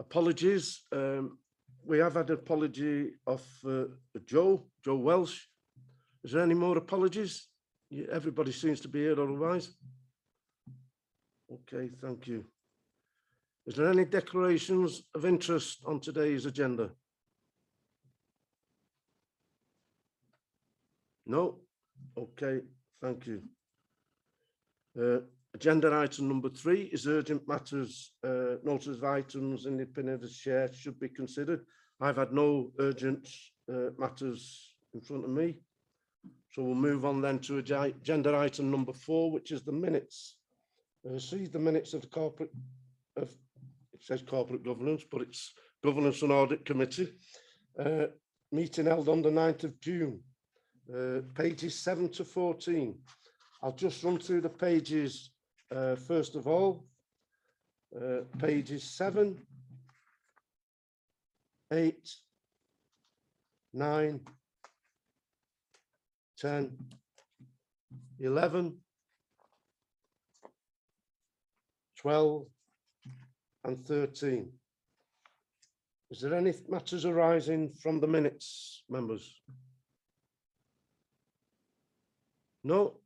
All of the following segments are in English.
apologies. We have had an apology of Joe Welsh. Is there any more apologies? Everybody seems to be here otherwise. Okay, thank you. Is there any declarations of interest on today's agenda? No? Okay, thank you. Agenda item number 3 is urgent matters. Notice of items in the opinion of the chair should be considered. I've had no urgent matters in front of me. So we'll move on then to agenda item number 4, which is the minutes. See the minutes of the corporate, it says corporate governance, but it's Governance and Audit Committee. Meeting held on the 9th of June. Pages 7 to 14. I'll just run through the pages first of all. Pages 7, 8, 9, 10, 11, 12, and 13. Is there any matters arising from the minutes, members? No.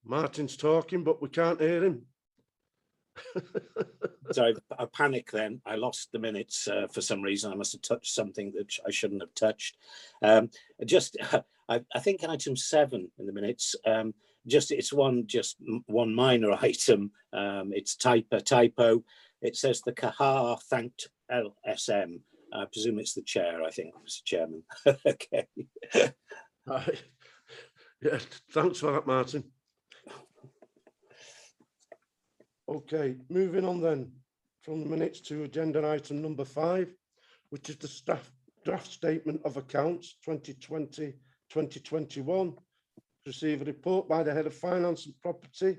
Martin's talking, but we can't hear him. So I panicked then. I lost the minutes for some reason. I must have touched something that I shouldn't have touched. I think item 7 in the minutes, it's one minor item. It's typo. It says the Kahar thanked LSM. I presume it's the chair, I think, Mr. Chairman. Okay. Yeah, thanks for that, Martin. Okay, moving on then from the minutes to agenda item number 5, which is the draft statement of accounts 2020-2021. Receive a report by the head of finance and property,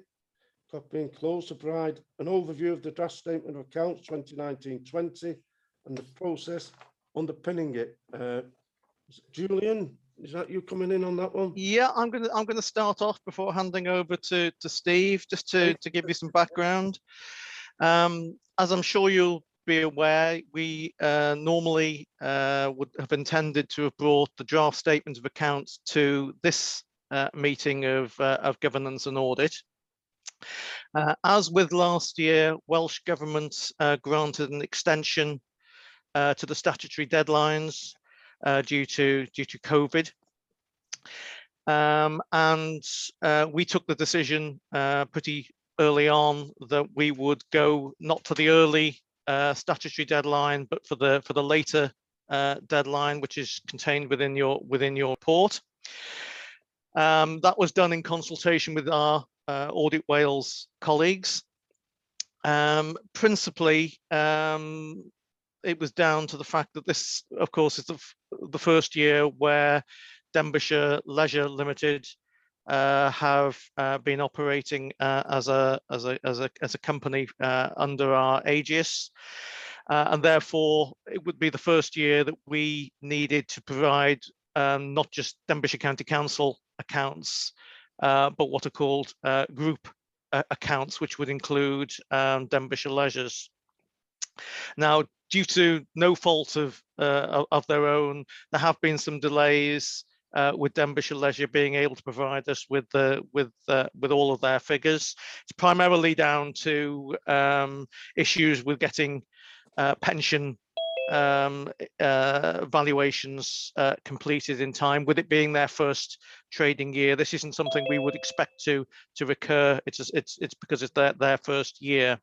copy enclosed, to provide an overview of the draft statement of accounts 2019-20 and the process underpinning it. Julian, is that you coming in on that one? Yeah, I'm gonna start off before handing over to Steve, just to give you some background. As I'm sure you'll be aware, we normally would have intended to have brought the draft statement of accounts to this meeting of governance and audit. As with last year, Welsh Government granted an extension to the statutory deadlines due to COVID. We took the decision pretty early on that we would go not to the early statutory deadline, but for the later deadline, which is contained within your report. That was done in consultation with our Audit Wales colleagues. Principally, it was down to the fact that this, of course, is the first year where Denbighshire Leisure Limited have been operating as a company under our aegis, and therefore it would be the first year that we needed to provide not just Denbighshire County Council accounts, but what are called group accounts, which would include Denbighshire Leisure's. Now, due to no fault of their own, there have been some delays with Denbighshire Leisure being able to provide us with all of their figures. It's primarily down to issues with getting pension valuations completed in time. With it being their first trading year, this isn't something we would expect to recur. It's because it's their first year.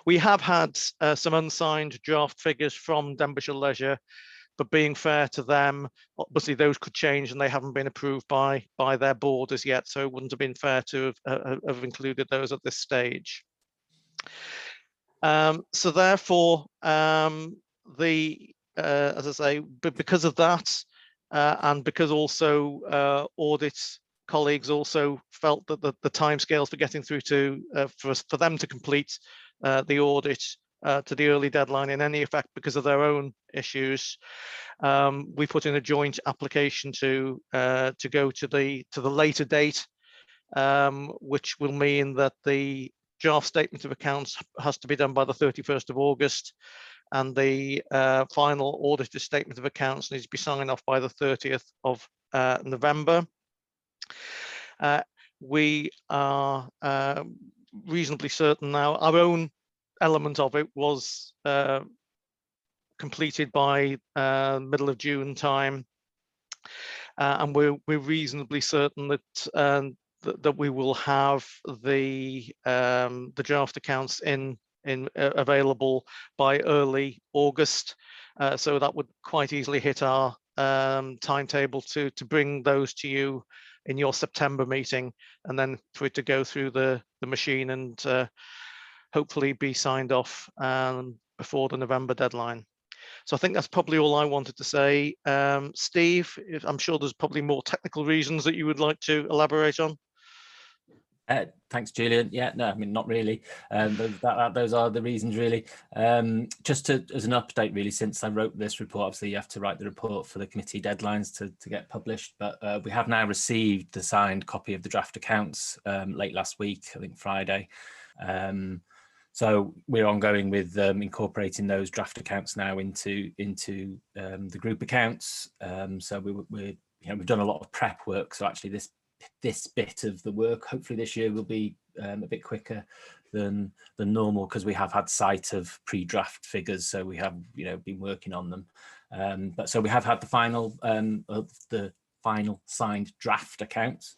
We have had some unsigned draft figures from Denbighshire Leisure, but being fair to them, obviously those could change and they haven't been approved by their board as yet, so it wouldn't have been fair to have included those at this stage. So therefore, as I say, but because of that, and because also audit colleagues also felt that the timescales for getting through to for them to complete the audit to the early deadline in any effect because of their own issues, we put in a joint application to go to the later date, which will mean that the draft statement of accounts has to be done by the 31st of August, and the final audited statement of accounts needs to be signed off by the 30th of November. We are reasonably certain now. Our own element of it was completed by middle of June time, and we're reasonably certain that that we will have the draft accounts available by early August, so that would quite easily hit our timetable to bring those to you in your September meeting, and then for it to go through the machine and hopefully be signed off before the November deadline. So I think that's probably all I wanted to say. Steve, I'm sure there's probably more technical reasons that you would like to elaborate on. Thanks, Julian. Yeah, no, I mean, not really. Those are the reasons, really. Just as an update, really, since I wrote this report, obviously you have to write the report for the committee deadlines to get published, but we have now received the signed copy of the draft accounts late last week, I think Friday. So we're ongoing with incorporating those draft accounts now into the group accounts. So we've done a lot of prep work. So actually this bit of the work hopefully this year will be a bit quicker than normal, because we have had sight of pre-draft figures, so we have been working on them. But so we have had the final signed draft accounts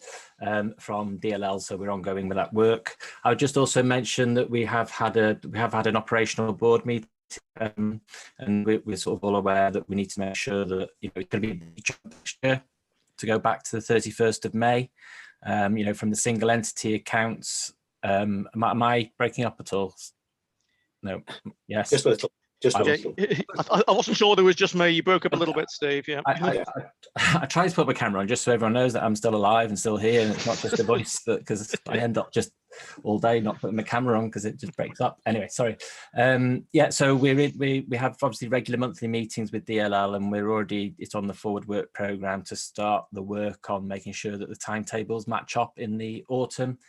from DLL, so we're ongoing with that work. I would just also mention that we have had an operational board meeting, and we're sort of all aware that we need to make sure that it's going to be next year to go back to the 31st of May, from the single entity accounts. Am I breaking up at all? No. Yes. Just a little. Just a little. I wasn't sure there was just me. You broke up a little bit, Steve. Yeah. I try to put my camera on just so everyone knows that I'm still alive and still here, and it's not just a voice, because I end up just all day not putting my camera on because it just breaks up. Anyway, sorry. Yeah, so we have obviously regular monthly meetings with DLL, and it's on the forward work program to start the work on making sure that the timetables match up in the autumn.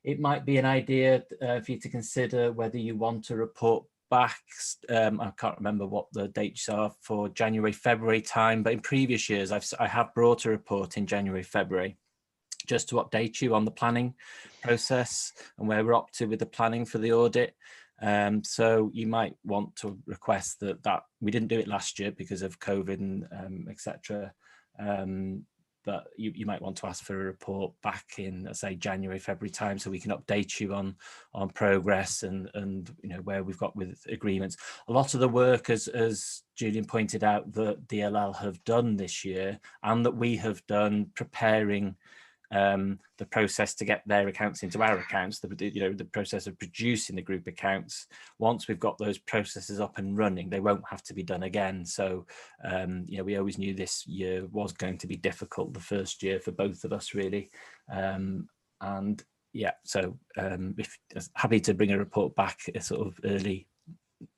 It might be an idea for you to consider whether you want to report back. I can't remember what the dates are for January, February time, but in previous years I have brought a report in January, February, just to update you on the planning process and where we're up to with the planning for the audit. So you might want to request that we didn't do it last year because of COVID and etc. But you might want to ask for a report back in, let's say, January, February time, so we can update you on progress and where we've got with agreements. A lot of the work, as Julian pointed out, that DLL have done this year and that we have done preparing the process to get their accounts into our accounts, the process of producing the group accounts. Once we've got those processes up and running, they won't have to be done again. So we always knew this year was going to be difficult, the first year for both of us, really. And yeah, so happy to bring a report back sort of early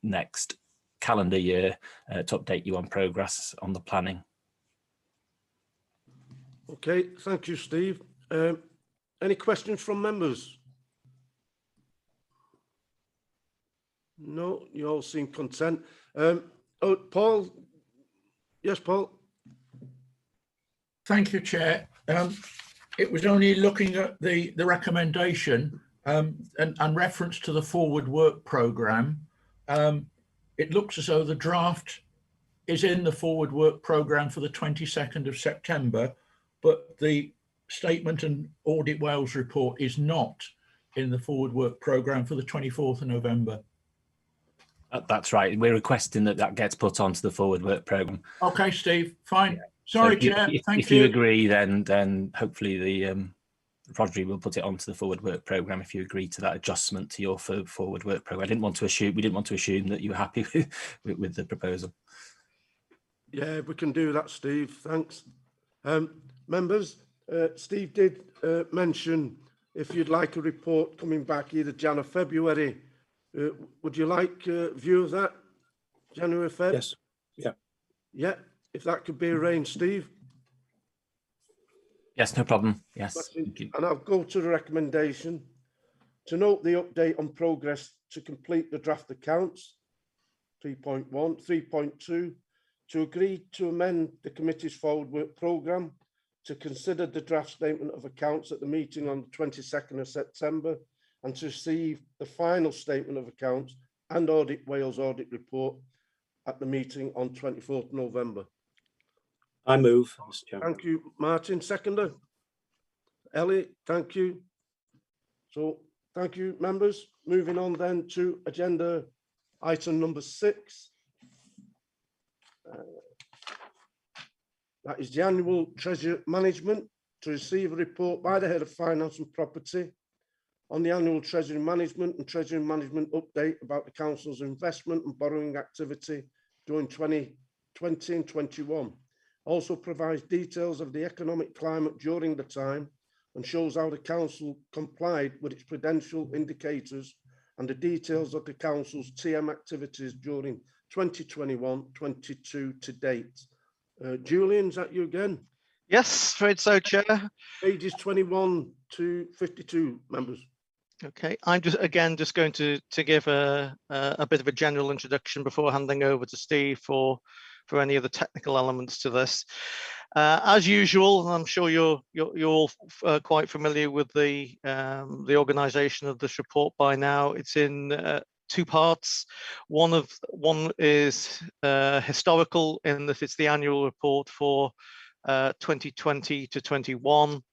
next calendar year to update you on progress on the planning. Okay, thank you, Steve. Any questions from members? No, you all seem content. Oh, Paul. Yes, Paul. Thank you, Chair. It was only looking at the recommendation and reference to the forward work programme. It looks as though the draft is in the forward work programme for the 22nd of September, but the statement and Audit Wales report is not in the forward work programme for the 24th of November. That's right. We're requesting that gets put onto the forward work programme. Okay, Steve, fine. Yeah. Sorry, so Chair. If you agree, then hopefully the Rodri will put it onto the forward work programme if you agree to that adjustment to your forward work programme. We didn't want to assume that you were happy with the proposal. Yeah, we can do that, Steve. Thanks. Members, Steve did mention if you'd like a report coming back either Jan or February. Would you like a view of that? January, Feb? Yes. Yeah. Yeah, if that could be arranged, Steve. Yes, no problem. Yes. And I'll go to the recommendation To note the update on progress to complete the draft accounts, 3.1, 3.2, to agree to amend the committee's forward work programme, to consider the draft statement of accounts at the meeting on the 22nd of September, and to receive the final statement of accounts and Audit Wales audit report at the meeting on 24th November. I move, Mr. Chairman. Thank you, Martin. Seconder. Elliot, thank you. So, thank you, members. Moving on then to agenda item number 6. That is the annual treasury management, to receive a report by the head of finance and property on the annual treasury management and treasury management update about the council's investment and borrowing activity during 2020 and 21. Also provides details of the economic climate during the time and shows how the council complied with its prudential indicators and the details of the council's TM activities during 2021-22 to date. Julian, is that you again? Yes, afraid so, Chair. Pages 21 to 52, members. Okay, I'm just going to give a bit of a general introduction before handing over to Steve for any of the technical elements to this. As usual, I'm sure you're all quite familiar with the organisation of this report by now. It's in 2 parts. One is historical, in that it's the annual report for 2020 to 21,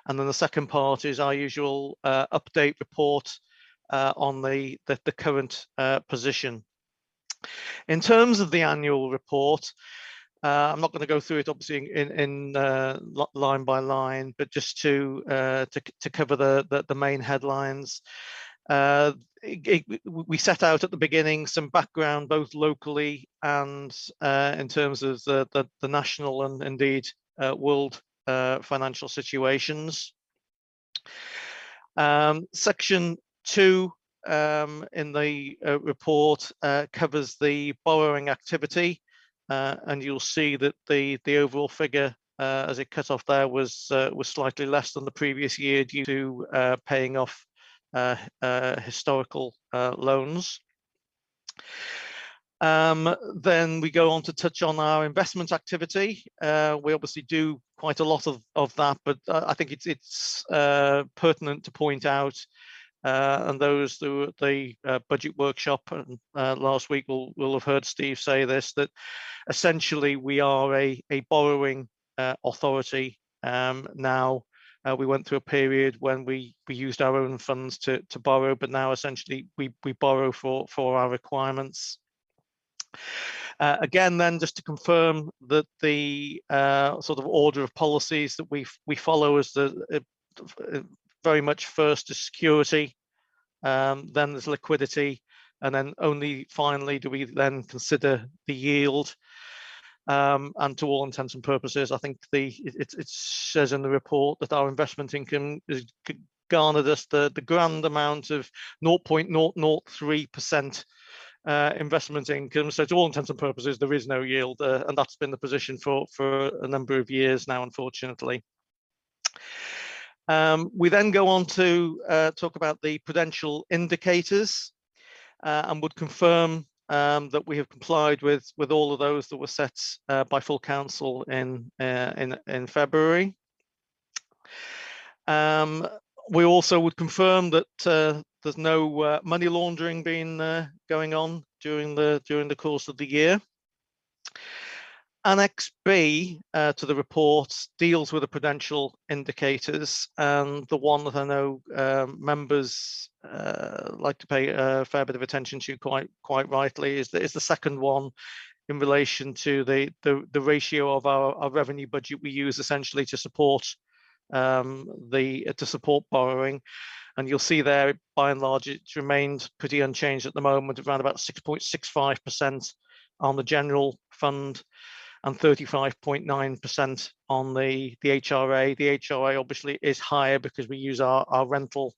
and then the second part is our usual update report on the current position. In terms of the annual report, I'm not going to go through it obviously in line by line, but just to cover the main headlines. We set out at the beginning some background, both locally and in terms of the national and indeed world financial situations. Section 2 in the report covers the borrowing activity, and you'll see that the overall figure as it cut off there was slightly less than the previous year due to paying off historical loans. Then we go on to touch on our investment activity. We obviously do quite a lot of that, but I think it's pertinent to point out, and those through the budget workshop last week will have heard Steve say this, that essentially we are a borrowing authority now. We went through a period when we used our own funds to borrow, but now essentially we borrow for our requirements. Again, then, just to confirm that the sort of order of policies that we follow is very much first is security, then there's liquidity, and then only finally do we then consider the yield. And to all intents and purposes, I think it says in the report that our investment income has garnered us the grand amount of 0.003% investment income. So to all intents and purposes, there is no yield, and that's been the position for a number of years now, unfortunately. We then go on to talk about the prudential indicators, and would confirm that we have complied with all of those that were set by full council in February. We also would confirm that there's no money laundering been going on during the course of the year. Annex B to the report deals with the prudential indicators, and the one that I know members like to pay a fair bit of attention to quite rightly is the second one, in relation to the ratio of our revenue budget we use essentially to support borrowing. And you'll see there, by and large, it's remained pretty unchanged at the moment, around about 6.65% on the general fund and 35.9% on the HRA. The HRA obviously is higher because we use our rental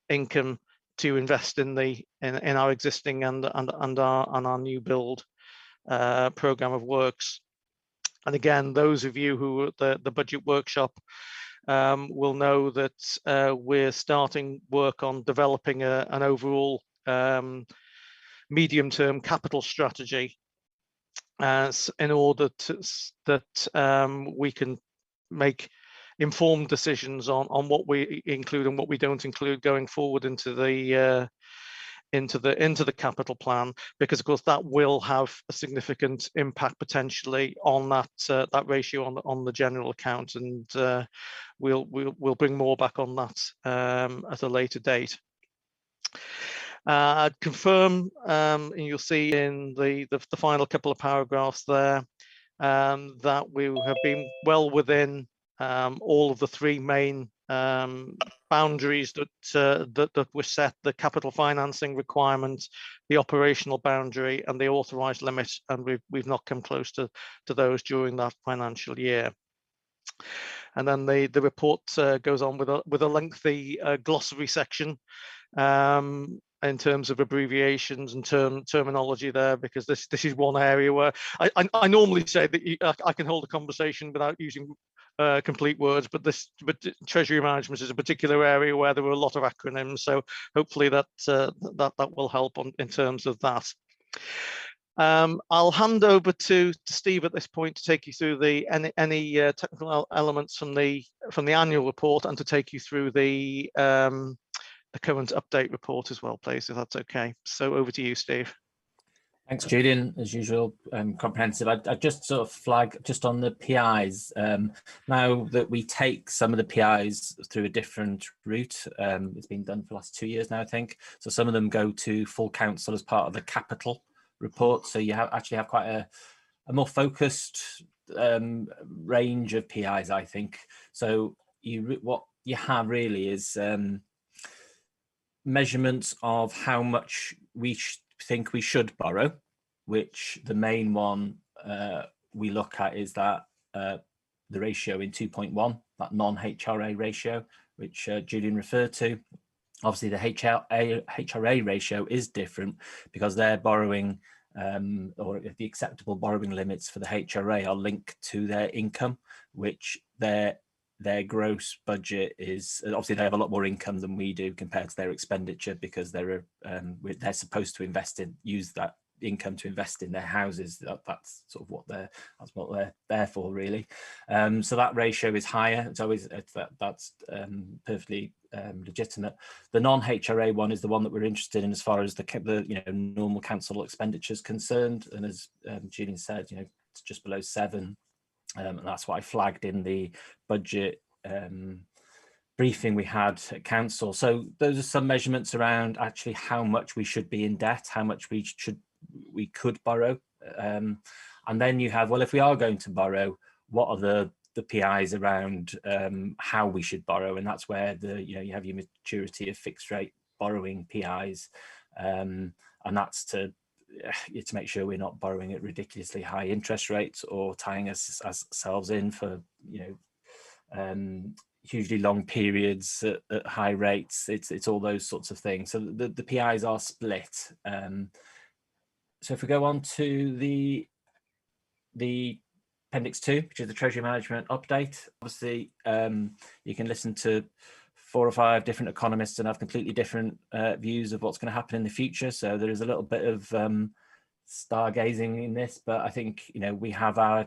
income to invest in our existing and our new build program of works. And again, those of you who were at the budget workshop will know that we're starting work on developing an overall medium-term capital strategy in order that we can make informed decisions on what we include and what we don't include going forward into the capital plan, because of course that will have a significant impact potentially on that ratio on the general account, and we'll bring more back on that at a later date. I'd confirm, and you'll see in the final couple of paragraphs there, that we have been well within all of the three main boundaries that were set: the capital financing requirement, the operational boundary, and the authorised limit, and we've not come close to those during that financial year. And then the report goes on with a lengthy glossary section in terms of abbreviations and terminology there, because this is one area where I normally say that I can hold a conversation without using complete words, but treasury management is a particular area where there were a lot of acronyms, so hopefully that will help in terms of that. I'll hand over to Steve at this point to take you through any technical elements from the annual report, and to take you through the current update report as well, please, if that's okay. So over to you, Steve. Thanks, Julian. As usual, comprehensive. I just sort of flag just on the PIs. Now that we take some of the PIs through a different route, it's been done for the last 2 years now, I think. So some of them go to full council as part of the capital report. So you actually have quite a more focused range of PIs, I think. So what you have really is measurements of how much we think we should borrow, which the main one we look at is that the ratio in 2.1, that non-HRA ratio, which Julian referred to. Obviously, the HRA ratio is different because they're borrowing, or the acceptable borrowing limits for the HRA are linked to their income, which their gross budget is, obviously they have a lot more income than we do compared to their expenditure, because they're supposed to use that income to invest in their houses. That's sort of what they're there for, really. So that ratio is higher. That's perfectly legitimate. The non-HRA one is the one that we're interested in as far as the normal council expenditure is concerned, and as Julian said, it's just below 7. And that's what I flagged in the budget briefing we had at council. So those are some measurements around actually how much we should be in debt, how much we could borrow, and then you have, well, if we are going to borrow, what are the PIs around how we should borrow, and that's where you have your maturity of fixed rate borrowing PIs, and that's to make sure we're not borrowing at ridiculously high interest rates or tying ourselves in for hugely long periods at high rates. It's all those sorts of things. So the PIs are split. So if we go on to the Appendix 2, which is the Treasury Management Update, obviously you can listen to 4 or 5 different economists and have completely different views of what's going to happen in the future. So there is a little bit of stargazing in this, but I think we have our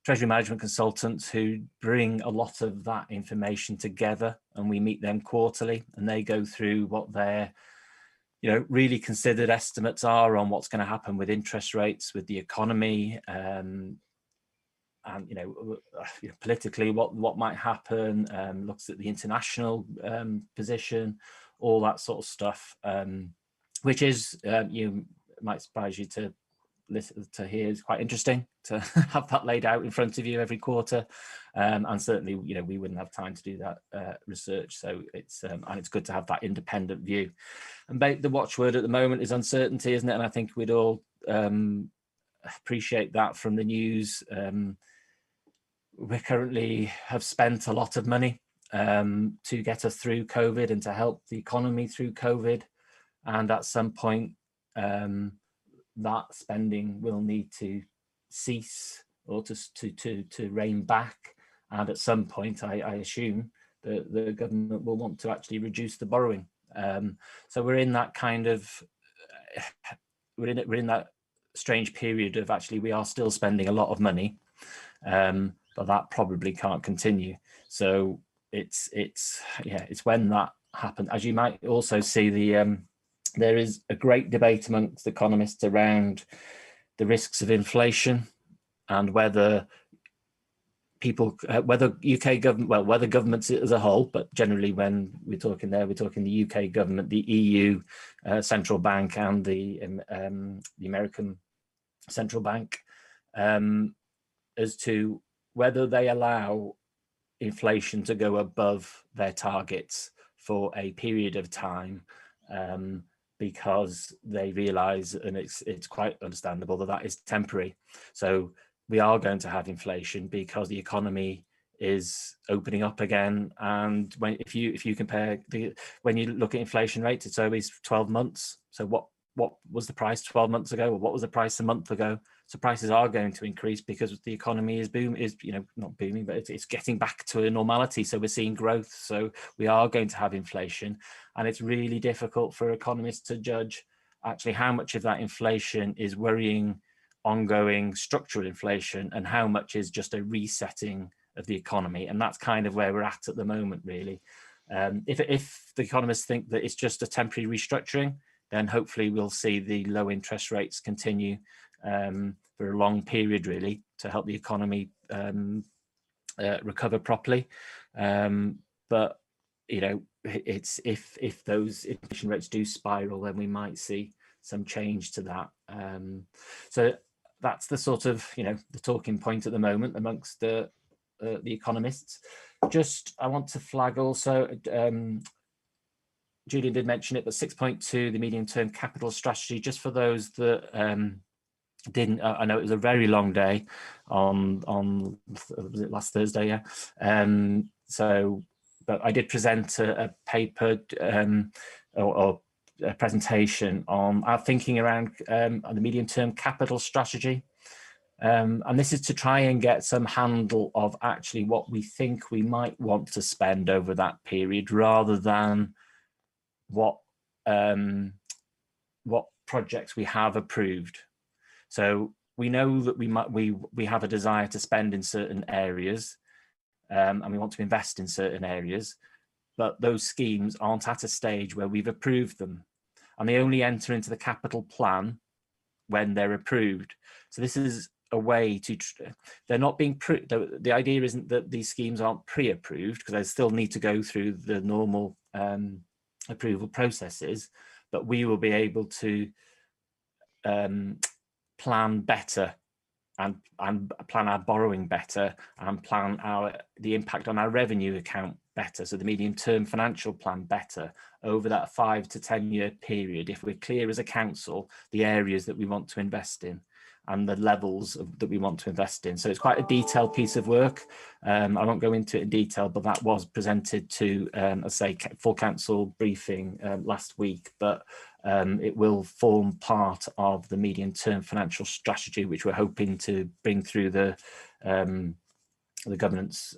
treasury management consultants who bring a lot of that information together, and we meet them quarterly, and they go through what their really considered estimates are on what's going to happen with interest rates, with the economy, and politically what might happen, looks at the international position, all that sort of stuff, which is might surprise you to listen to hear, is quite interesting to have that laid out in front of you every quarter, and certainly we wouldn't have time to do that research, so it's and it's good to have that independent view. And the watchword at the moment is uncertainty, isn't it? And I think we'd all appreciate that from the news. We currently have spent a lot of money to get us through COVID and to help the economy through COVID, and at some point that spending will need to cease or to rein back, and at some point, I assume that the government will want to actually reduce the borrowing. So we're in that kind of we're in that strange period of actually we are still spending a lot of money, but that probably can't continue. So it's when that happens. As you might also see, there is a great debate amongst economists around the risks of inflation and whether whether UK government, well, whether governments as a whole, but generally when we're talking there, we're talking the UK government, the EU central bank, and the American central bank, as to whether they allow inflation to go above their targets for a period of time, because they realise, and it's quite understandable, that that is temporary. So we are going to have inflation because the economy is opening up again. And if you compare when you look at inflation rates, it's always 12 months. So what was the price 12 months ago, or what was the price a month ago? So prices are going to increase because the economy is not booming, but it's getting back to a normality. So we're seeing growth. So we are going to have inflation, and it's really difficult for economists to judge actually how much of that inflation is worrying ongoing structural inflation and how much is just a resetting of the economy. And that's kind of where we're at the moment, really. If the economists think that it's just a temporary restructuring, then hopefully we'll see the low interest rates continue for a long period, really, to help the economy recover properly. But it's if those inflation rates do spiral, then we might see some change to that. So that's the sort of the talking point at the moment amongst the economists. Just I want to flag also, Julian did mention it, but 6.2, the medium-term capital strategy, just for those that didn't, I know it was a very long day on was it last Thursday, yeah. But I did present a paper or a presentation on our thinking around the medium-term capital strategy. And this is to try and get some handle of actually what we think we might want to spend over that period, rather than what projects we have approved. So we know that we have a desire to spend in certain areas, and we want to invest in certain areas, but those schemes aren't at a stage where we've approved them, and they only enter into the capital plan when they're approved. So this is a way to, they're not being, the idea isn't that these schemes aren't pre-approved, because they still need to go through the normal approval processes, but we will be able to plan better and plan our borrowing better and plan the impact on our revenue account better. So the medium-term financial plan better over that 5 to 10 year period, if we're clear as a council the areas that we want to invest in and the levels that we want to invest in. So it's quite a detailed piece of work. I won't go into it in detail, but that was presented to, I say, full council briefing last week, but it will form part of the medium-term financial strategy, which we're hoping to bring through the governance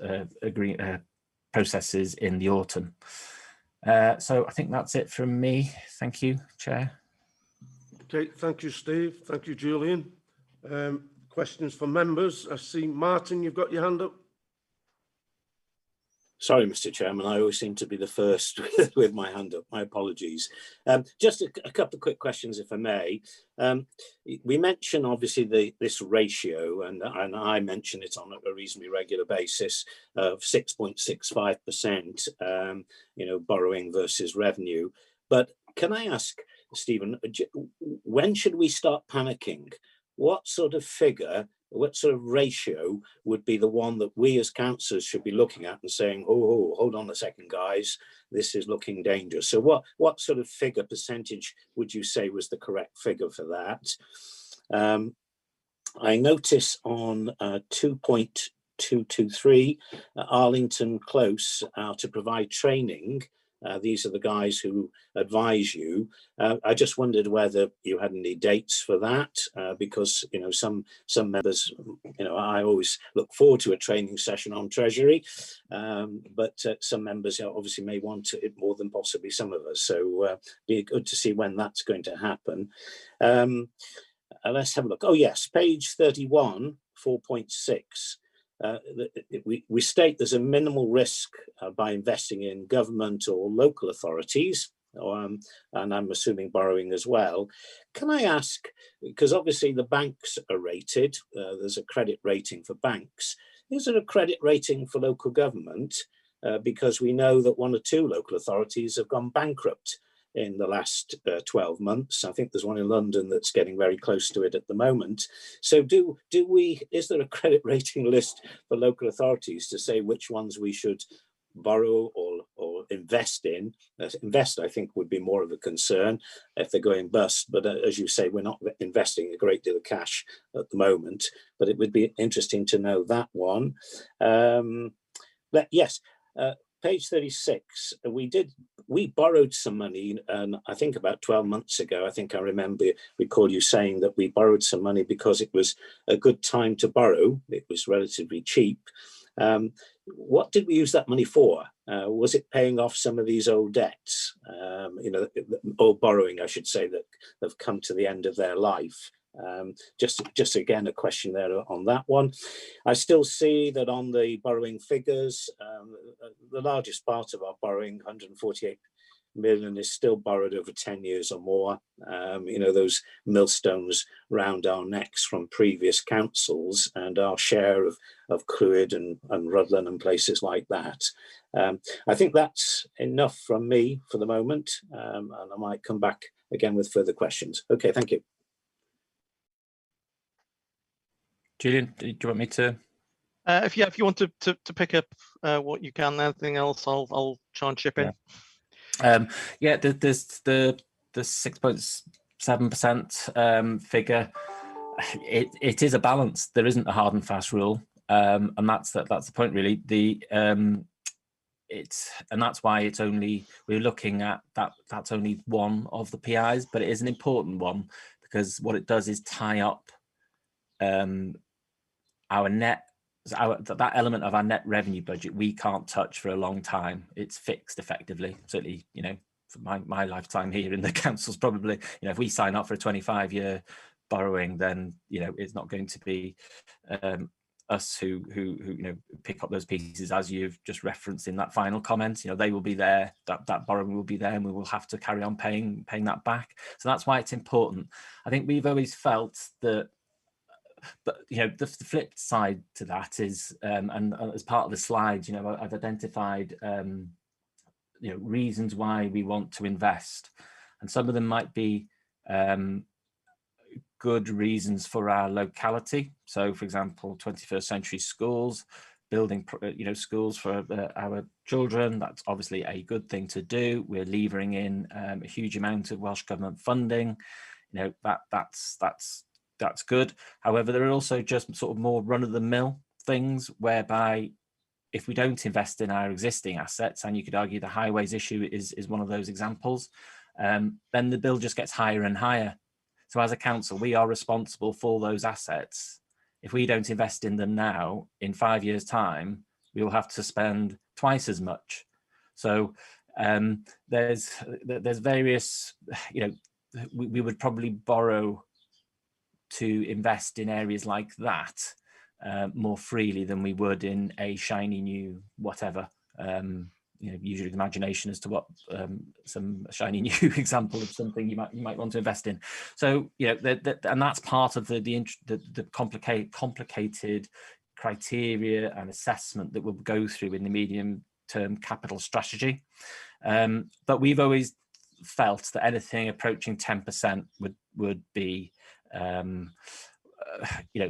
processes in the autumn. So I think that's it from me. Thank you, Chair. Okay, thank you, Steve. Thank you, Julian. Questions for members? I see Martin, you've got your hand up. Sorry, Mr. Chairman, I always seem to be the first with my hand up. My apologies. Just a couple of quick questions, if I may. We mentioned obviously this ratio, and I mention it on a reasonably regular basis of 6.65%, borrowing versus revenue. But can I ask, Stephen, when should we start panicking? What sort of figure, what sort of ratio would be the one that we as councillors should be looking at and saying, oh, hold on a second, guys, this is looking dangerous? So what sort of figure percentage would you say was the correct figure for that? I notice on 2.223, Arlington Close to provide training These are the guys who advise you. I just wondered whether you had any dates for that, because some members, I always look forward to a training session on Treasury, but some members obviously may want it more than possibly some of us. So be good to see when that's going to happen. Let's have a look. Oh yes, page 31, 4.6. We state there's a minimal risk by investing in government or local authorities, and I'm assuming borrowing as well. Can I ask, because obviously the banks are rated, there's a credit rating for banks. Is there a credit rating for local government? Because we know that 1 or 2 local authorities have gone bankrupt in the last 12 months. I think there's one in London that's getting very close to it at the moment. So is there a credit rating list for local authorities to say which ones we should borrow or invest in? Invest, I think, would be more of a concern if they're going bust. But as you say, we're not investing a great deal of cash at the moment, but it would be interesting to know that one. Yes. Page 36, we borrowed some money, and I think about 12 months ago, I think I recall you saying that we borrowed some money because it was a good time to borrow. It was relatively cheap. What did we use that money for? Was it paying off some of these old debts, old borrowing, I should say, that have come to the end of their life? Just again, a question there on that one. I still see that on the borrowing figures, the largest part of our borrowing, 148 million, is still borrowed over 10 years or more. Those millstones round our necks from previous councils and our share of Clwyd and Rutland and places like that. I think that's enough from me for the moment, and I might come back again with further questions. Okay, thank you. Julian, do you want me to? If you want to pick up what you can, anything else, I'll try and chip in. Yeah, there's the 6.7% figure. It is a balance. There isn't a hard and fast rule, and that's the point really. And that's why we're looking at that. That's only one of the PIs, but it is an important one because what it does is tie up that element of our net revenue budget we can't touch for a long time. It's fixed effectively, certainly, for my lifetime here in the council's probably, if we sign up for a 25-year borrowing, then, it's not going to be us who pick up those pieces, as you've just referenced in that final comment. They will be there, that borrowing will be there, and we will have to carry on paying that back. So that's why it's important. I think we've always felt that. But the flip side to that is, and as part of the slides, I've identified reasons why we want to invest, and some of them might be good reasons for our locality. So, for example, 21st century schools, building schools for our children. That's obviously a good thing to do. We're levering in a huge amount of Welsh Government funding. That's good. However, there are also just sort of more run-of-the-mill things whereby if we don't invest in our existing assets, and you could argue the highways issue is one of those examples, then the bill just gets higher and higher. So as a council, we are responsible for those assets. If we don't invest in them now, in 5 years' time, we will have to spend twice as much. So there's various, we would probably borrow to invest in areas like that more freely than we would in a shiny new whatever. Usually the imagination as to what some shiny new example of something you might want to invest in. So and that's part of the complicated criteria and assessment that we'll go through in the medium-term capital strategy. But we've always felt that anything approaching 10% would be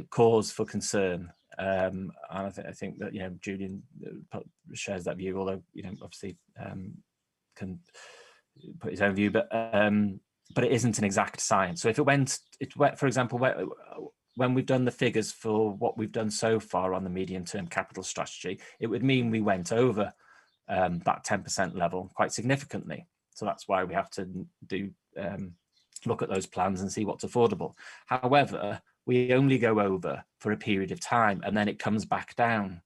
cause for concern, and I think that Julian shares that view, although obviously can put his own view, but it isn't an exact science. So if it went, for example, when we've done the figures for what we've done so far on the medium-term capital strategy, it would mean we went over that 10% level quite significantly. So that's why we have to do look at those plans and see what's affordable. However, we only go over for a period of time and then it comes back down.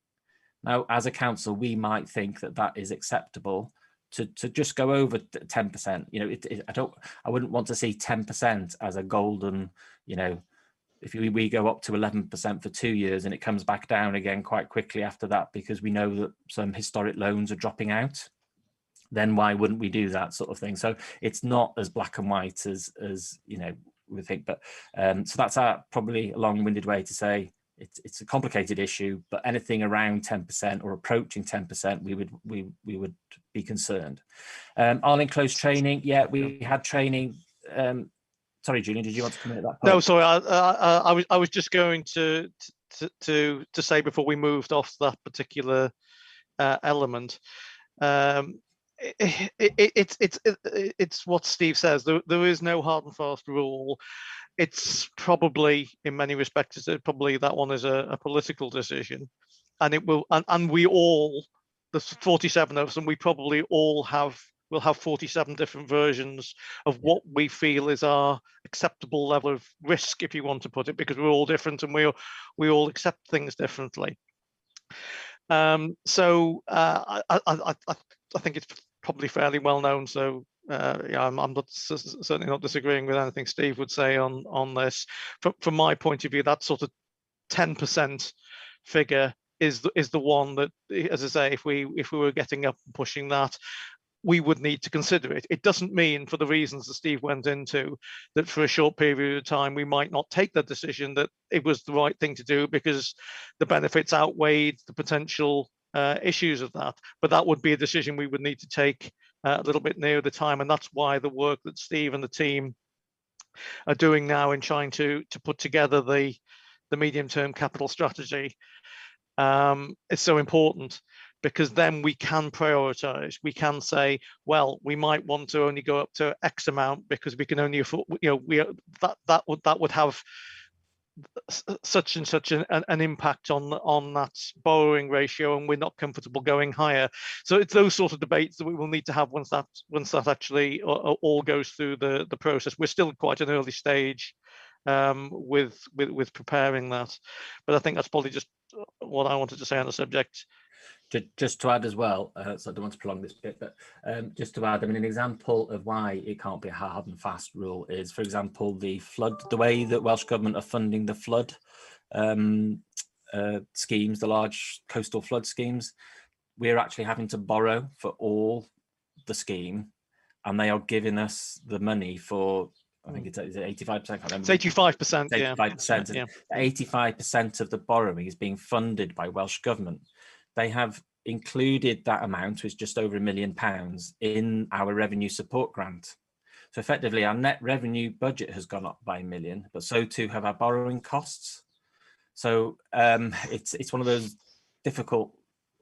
Now, as a council, we might think that that is acceptable to just go over 10%. You know, I wouldn't want to see 10% as a golden, you know, if we go up to 11% for 2 years and it comes back down again quite quickly after that, because we know that some historic loans are dropping out, then why wouldn't we do that sort of thing? So it's not as black and white as you know, we think. But so that's probably a long-winded way to say it's a complicated issue, but anything around 10% or approaching 10%, we would be concerned. All enclosed training, yeah, we had training. Sorry, Julian, did you want to comment at that point? No, sorry, I was just going to say before we moved off that particular element. It's what Steve says. There is no hard and fast rule. It's probably, in many respects, probably that one is a political decision, and it will. And we all, there's 47 of us, and we probably all will have 47 different versions of what we feel is our acceptable level of risk, if you want to put it, because we're all different and we all accept things differently. So I think it's probably fairly well known. So yeah, I'm not certainly not disagreeing with anything Steve would say on this. From my point of view, that sort of 10% figure is the one that, as I say, if we were getting up and pushing that, we would need to consider it. It doesn't mean, for the reasons that Steve went into, that for a short period of time we might not take the decision that it was the right thing to do because the benefits outweighed the potential issues of that. But that would be a decision we would need to take a little bit nearer the time, and that's why the work that Steve and the team are doing now in trying to put together the medium-term capital strategy is so important. Because then we can prioritize. We can say, well, we might want to only go up to X amount because we can only afford, you know, that would have such and such an impact on that borrowing ratio, and we're not comfortable going higher. So it's those sort of debates that we will need to have once that actually all goes through the process. We're still quite an early stage with preparing that, but I think that's probably just what I wanted to say on the subject. Just to add as well, so I don't want to prolong this bit, but just to add, I mean, an example of why it can't be a hard and fast rule is, for example, the way that Welsh Government are funding the flood schemes, the large coastal flood schemes. We're actually having to borrow for all the scheme, and they are giving us the money for, I think it's 85%. It's 85%. 85%. Yeah. 85% of the borrowing is being funded by Welsh Government. They have included that amount, which is just over £1 million, in our revenue support grant. So effectively, our net revenue budget has gone up by £1 million, but so too have our borrowing costs. So it's one of those difficult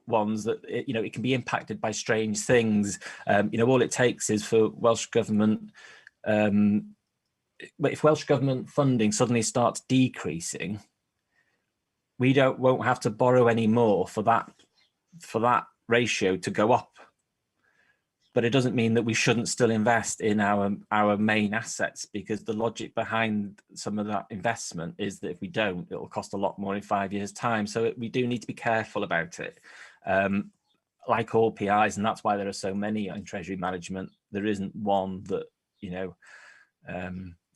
ones that it can be impacted by strange things. All it takes is for Welsh Government. But if Welsh Government funding suddenly starts decreasing, we won't have to borrow any more for that ratio to go up. But it doesn't mean that we shouldn't still invest in our main assets, because the logic behind some of that investment is that if we don't, it will cost a lot more in 5 years' time. So we do need to be careful about it. Like all PIs, and that's why there are so many in Treasury management. There isn't one that,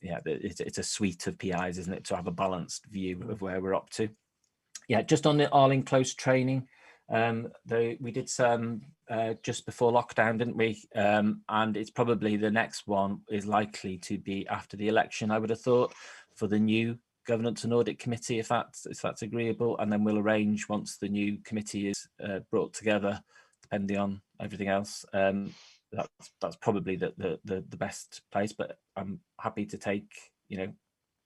it's a suite of PIs, isn't it, to have a balanced view of where we're up to. Yeah, just on the all-enclosed training, we did some just before lockdown, didn't we? And it's probably the next one is likely to be after the election, I would have thought, for the new Governance and Audit Committee, if that's agreeable, and then we'll arrange once the new committee is brought together, depending on everything else. That's probably the best place, but I'm happy to take,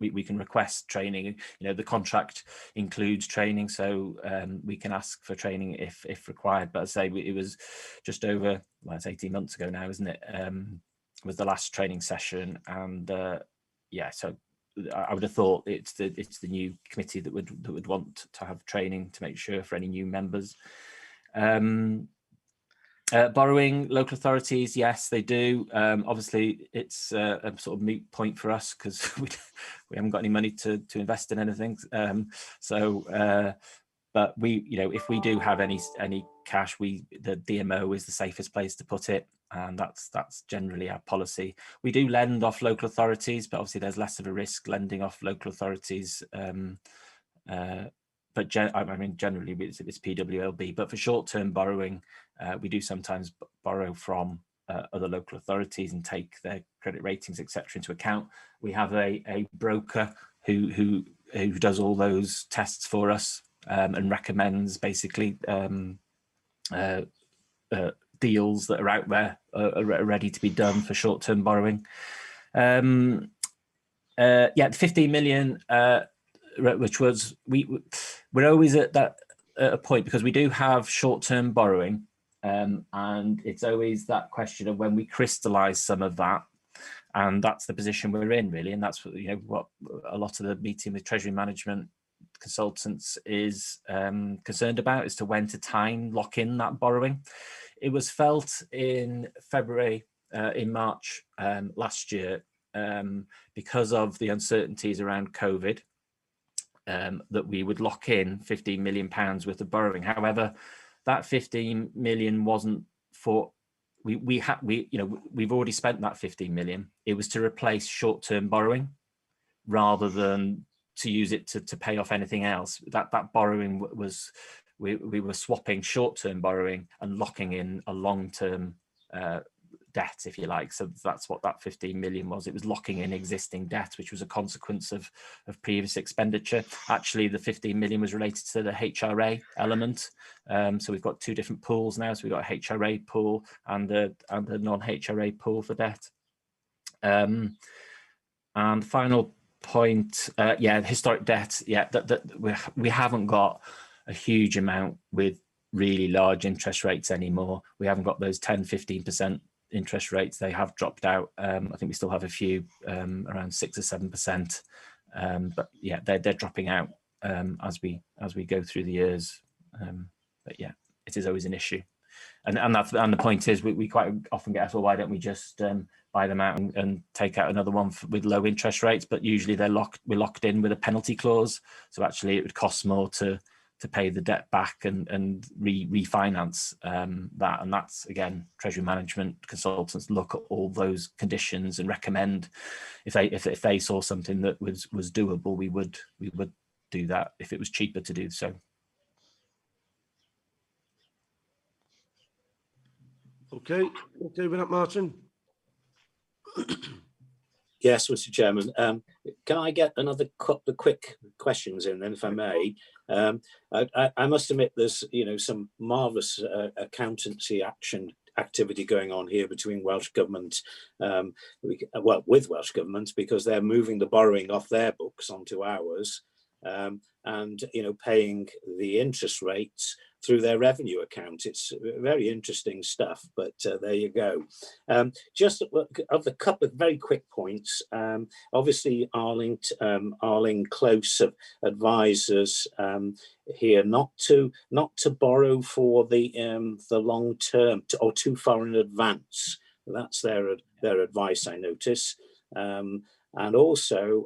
we can request training. The contract includes training, so we can ask for training if required. But as I say, it was just over, well, it's 18 months ago now, isn't it? Was the last training session, and yeah, so I would have thought it's the new committee that would want to have training to make sure for any new members. Borrowing local authorities, yes, they do. Obviously, it's a sort of moot point for us because we haven't got any money to invest in anything. But we, if we do have any cash, the DMO is the safest place to put it, and that's generally our policy. We do lend off local authorities, but obviously there's less of a risk lending off local authorities. But generally it's PWLB. But for short-term borrowing, we do sometimes borrow from other local authorities and take their credit ratings, etc., into account. We have a broker who does all those tests for us and recommends basically deals that are out there are ready to be done for short-term borrowing. The 15 million. Which was we're always at that a point because we do have short-term borrowing, and it's always that question of when we crystallize some of that, and that's the position we're in really, and that's what what a lot of the meeting with Treasury management consultants is concerned about as to when to lock in that borrowing. It was felt in March last year because of the uncertainties around COVID. That we would lock in £15 million worth of borrowing. However, that 15 million wasn't for we've already spent that 15 million. It was to replace short-term borrowing rather than to use it to pay off anything else. That borrowing was we were swapping short-term borrowing and locking in a long-term debt, if you like. So that's what that 15 million was. It was locking in existing debt, which was a consequence of previous expenditure. Actually, the 15 million was related to the HRA element. So we've got two different pools now. So we've got a HRA pool and a non-HRA pool for debt. And final point, historic debt. We haven't got a huge amount with really large interest rates anymore. We haven't got those 10-15% interest rates. They have dropped out. I think we still have a few around 6 or 7%, but yeah, they're dropping out as we go through the years. But yeah, it is always an issue, and the point is we quite often get asked, well, why don't we just buy them out and take out another one with low interest rates? But usually we're locked in with a penalty clause, so actually it would cost more to pay the debt back and refinance that. And that's, again, Treasury management consultants look at all those conditions and recommend if they saw something that was doable, we would do that if it was cheaper to do so. Okay with that, Martin? Yes, Mr. Chairman. Can I get another couple of quick questions in then, if I may? I must admit there's some marvellous accountancy activity going on here between Welsh Government, with Welsh Government, because they're moving the borrowing off their books onto ours, and paying the interest rates through their revenue account. It's very interesting stuff, but there you go. Just of the couple of very quick points, obviously Arling Close advises here not to borrow for the long term or too far in advance. That's their advice, I notice. And also,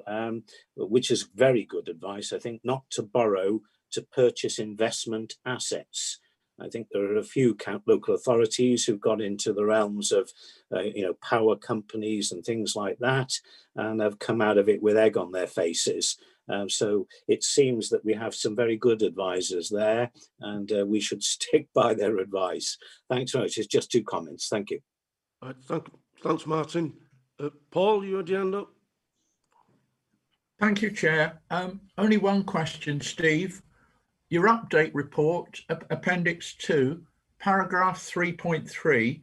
which is very good advice, I think, not to borrow to purchase investment assets. I think there are a few local authorities who've got into the realms of, power companies and things like that, and have come out of it with egg on their faces. So it seems that we have some very good advisors there, and we should stick by their advice. Thanks very much. It's just two comments. Thank you. All right, thanks, Martin. Paul, you had your hand up? Thank you, Chair. Only one question, Steve. Your update report, Appendix 2, paragraph 3.3,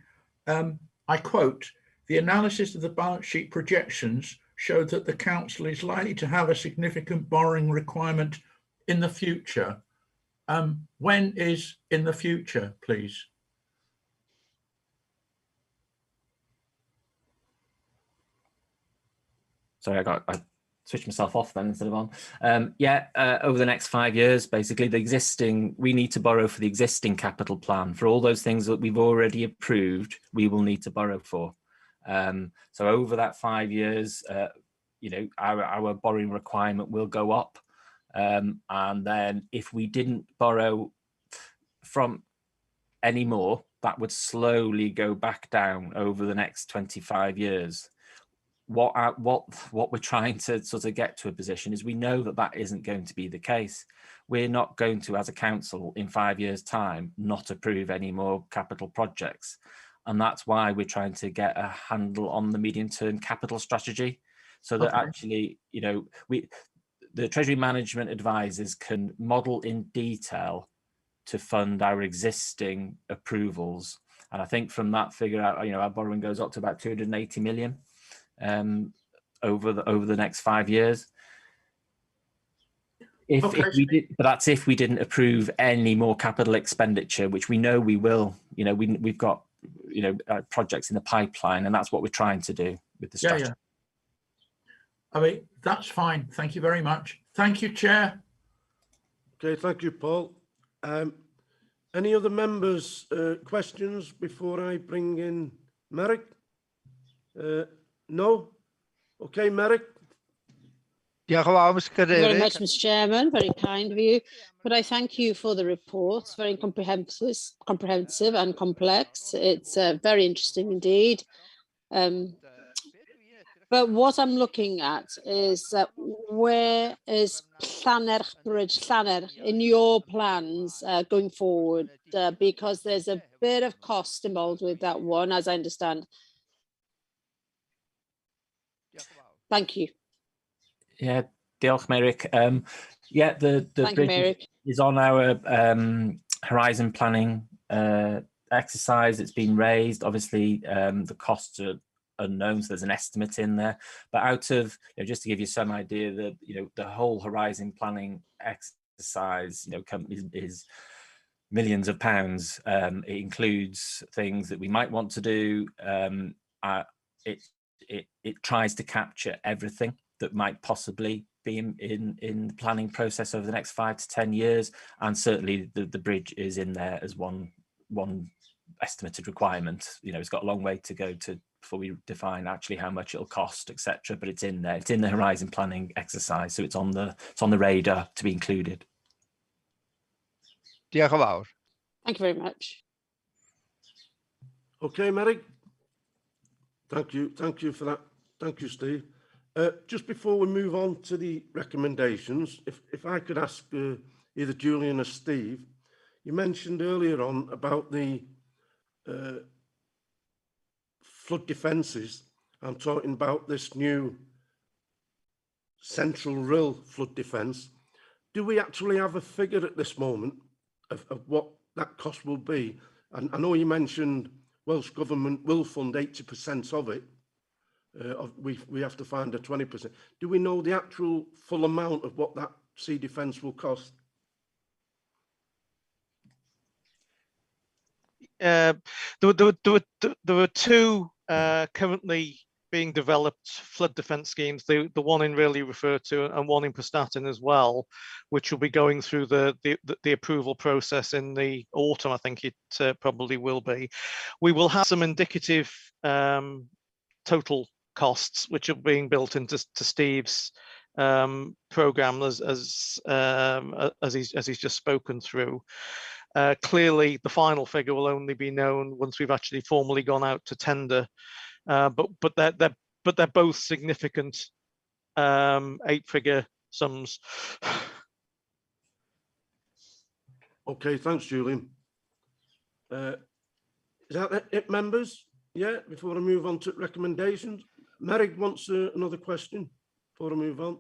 I quote, "The analysis of the balance sheet projections showed that the council is likely to have a significant borrowing requirement in the future." When is in the future, please? Sorry, switch myself off then instead of on. Over the next 5 years, basically we need to borrow for the existing capital plan. For all those things that we've already approved, we will need to borrow for. So over that 5 years, our borrowing requirement will go up. And then if we didn't borrow from any more, that would slowly go back down over the next 25 years. What we're trying to sort of get to a position is we know that that isn't going to be the case. We're not going to, as a council, in 5 years' time, not approve any more capital projects. And that's why we're trying to get a handle on the medium-term capital strategy, so that actually, the Treasury Management advisors can model in detail to fund our existing approvals. And I think from that figure out, our borrowing goes up to about 280 million over the next 5 years. If we did, but that's if we didn't approve any more capital expenditure, which we know we will. We've got projects in the pipeline, and that's what we're trying to do with the strategy. I mean, that's fine. Thank you very much. Thank you, Chair. Okay, thank you, Paul. Any other members' questions before I bring in Merrick? No? Okay, Merrick. Thank you very much, Mr. Chairman. Very kind of you. But I thank you for the report. It's very comprehensive and complex. It's very interesting indeed. But what I'm looking at is where is Bridge Llanner in your plans going forward? Because there's a bit of cost involved with that one, as I understand. Thank you. Yeah, diolch, Merrick. The bridge is on our horizon planning exercise. It's been raised. Obviously, the costs are unknown, so there's an estimate in there. But out of, just to give you some idea, that the whole horizon planning exercise, is millions of pounds. It includes things that we might want to do. It tries to capture everything that might possibly be in the planning process over the next 5 to 10 years, and certainly the bridge is in there as one estimated requirement. It's got a long way to go before we define actually how much it'll cost, etc. But it's in there. It's in the horizon planning exercise, so it's on the radar to be included. Thank you very much. Okay, Merrick. Thank you for that. Thank you, Steve. Just before we move on to the recommendations, if I could ask either Julian or Steve, you mentioned earlier on about the flood defences. I'm talking about this new central rill flood defence. Do we actually have a figure at this moment of what that cost will be? And I know you mentioned Welsh Government will fund 80% of it. We have to find a 20%. Do we know the actual full amount of what that sea defence will cost? There were two currently being developed flood defence schemes, the one in Really referred to and one in Prestatyn as well, which will be going through the approval process in the autumn. I think it probably will be. We will have some indicative total costs which are being built into Steve's programme as he's just spoken through. Clearly, the final figure will only be known once we've actually formally gone out to tender. But they're both significant 8-figure sums. Okay, thanks, Julian. Is that it, members? Yeah, before I move on to recommendations. Merrick wants another question before I move on.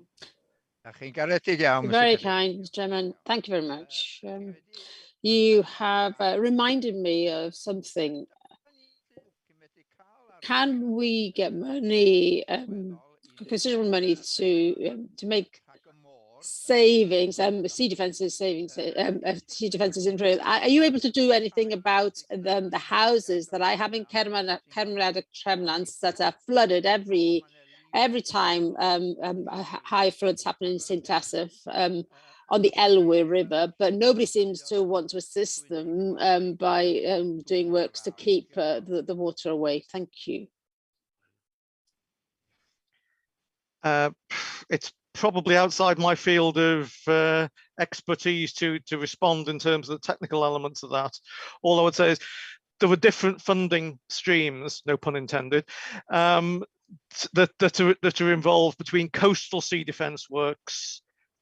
Very kind, Mr. Chairman. Thank you very much. You have reminded me of something. Can we get money, considerable money, to make savings, sea defences savings, sea defences in Rhyl? Are you able to do anything about the houses that I have in Cermad Tremlans that are flooded every every time high floods happen in St Asaph on the Elwy River, but nobody seems to want to assist them by doing works to keep the water away. Thank you. It's probably outside my field of expertise to respond in terms of the technical elements of that. All I would say is there were different funding streams, no pun intended, that are involved between coastal sea defence works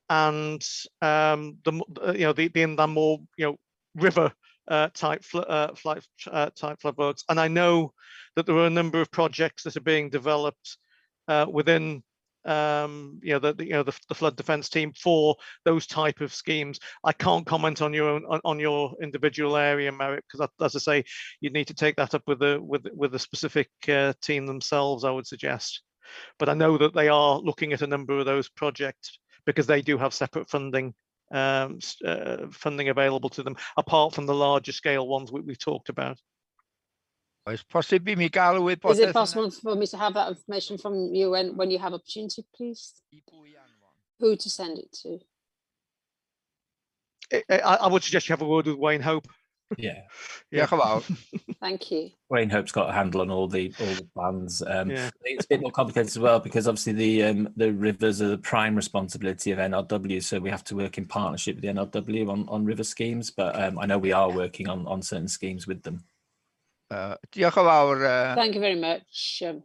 and the inland more river type flood works. And I know that there are a number of projects that are being developed within the flood defence team for those type of schemes. I can't comment on your individual area, Merrick, because as I say, you'd need to take that up with the specific team themselves, I would suggest. But I know that they are looking at a number of those projects because they do have separate funding available to them, apart from the larger scale ones we've talked about. Is it possible for me to have that information from you when you have opportunity, please? Who to send it to? I would suggest you have a word with Wayne Hope. Yeah. Thank you. Wayne Hope's got a handle on all the plans. Yeah. I think it's a bit more complicated as well because obviously the rivers are the prime responsibility of NRW, so we have to work in partnership with the NRW on river schemes. But I know we are working on certain schemes with them. Thank you very much. The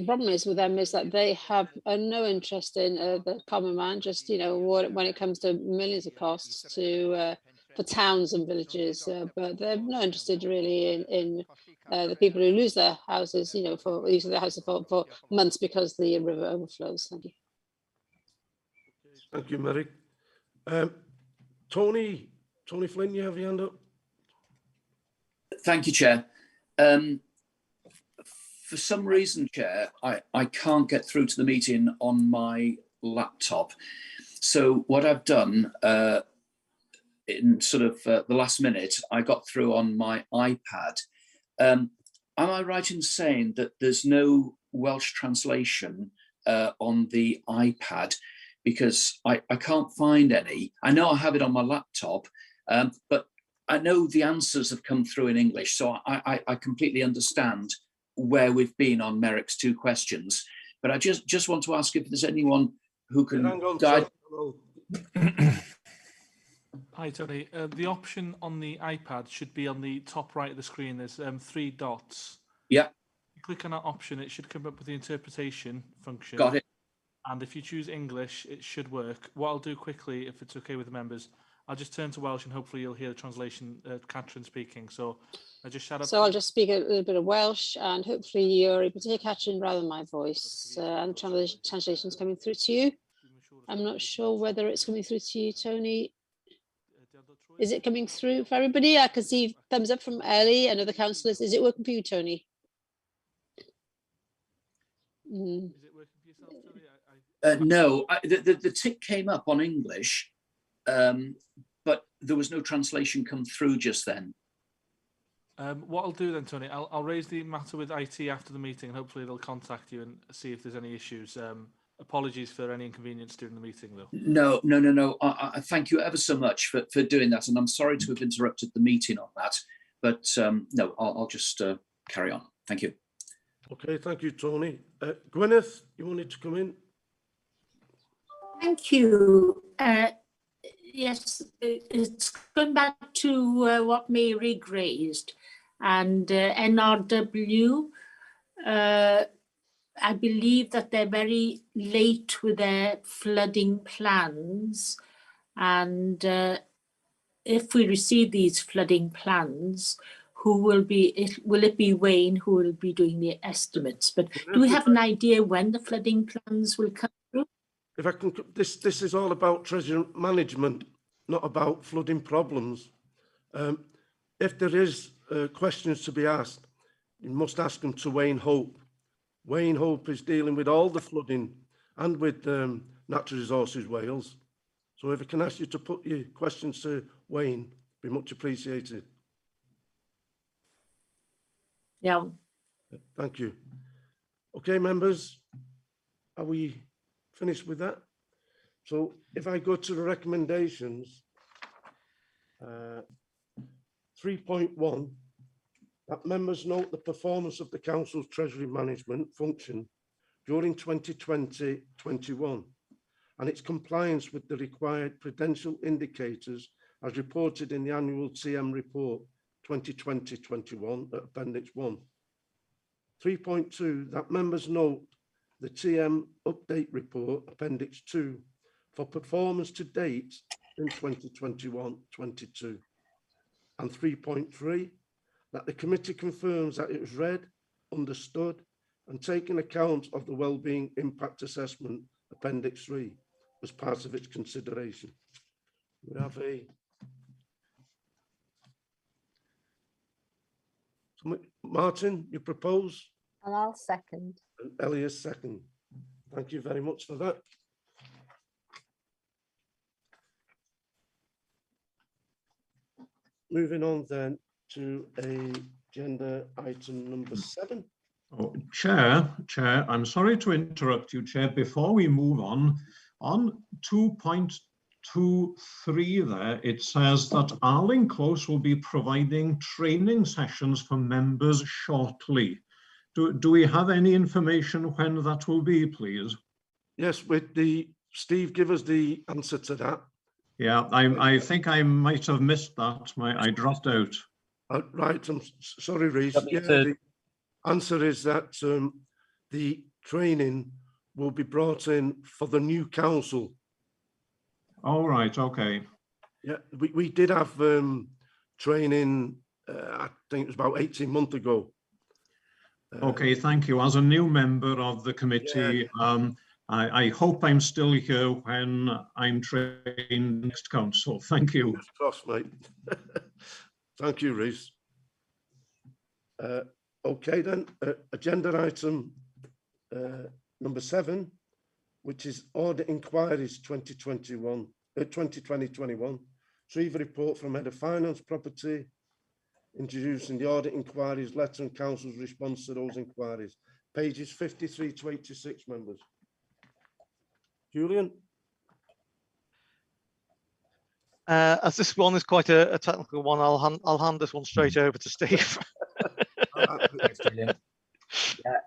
problem is with them is that they have no interest in the common man, just when it comes to millions of costs for towns and villages, but they're not interested really in the people who lose their houses, for losing their houses for months because the river overflows. Thank you. Thank you, Merrick. Tony Flynn, you have your hand up. Thank you, Chair. For some reason, Chair, I can't get through to the meeting on my laptop. So what I've done in sort of the last minute, I got through on my iPad. Am I right in saying that there's no Welsh translation on the iPad? Because I can't find any. I know I have it on my laptop, but I know the answers have come through in English, so I completely understand where we've been on Merrick's 2 questions. But I just want to ask if there's anyone who can guide. Hi, Tony. The option on the iPad should be on the top right of the screen. There's 3 dots. Yeah. You click on that option, it should come up with the interpretation function. Got it. And if you choose English, it should work. What I'll do quickly, if it's okay with the members, I'll just turn to Welsh and hopefully you'll hear the translation, Catherine speaking. So I just shout up. So I'll just speak a little bit of Welsh and hopefully you're able to hear Catherine rather than my voice. And the translation's coming through to you. I'm not sure whether it's coming through to you, Tony. Is it coming through for everybody? I can see thumbs up from Ellie and other councillors. Is it working for you, Tony? Is it working for yourself, Tony? No, the tick came up on English, but there was no translation come through just then. What I'll do then, Tony, I'll raise the matter with IT after the meeting and hopefully they'll contact you and see if there's any issues. Apologies for any inconvenience during the meeting, though. No. I thank you ever so much for doing that, and I'm sorry to have interrupted the meeting on that. But no, I'll just carry on. Thank you. Okay, thank you, Tony. Gwyneth, you wanted to come in? Thank you. Yes, it's going back to what Mary raised, and NRW. I believe that they're very late with their flooding plans, and if we receive these flooding plans, will it be Wayne who will be doing the estimates? But do we have an idea when the flooding plans will come through? If I can, this is all about treasure management, not about flooding problems. If there is questions to be asked, you must ask them to Wayne Hope. Wayne Hope is dealing with all the flooding and with Natural Resources Wales. So if I can ask you to put your questions to Wayne, be much appreciated. Yeah. Thank you. Okay, members, are we finished with that? So if I go to the recommendations, 3.1, that members note the performance of the council's treasury management function during 2020-21 and its compliance with the required prudential indicators as reported in the annual TM report 2020-21 at Appendix 1. 3.2, that members note the TM update report Appendix 2 for performance to date in 2021-22. And 3.3, that the committee confirms that it was read, understood, and taken account of the wellbeing impact assessment Appendix 3 as part of its consideration. We have Martin, you propose? And I'll second. And Elias second. Thank you very much for that. Moving on then to agenda item number 7. Oh, Chair, I'm sorry to interrupt you, Chair. Before we move on 2.23 there, it says that Arling Close will be providing training sessions for members shortly. Do we have any information when that will be, please? Yes, with Steve, give us the answer to that. Yeah, I think I might have missed that. I dropped out. Right, I'm sorry, Reece. Yeah, the answer is that the training will be brought in for the new council. All right, okay. Yeah, we did have training, I think it was about 18 months ago. Okay, thank you. As a new member of the committee, yeah. I hope I'm still here when I'm trained next council. Thank you. Fingers crossed, mate. Thank you, Reece. Okay then, agenda item number 7, which is Audit Inquiries 2020-21. Retrieve a report from Head of Finance Property, introducing the Audit Inquiries letter and Council's response to those inquiries. Pages 53 to 86, members. Julian? As this one is quite a technical one, I'll hand this one straight over to Steve. Thanks, Julian. Yeah,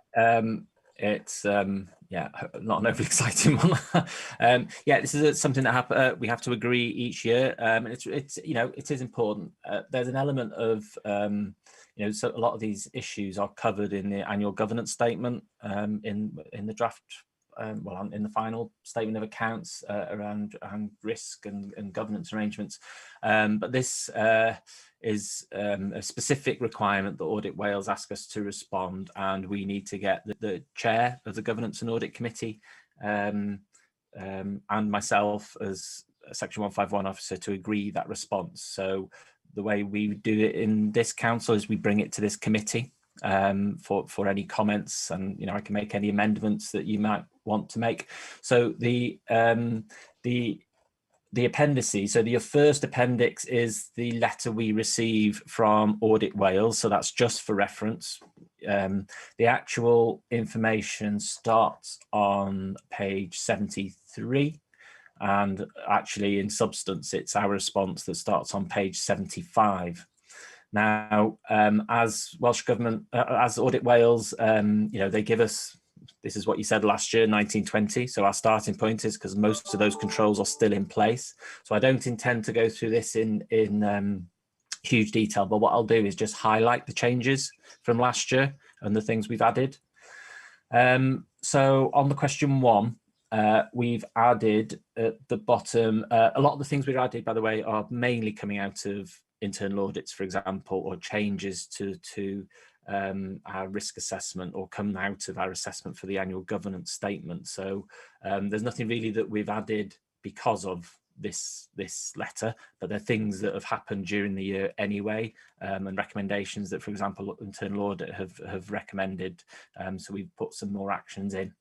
it's yeah, not an overly exciting one. Yeah, this is something that we have to agree each year. It's you know, it is important. There's an element of you know, so a lot of these issues are covered in the annual governance statement in the draft. Well, in the final statement of accounts around risk and governance arrangements. But this is a specific requirement that Audit Wales ask us to respond, and we need to get the chair of the Governance and Audit Committee and myself as a Section 151 officer to agree that response. So the way we do it in this council is we bring it to this committee for any comments, and you know, I can make any amendments that you might want to make. So the appendices, so the first appendix is the letter we receive from Audit Wales, so that's just for reference. The actual information starts on page 73, and actually in substance it's our response that starts on page 75. Now, as Welsh Government, as Audit Wales, you know, they give us, this is what you said last year, 1920. So our starting point is because most of those controls are still in place. So I don't intend to go through this in huge detail, but what I'll do is just highlight the changes from last year and the things we've added. So on the question 1, we've added at the bottom, a lot of the things we've added, by the way, are mainly coming out of internal audits, for example, or changes to our risk assessment, or come out of our assessment for the annual governance statement. So there's nothing really that we've added because of this letter, but they're things that have happened during the year anyway, and recommendations that, for example, internal audit have recommended. So we've put some more actions in.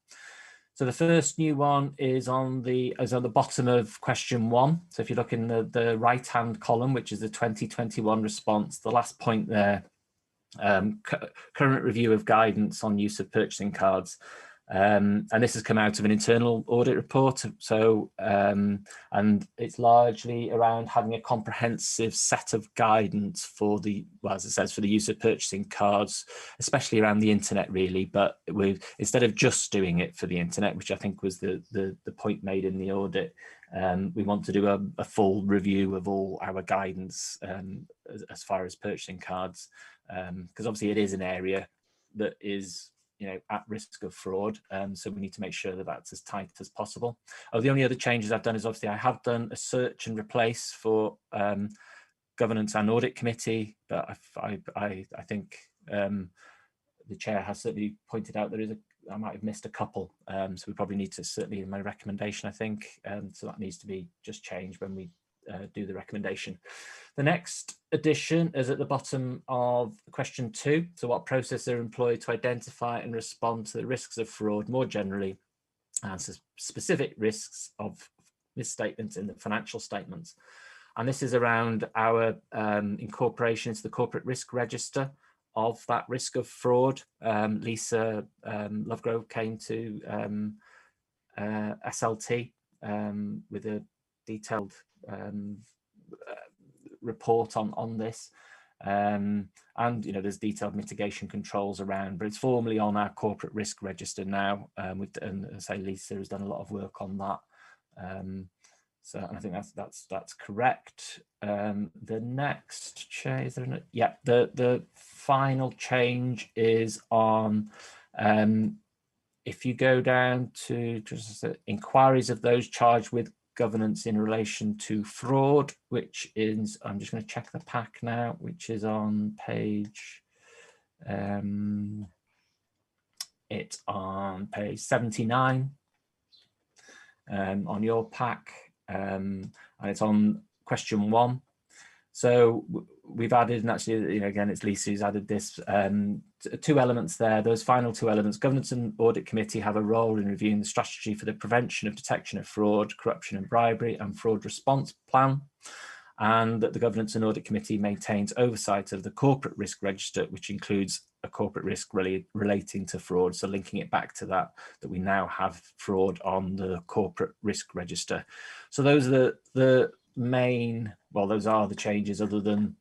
So the first new one is on the bottom of question 1. So if you look in the right-hand column, which is the 2021 response, the last point there Current review of guidance on use of purchasing cards. And this has come out of an internal audit report. So, and it's largely around having a comprehensive set of guidance for the, well, as it says, for the use of purchasing cards, especially around the internet, really. But instead of just doing it for the internet, which I think was the point made in the audit, we want to do a full review of all our guidance as far as purchasing cards, because obviously it is an area that is, you know, at risk of fraud, so we need to make sure that that's as tight as possible. The only other changes I've done is obviously I have done a search and replace for governance and audit committee, but I think the chair has certainly pointed out I might have missed a couple, so we probably need to, certainly in my recommendation, I think, so that needs to be just changed when we do the recommendation. The next addition is at the bottom of question 2. So what process are employed to identify and respond to the risks of fraud more generally, and specific risks of misstatements in the financial statements. And this is around our incorporation into the corporate risk register of that risk of fraud. Lisa Lovegrove came to SLT with a detailed report on this, and you know, there's detailed mitigation controls around, but it's formally on our corporate risk register now. And as I say, Lisa has done a lot of work on that, so I think that's correct. The next change, the final change is on if you go down to just inquiries of those charged with governance in relation to fraud, which is, I'm just going to check the pack now, which is on page, it's on page 79 on your pack, and it's on question 1. So we've added, and actually, you know, again, it's Lisa who's added this, 2 elements there. Those final 2 elements, governance and audit committee have a role in reviewing the strategy for the prevention of detection of fraud, corruption and bribery and fraud response plan. And that the governance and audit committee maintains oversight of the corporate risk register, which includes a corporate risk relating to fraud. So linking it back to that we now have fraud on the corporate risk register. So those are the main, well, those are the changes, other than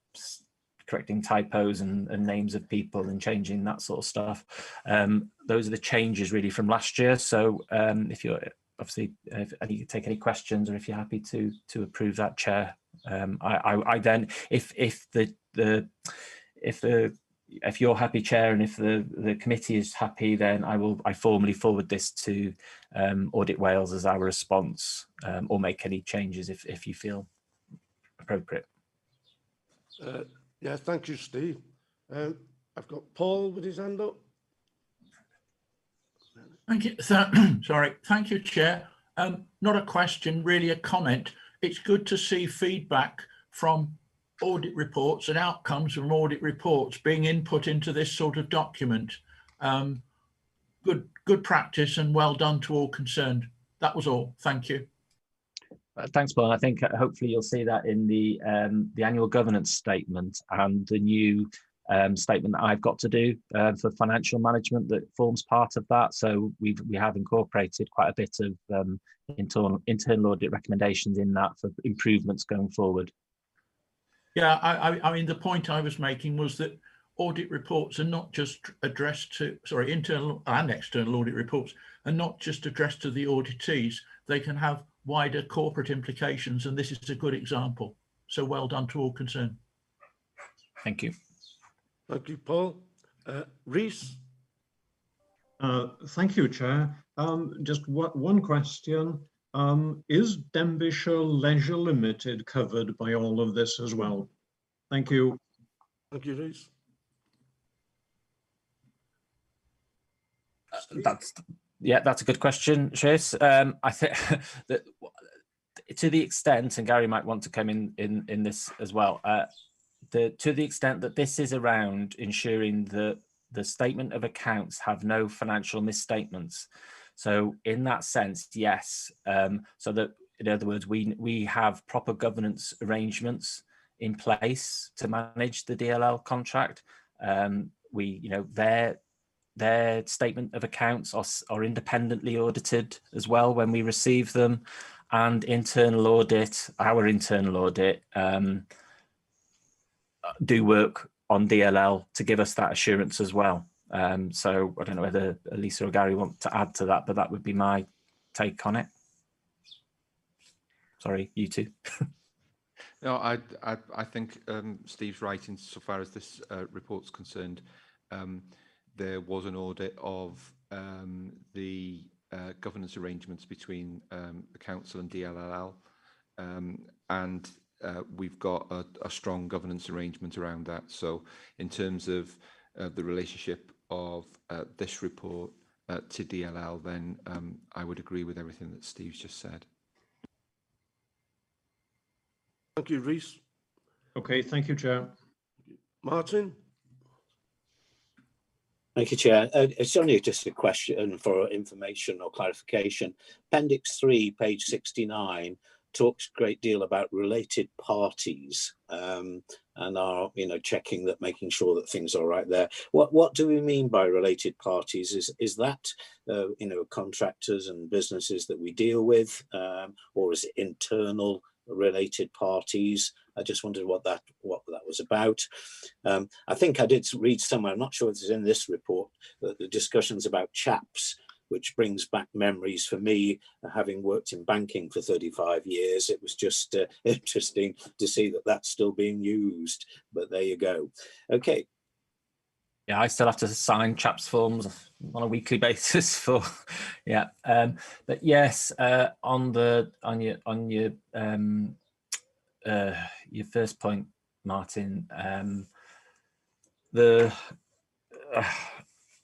correcting typos and names of people and changing that sort of stuff. Those are the changes really from last year. So if you're obviously, if you could take any questions, or if you're happy to approve that, Chair, I then, if you're happy, Chair, and if the committee is happy, then I formally forward this to Audit Wales as our response, or make any changes if you feel appropriate. Yeah, thank you, Steve. I've got Paul with his hand up. Thank you. Sorry, thank you, Chair. Not a question, really a comment. It's good to see feedback from audit reports and outcomes from audit reports being input into this sort of document. Good practice, and well done to all concerned. That was all. Thank you. Thanks, Paul. I think hopefully you'll see that in the annual governance statement and the new statement that I've got to do for financial management that forms part of that. So we have incorporated quite a bit of internal audit recommendations in that for improvements going forward. Yeah, I mean, the point I was making was that audit reports are not just addressed to, sorry, internal and external audit reports are not just addressed to the auditees. They can have wider corporate implications, and this is a good example. So well done to all concerned. Thank you. Thank you, Paul. Rhys? Thank you, Chair. Just one question. Is Denbighshire Leisure Limited covered by all of this as well? Thank you. Thank you, Rhys. That's a good question, Chase. I think that to the extent, and Gary might want to come in this as well, to the extent that this is around ensuring that the statement of accounts have no financial misstatements. So in that sense, yes. So that, in other words, we have proper governance arrangements in place to manage the DLL contract. Their statement of accounts are independently audited as well when we receive them, and our internal audit do work on DLL to give us that assurance as well. So I don't know whether Lisa or Gary want to add to that, but that would be my take on it. Sorry, you two. No, I think Steve's right insofar as this report's concerned. There was an audit of the governance arrangements between the council and DLL, and we've got a strong governance arrangement around that. So in terms of the relationship of this report to DLL, then I would agree with everything that Steve's just said. Thank you, Rhys. Okay, thank you, Chair. Martin? Thank you, Chair. It's only just a question for information or clarification. Appendix 3, page 69, talks a great deal about related parties and are, checking that, making sure that things are right there. What do we mean by related parties? Is that, contractors and businesses that we deal with, or is it internal related parties? I just wondered what that was about. I think I did read somewhere, I'm not sure if it's in this report, that the discussions about chaps, which brings back memories for me, having worked in banking for 35 years. It was just interesting to see that that's still being used, but there you go. Okay. Yeah, I still have to sign chaps forms on a weekly basis for, yeah. But yes, on your first point, Martin, I forgot what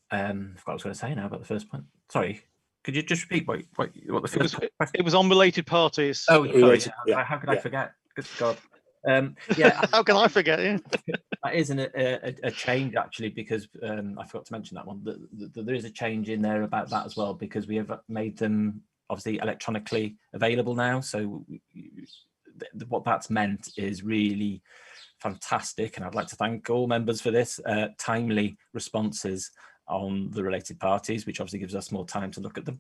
I was going to say now about the first point. Sorry, could you just repeat what the first question? It was on related parties. Oh, related, yeah. How could I forget? Good God. Yeah. How can I forget? Yeah. That isn't a change, actually, because I forgot to mention that one. There is a change in there about that as well, because we have made them obviously electronically available now. So what that's meant is really fantastic, and I'd like to thank all members for this, timely responses on the related parties, which obviously gives us more time to look at them.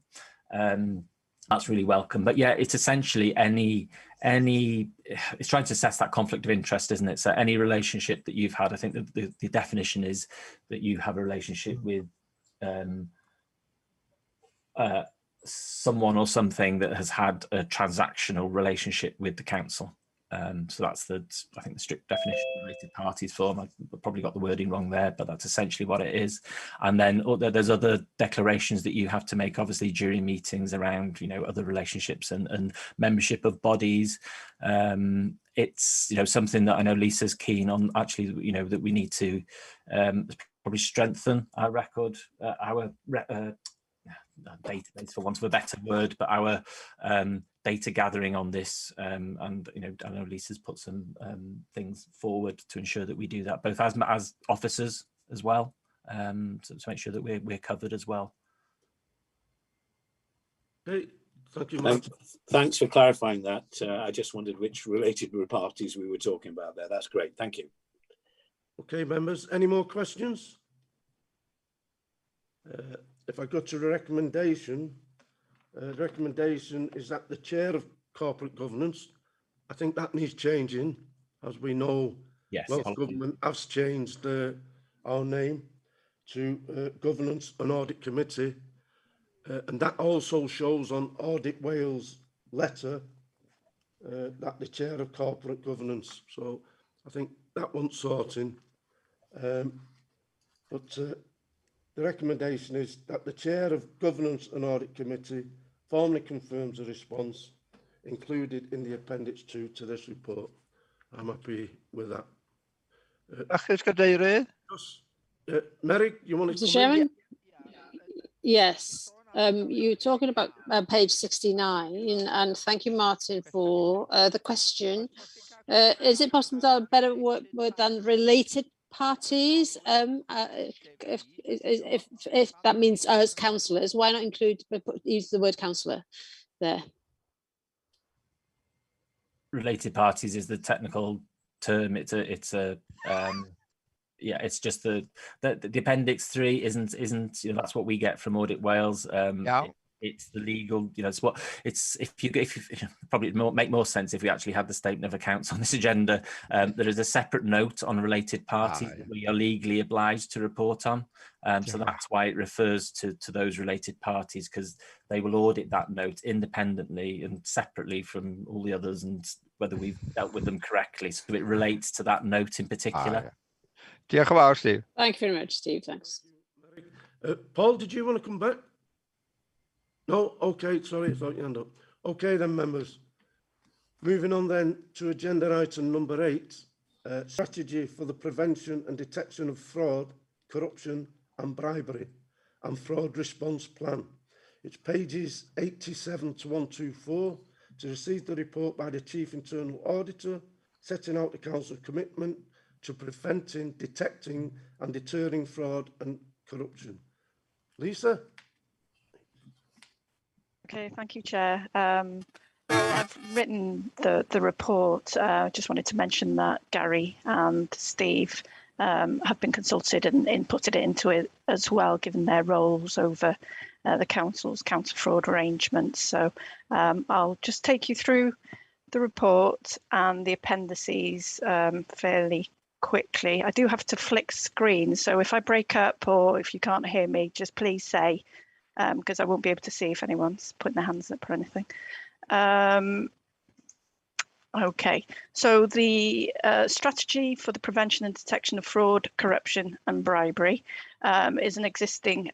That's really welcome. But yeah, it's essentially it's trying to assess that conflict of interest, isn't it? So any relationship that you've had, I think the definition is that you have a relationship with someone or something that has had a transactional relationship with the council. So that's I think the strict definition of related parties form. I've probably got the wording wrong there, but that's essentially what it is. And then there's other declarations that you have to make, obviously, during meetings around, other relationships and membership of bodies. It's, something that I know Lisa's keen on, actually, that we need to probably strengthen our record, our database, for want of a better word, but our data gathering on this, and I know Lisa's put some things forward to ensure that we do that, both as officers as well, to make sure that we're covered as well. Okay, thank you, Martin. Thanks for clarifying that. I just wondered which related parties we were talking about there. That's great. Thank you. Okay, members, any more questions? If I go to the recommendation is that the chair of corporate governance, I think that needs changing. As we know, yes, Welsh Government has changed our name to Governance and Audit Committee. And that also shows on Audit Wales letter that the chair of corporate governance. So I think that wants sorting. The recommendation is that the chair of Governance and Audit Committee formally confirms a response included in the Appendix 2 to this report. I'm happy with that. Merrick, you want to? Mr. Chairman? Yes. You're talking about page 69, and thank you, Martin, for the question. Is it possible to have a better word than related parties? If that means as councillors, why not use the word councillor there? Related parties is the technical term. yeah, it's just the appendix 3 isn't you know, that's what we get from Audit Wales. It's the legal, you know, it's if you probably make more sense if we actually had the statement of accounts on this agenda. There is a separate note on related parties that we are legally obliged to report on. So that's why it refers to those related parties, because they will audit that note independently and separately from all the others, and whether we've dealt with them correctly. So it relates to that note in particular. Diolch yn fawr, Steve. Thank you very much, Steve. Thanks. Paul, did you want to come back? No? Okay, sorry, I thought you hand up. Okay then, members. Moving on then to agenda item number 8, strategy for the prevention and detection of fraud, corruption and bribery, and fraud response plan. It's pages 87 to 124, to receive the report by the Chief Internal Auditor, setting out the Council's commitment to preventing, detecting and deterring fraud and corruption. Lisa? Okay, thank you, Chair. I've written the report. Just wanted to mention that Gary and Steve have been consulted and inputted into it as well, given their roles over the Council's counter-fraud arrangements. So I'll just take you through the report and the appendices fairly quickly. I do have to flick screens, so if I break up or if you can't hear me, just please say, because I won't be able to see if anyone's putting their hands up or anything. Okay, so the strategy for the prevention and detection of fraud, corruption and bribery is an existing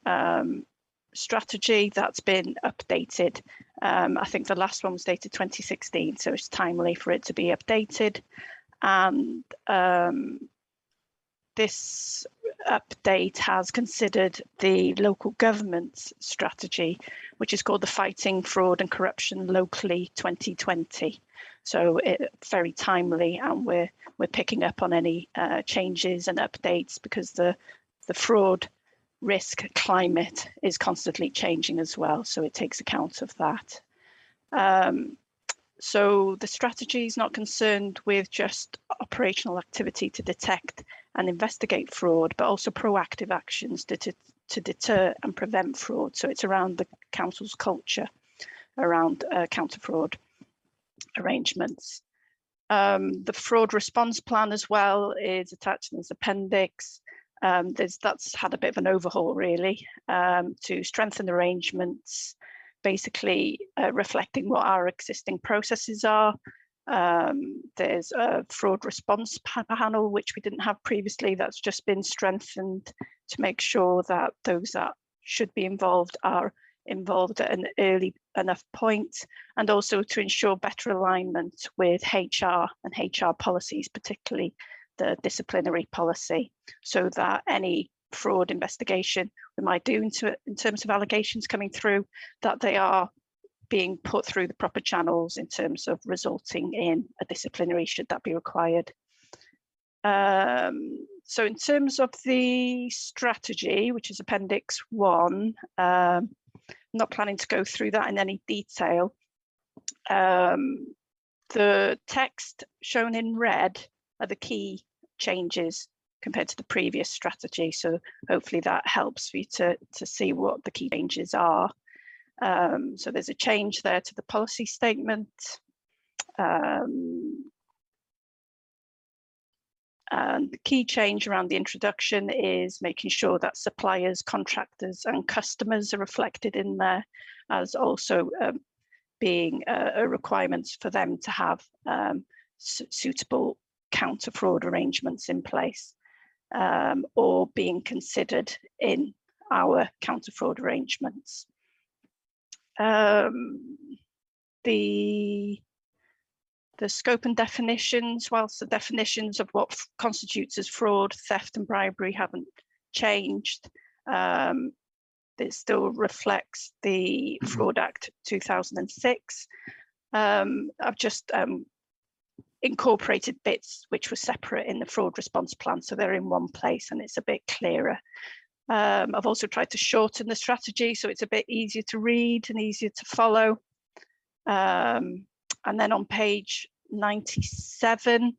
strategy that's been updated. I think the last one was dated 2016, so it's timely for it to be updated. And this update has considered the local government's strategy, which is called the Fighting Fraud and Corruption Locally 2020. So it's very timely, and we're picking up on any changes and updates, because the fraud risk climate is constantly changing as well. So it takes account of that. So the strategy is not concerned with just operational activity to detect and investigate fraud, but also proactive actions to deter and prevent fraud. So it's around the Council's culture around counter-fraud arrangements. The fraud response plan as well is attached in this appendix. That's had a bit of an overhaul, really, to strengthen arrangements, basically reflecting what our existing processes are. There's a fraud response panel, which we didn't have previously. That's just been strengthened to make sure that those that should be involved are involved at an early enough point, and also to ensure better alignment with HR and HR policies, particularly the disciplinary policy, so that any fraud investigation we might do in terms of allegations coming through, that they are being put through the proper channels in terms of resulting in a disciplinary, should that be required. So in terms of the strategy, which is Appendix 1, I'm not planning to go through that in any detail. The text shown in red are the key changes compared to the previous strategy. So hopefully that helps for you to see what the key changes are. So there's a change there to the policy statement. And the key change around the introduction is making sure that suppliers, contractors and customers are reflected in there, as also being a requirement for them to have suitable counter-fraud arrangements in place, or being considered in our counter-fraud arrangements. The scope and definitions, whilst the definitions of what constitutes as fraud, theft and bribery haven't changed, it still reflects the Fraud Act 2006. I've just incorporated bits which were separate in the fraud response plan, so they're in one place and it's a bit clearer. I've also tried to shorten the strategy so it's a bit easier to read and easier to follow. And then on page 97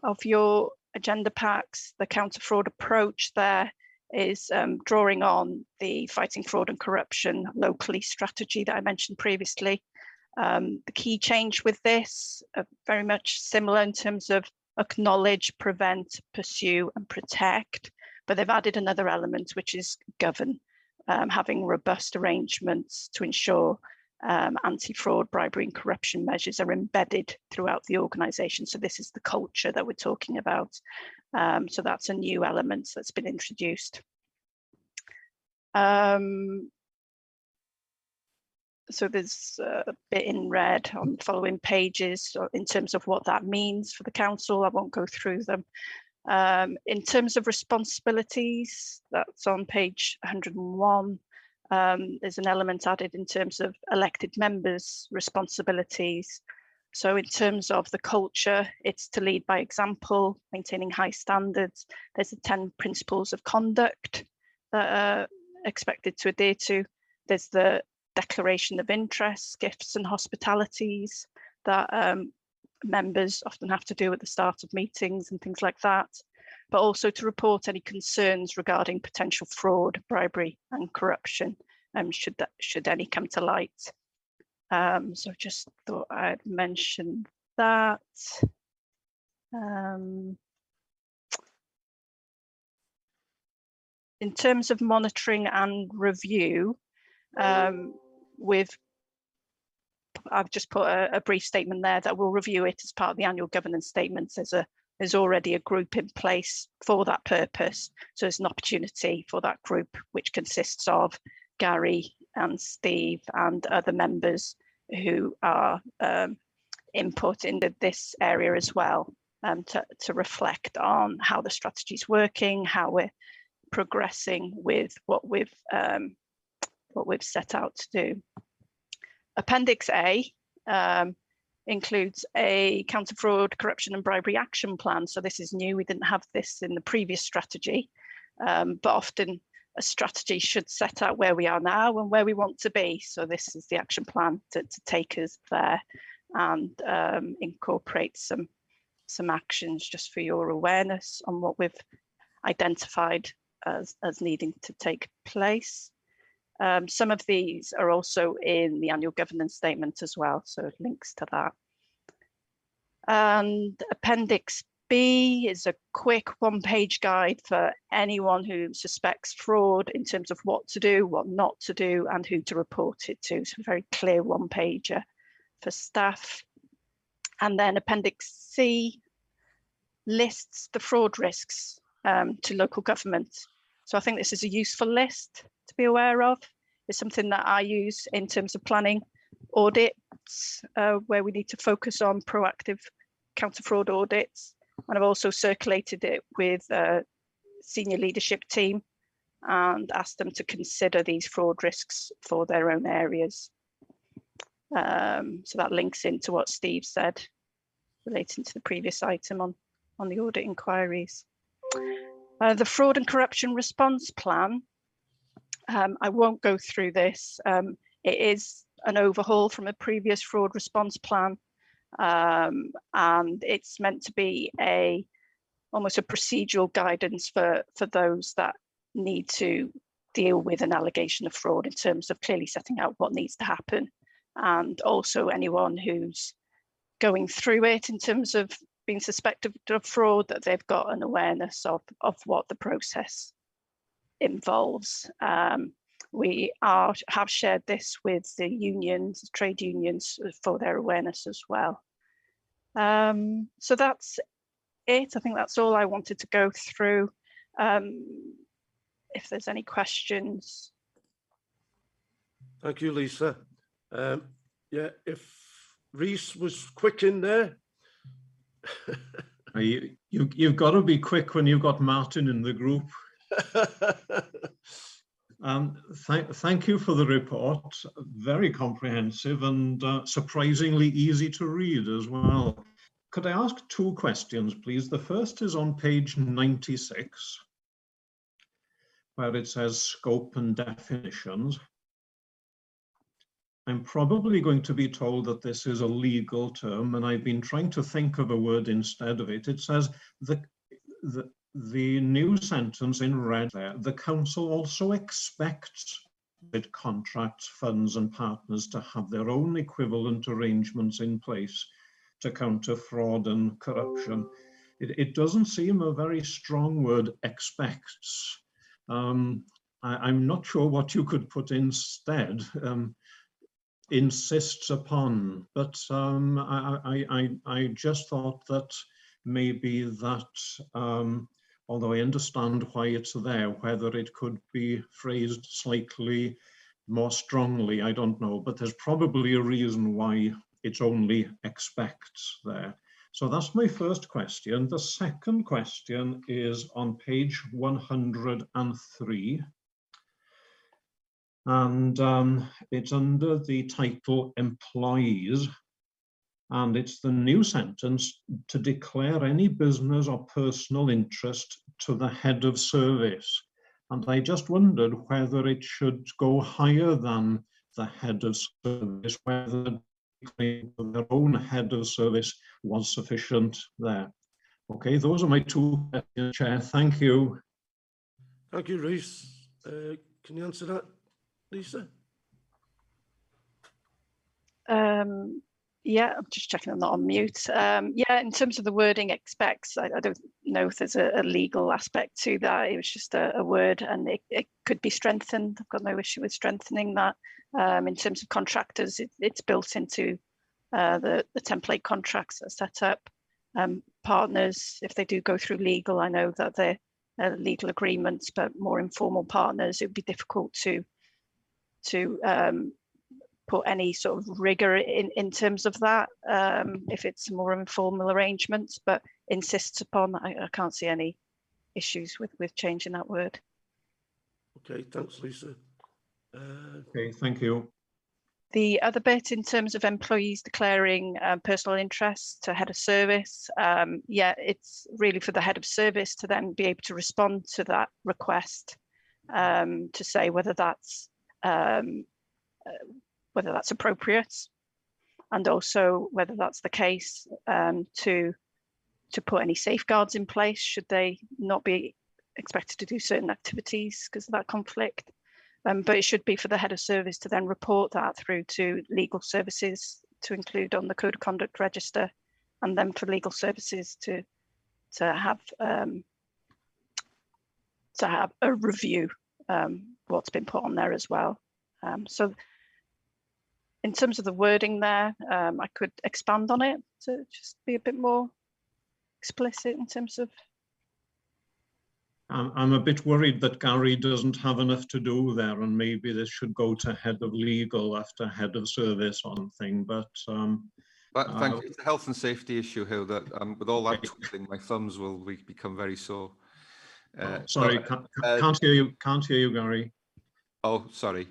of your agenda packs. The counter-fraud approach there is drawing on the fighting fraud and corruption locally strategy that I mentioned previously. The key change with this, very much similar in terms of acknowledge, prevent, pursue and protect, but they've added another element, which is govern, having robust arrangements to ensure anti-fraud, bribery and corruption measures are embedded throughout the organisation. So this is the culture that we're talking about. So that's a new element that's been introduced. So there's a bit in red on the following pages in terms of what that means for the council. I won't go through them. In terms of responsibilities, that's on page 101. There's an element added in terms of elected members' responsibilities. So in terms of the culture, it's to lead by example, maintaining high standards. There's the 10 principles of conduct that are expected to adhere to. There's the declaration of interests, gifts and hospitalities that members often have to do at the start of meetings and things like that, but also to report any concerns regarding potential fraud, bribery and corruption, should any come to light. So just thought I'd mention that. In terms of monitoring and review, I've just put a brief statement there that we'll review it as part of the annual governance statements. There's already a group in place for that purpose. So there's an opportunity for that group, which consists of Gary and Steve and other members who are input into this area as well, to reflect on how the strategy is working, how we're progressing with what we've set out to do. Appendix A includes a counter-fraud, corruption and bribery action plan. So this is new. We didn't have this in the previous strategy, but often a strategy should set out where we are now and where we want to be. So this is the action plan to take us there and incorporate some actions just for your awareness on what we've identified as needing to take place. Some of these are also in the annual governance statement as well, so links to that. And Appendix B is a quick one-page guide for anyone who suspects fraud in terms of what to do, what not to do, and who to report it to. So a very clear one-pager for staff. And then Appendix C lists the fraud risks to local government. So I think this is a useful list to be aware of. It's something that I use in terms of planning audits, where we need to focus on proactive counter-fraud audits. And I've also circulated it with a senior leadership team and asked them to consider these fraud risks for their own areas. So that links into what Steve said relating to the previous item on the audit inquiries. The fraud and corruption response plan, I won't go through this. It is an overhaul from a previous fraud response plan, and it's meant to be almost a procedural guidance for those that need to deal with an allegation of fraud, in terms of clearly setting out what needs to happen, and also anyone who's going through it in terms of being suspected of fraud, that they've got an awareness of what the process involves. We have shared this with the unions, trade unions, for their awareness as well. So that's it. I think that's all I wanted to go through. If there's any questions. Thank you, Lisa. Yeah, if Reese was quick in there. You've got to be quick when you've got Martin in the group. Thank you for the report. Very comprehensive and surprisingly easy to read as well. Could I ask two questions, please? The first is on page 96, where it says scope and definitions. I'm probably going to be told that this is a legal term, and I've been trying to think of a word instead of it. It says the new sentence in red there, the council also expects that contracts, funds and partners to have their own equivalent arrangements in place to counter fraud and corruption. It doesn't seem a very strong word, expects. I'm not sure what you could put instead. Insists upon, but I just thought that maybe that, although I understand why it's there, whether it could be phrased slightly more strongly, I don't know, but there's probably a reason why it's only expects there. So that's my first question. The second question is on page 103. And it's under the title Employees. And it's the new sentence, to declare any business or personal interest to the head of service. And I just wondered whether it should go higher than the head of service, whether their own head of service was sufficient there. Okay, those are my two questions, Chair. Thank you. Thank you, Rhys. Can you answer that, Lisa? Yeah, I'm just checking I'm not on mute. Yeah, in terms of the wording expects, I don't know if there's a legal aspect to that. It was just a word, and it could be strengthened. I've got no issue with strengthening that. In terms of contractors, it's built into the template contracts that are set up. Partners, if they do go through legal, I know that they're legal agreements, but more informal partners, it would be difficult to put any sort of rigor in terms of that if it's more informal arrangements, but insists upon, I can't see any issues with changing that word. Okay, thanks, Lisa. Okay, thank you. The other bit in terms of employees declaring personal interests to head of service, yeah, it's really for the head of service to then be able to respond to that request to say whether that's appropriate, and also whether that's the case to put any safeguards in place should they not be expected to do certain activities because of that conflict. But it should be for the head of service to then report that through to legal services to include on the Code of Conduct Register, and then for legal services to have a review what's been put on there as well. So in terms of the wording there, I could expand on it to just be a bit more explicit in terms of. I'm a bit worried that Gary doesn't have enough to do there, and maybe this should go to head of legal after head of service or something. But thank you. It's a health and safety issue here that with all that twiddling, my thumbs will become very sore. Sorry, can't hear you. Can't hear you, Gary. Oh, sorry.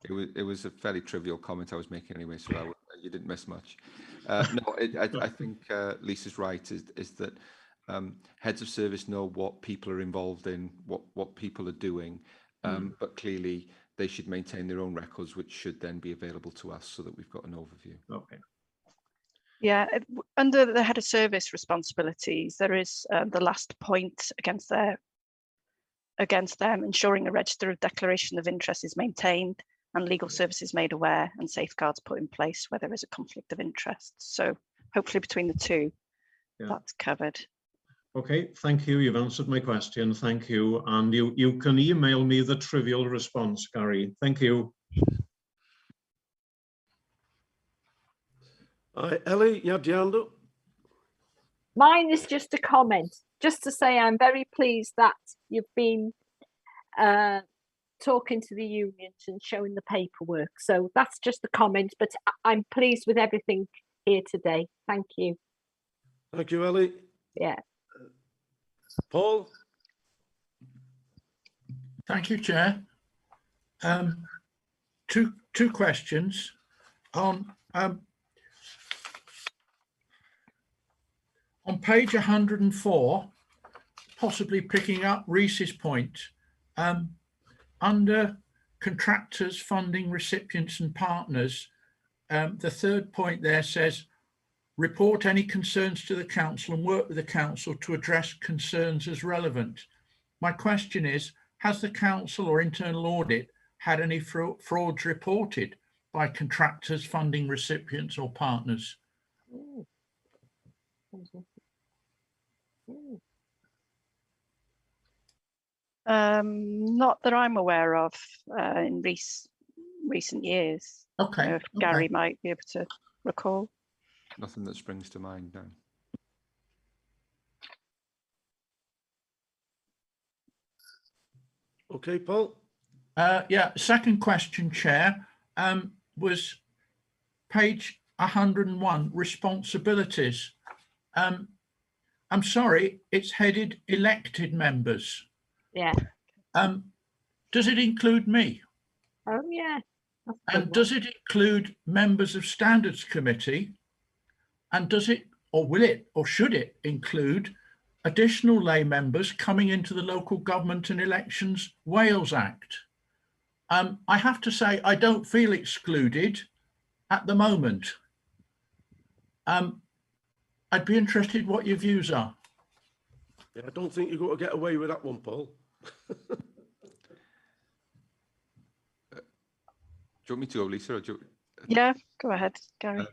It was a fairly trivial comment I was making anyway, so you didn't miss much. No, I think Lisa's right. Is that heads of service know what people are involved in, what people are doing, but clearly they should maintain their own records, which should then be available to us so that we've got an overview. Okay. Yeah, under the head of service responsibilities, there is the last point against them, ensuring a register of declaration of interest is maintained and legal services made aware and safeguards put in place where there is a conflict of interest. So hopefully between the two, that's covered. Okay, thank you. You've answered my question. Thank you. And you can email me the trivial response, Gary. Thank you. Ellie, you had your hand up? Mine is just a comment, just to say I'm very pleased that you've been talking to the unions and showing the paperwork. So that's just a comment, but I'm pleased with everything here today. Thank you. Thank you, Ellie. Yeah. Paul? Thank you, Chair. Two questions on page 104, possibly picking up Rhys's point, under contractors, funding recipients and partners, the third point there says report any concerns to the council and work with the council to address concerns as relevant. My question is, has the council or internal audit had any frauds reported by contractors, funding recipients or partners? Not that I'm aware of in recent years. Okay. If Gary might be able to recall. Nothing that springs to mind now. Okay, Paul. Yeah, second question, Chair, was page 101, responsibilities. I'm sorry, it's headed elected members. Yeah. Does it include me? Oh, yeah. And does it include members of Standards Committee? And does it, or will it, or should it include additional lay members coming into the Local Government and Elections Wales Act? I have to say, I don't feel excluded at the moment. I'd be interested what your views are. Yeah, I don't think you're going to get away with that one, Paul. Do you want me to go, Lisa? Or Yeah, go ahead, Gary.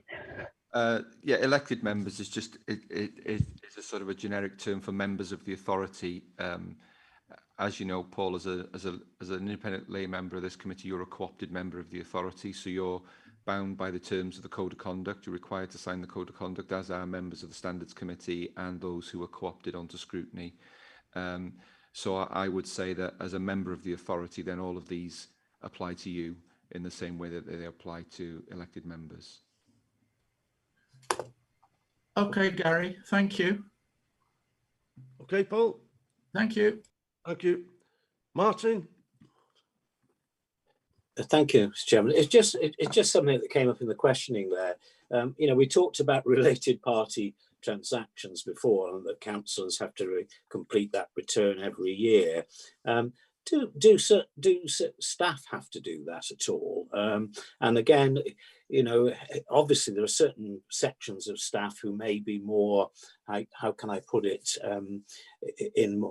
Yeah, elected members is just it's a sort of a generic term for members of the authority. As you know, Paul, as an independent lay member of this committee, you're a co-opted member of the authority, so you're bound by the terms of the Code of Conduct. You're required to sign the Code of Conduct, as are members of the Standards Committee and those who are co-opted onto scrutiny. So I would say that as a member of the authority, then all of these apply to you in the same way that they apply to elected members. Okay, Gary, thank you. Okay, Paul. Thank you. Thank you. Martin. Thank you, Mr. Chairman. It's just something that came up in the questioning there. You know, we talked about related party transactions before, and that councillors have to complete that return every year. Do staff have to do that at all? And again, you know, obviously there are certain sections of staff who may be more, how can I put it, in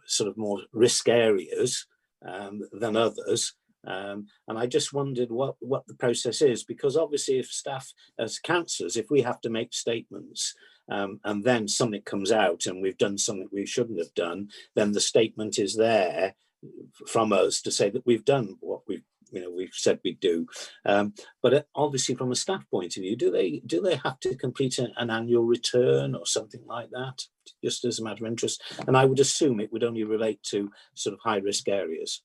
sort of more risk areas than others. And I just wondered what the process is, because obviously if staff, as councillors, if we have to make statements and then something comes out and we've done something we shouldn't have done, then the statement is there from us to say that we've done what we've said we'd do. But obviously from a staff point of view, do they have to complete an annual return or something like that, just as a matter of interest? And I would assume it would only relate to sort of high risk areas.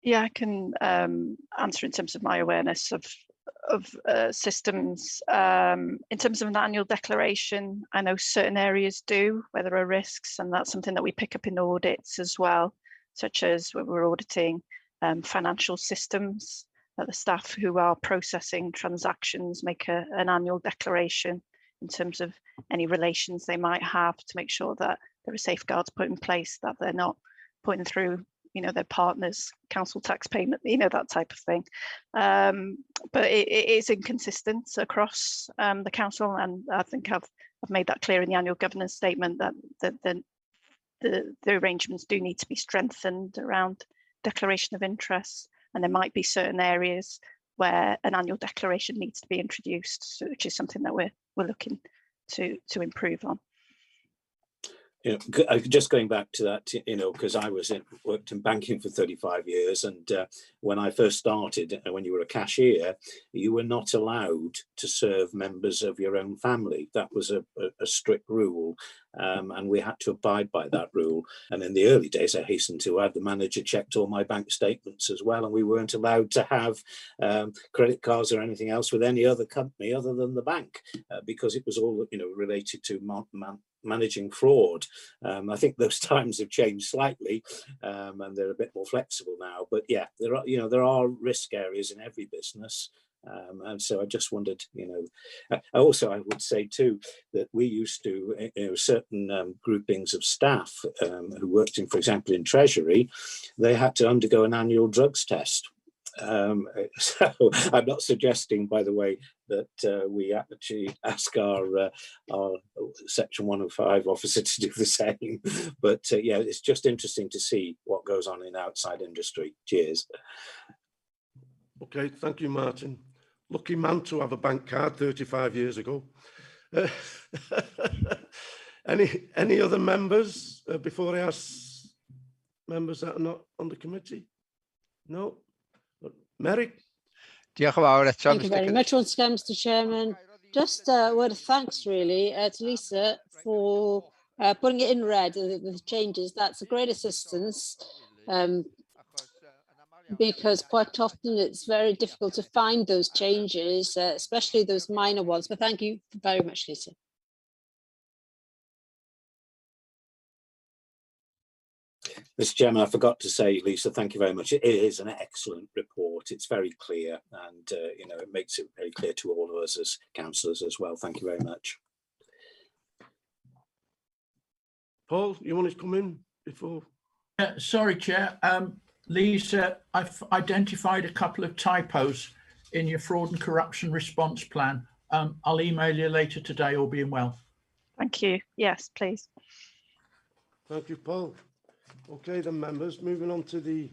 Yeah, I can answer in terms of my awareness of systems. In terms of an annual declaration, I know certain areas do, where there are risks, and that's something that we pick up in audits as well, such as when we're auditing financial systems, that the staff who are processing transactions make an annual declaration in terms of any relations they might have, to make sure that there are safeguards put in place, that they're not putting through, you know, their partners' council tax payment, you know, that type of thing. But it is inconsistent across the council, and I think I've made that clear in the annual governance statement that the arrangements do need to be strengthened around declaration of interests, and there might be certain areas where an annual declaration needs to be introduced, which is something that we're looking to improve on. You know, just going back to that, you know, because I worked in banking for 35 years, and when I first started, when you were a cashier, you were not allowed to serve members of your own family. That was a strict rule, and we had to abide by that rule. And in the early days, I hasten to add, the manager checked all my bank statements as well, and we weren't allowed to have credit cards or anything else with any other company other than the bank, because it was all, you know, related to managing fraud. I think those times have changed slightly, and they're a bit more flexible now. But yeah, there are risk areas in every business, and so I just wondered, you know, I would say too that we used to, you know, certain groupings of staff who worked in, for example, in Treasury, they had to undergo an annual drugs test. So I'm not suggesting, by the way, that we actually ask our Section 105 officer to do the same. But yeah, it's just interesting to see what goes on in outside industry. Cheers. Okay, thank you, Martin. Lucky man to have a bank card 35 years ago. Any other members before I ask members that are not on the committee? No. Merrick? Thank you very much once again, Mr. Chairman. Just a word of thanks, really, to Lisa for putting it in red, the changes. That's a great assistance, because quite often it's very difficult to find those changes, especially those minor ones. But thank you very much, Lisa. Mr. Chairman, I forgot to say, Lisa, thank you very much. It is an excellent report. It's very clear, and you know, it makes it very clear to all of us as councillors as well. Thank you very much. Paul, you want to come in before? Sorry, Chair. Lisa, I've identified a couple of typos in your fraud and corruption response plan. I'll email you later today, all being well. Thank you. Yes, please. Thank you, Paul. Okay, then, members, moving on to the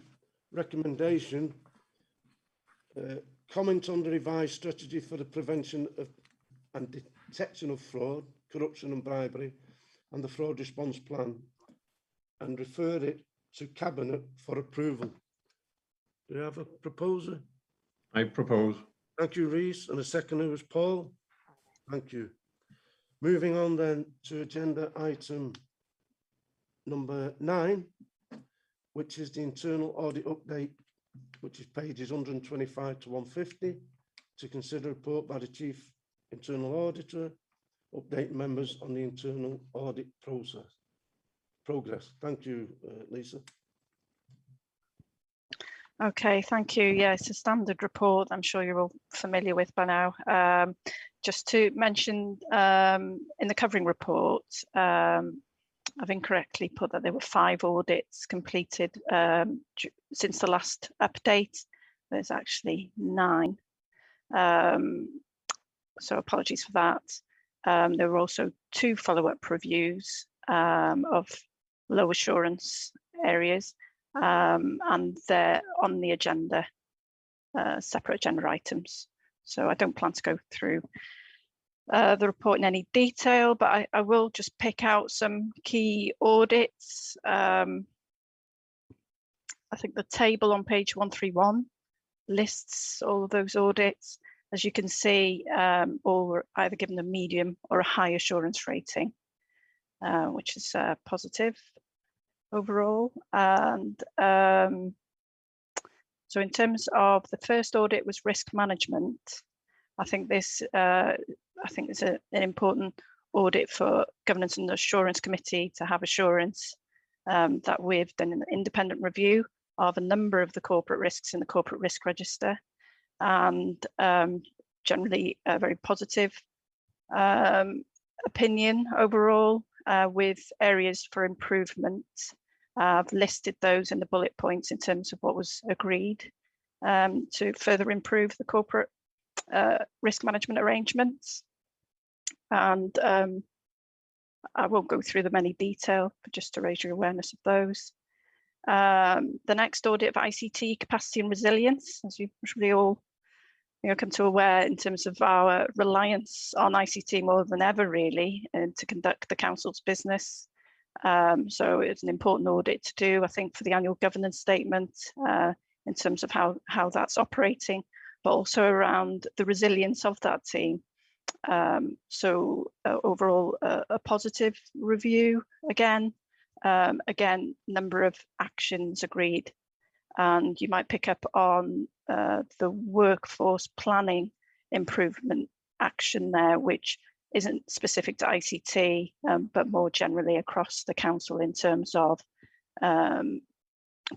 recommendation. Comment on the revised strategy for the prevention of and detection of fraud, corruption and bribery, and the fraud response plan, and refer it to Cabinet for approval. Do you have a proposer? I propose. Thank you, Rhys. And a seconder was Paul. Thank you. Moving on then to agenda item number 9, which is the internal audit update, which is pages 125 to 150, to consider a report by the Chief Internal Auditor, update members on the internal audit progress. Thank you, Lisa. Okay, thank you. Yeah, it's a standard report. I'm sure you're all familiar with by now. Just to mention, in the covering report, I've incorrectly put that there were 5 audits completed since the last update. There's actually 9. So apologies for that. There were also 2 follow-up reviews of low assurance areas, and they're on the agenda, separate agenda items. So I don't plan to go through the report in any detail, but I will just pick out some key audits. I think the table on page 131 lists all of those audits. As you can see, all were either given a medium or a high assurance rating, which is positive overall. And so in terms of the first audit was risk management. I think this is an important audit for Governance and Assurance Committee to have assurance that we've done an independent review of a number of the corporate risks in the corporate risk register, and generally a very positive opinion overall, with areas for improvement. I've listed those in the bullet points in terms of what was agreed to further improve the corporate risk management arrangements. And I won't go through them in any detail, but just to raise your awareness of those. The next audit of ICT capacity and resilience, as you probably all come to aware, in terms of our reliance on ICT more than ever, really, and to conduct the council's business. So it's an important audit to do, I think, for the annual governance statement, in terms of how that's operating, but also around the resilience of that team. So overall, a positive review again. Again, number of actions agreed, and you might pick up on the workforce planning improvement action there, which isn't specific to ICT, but more generally across the council in terms of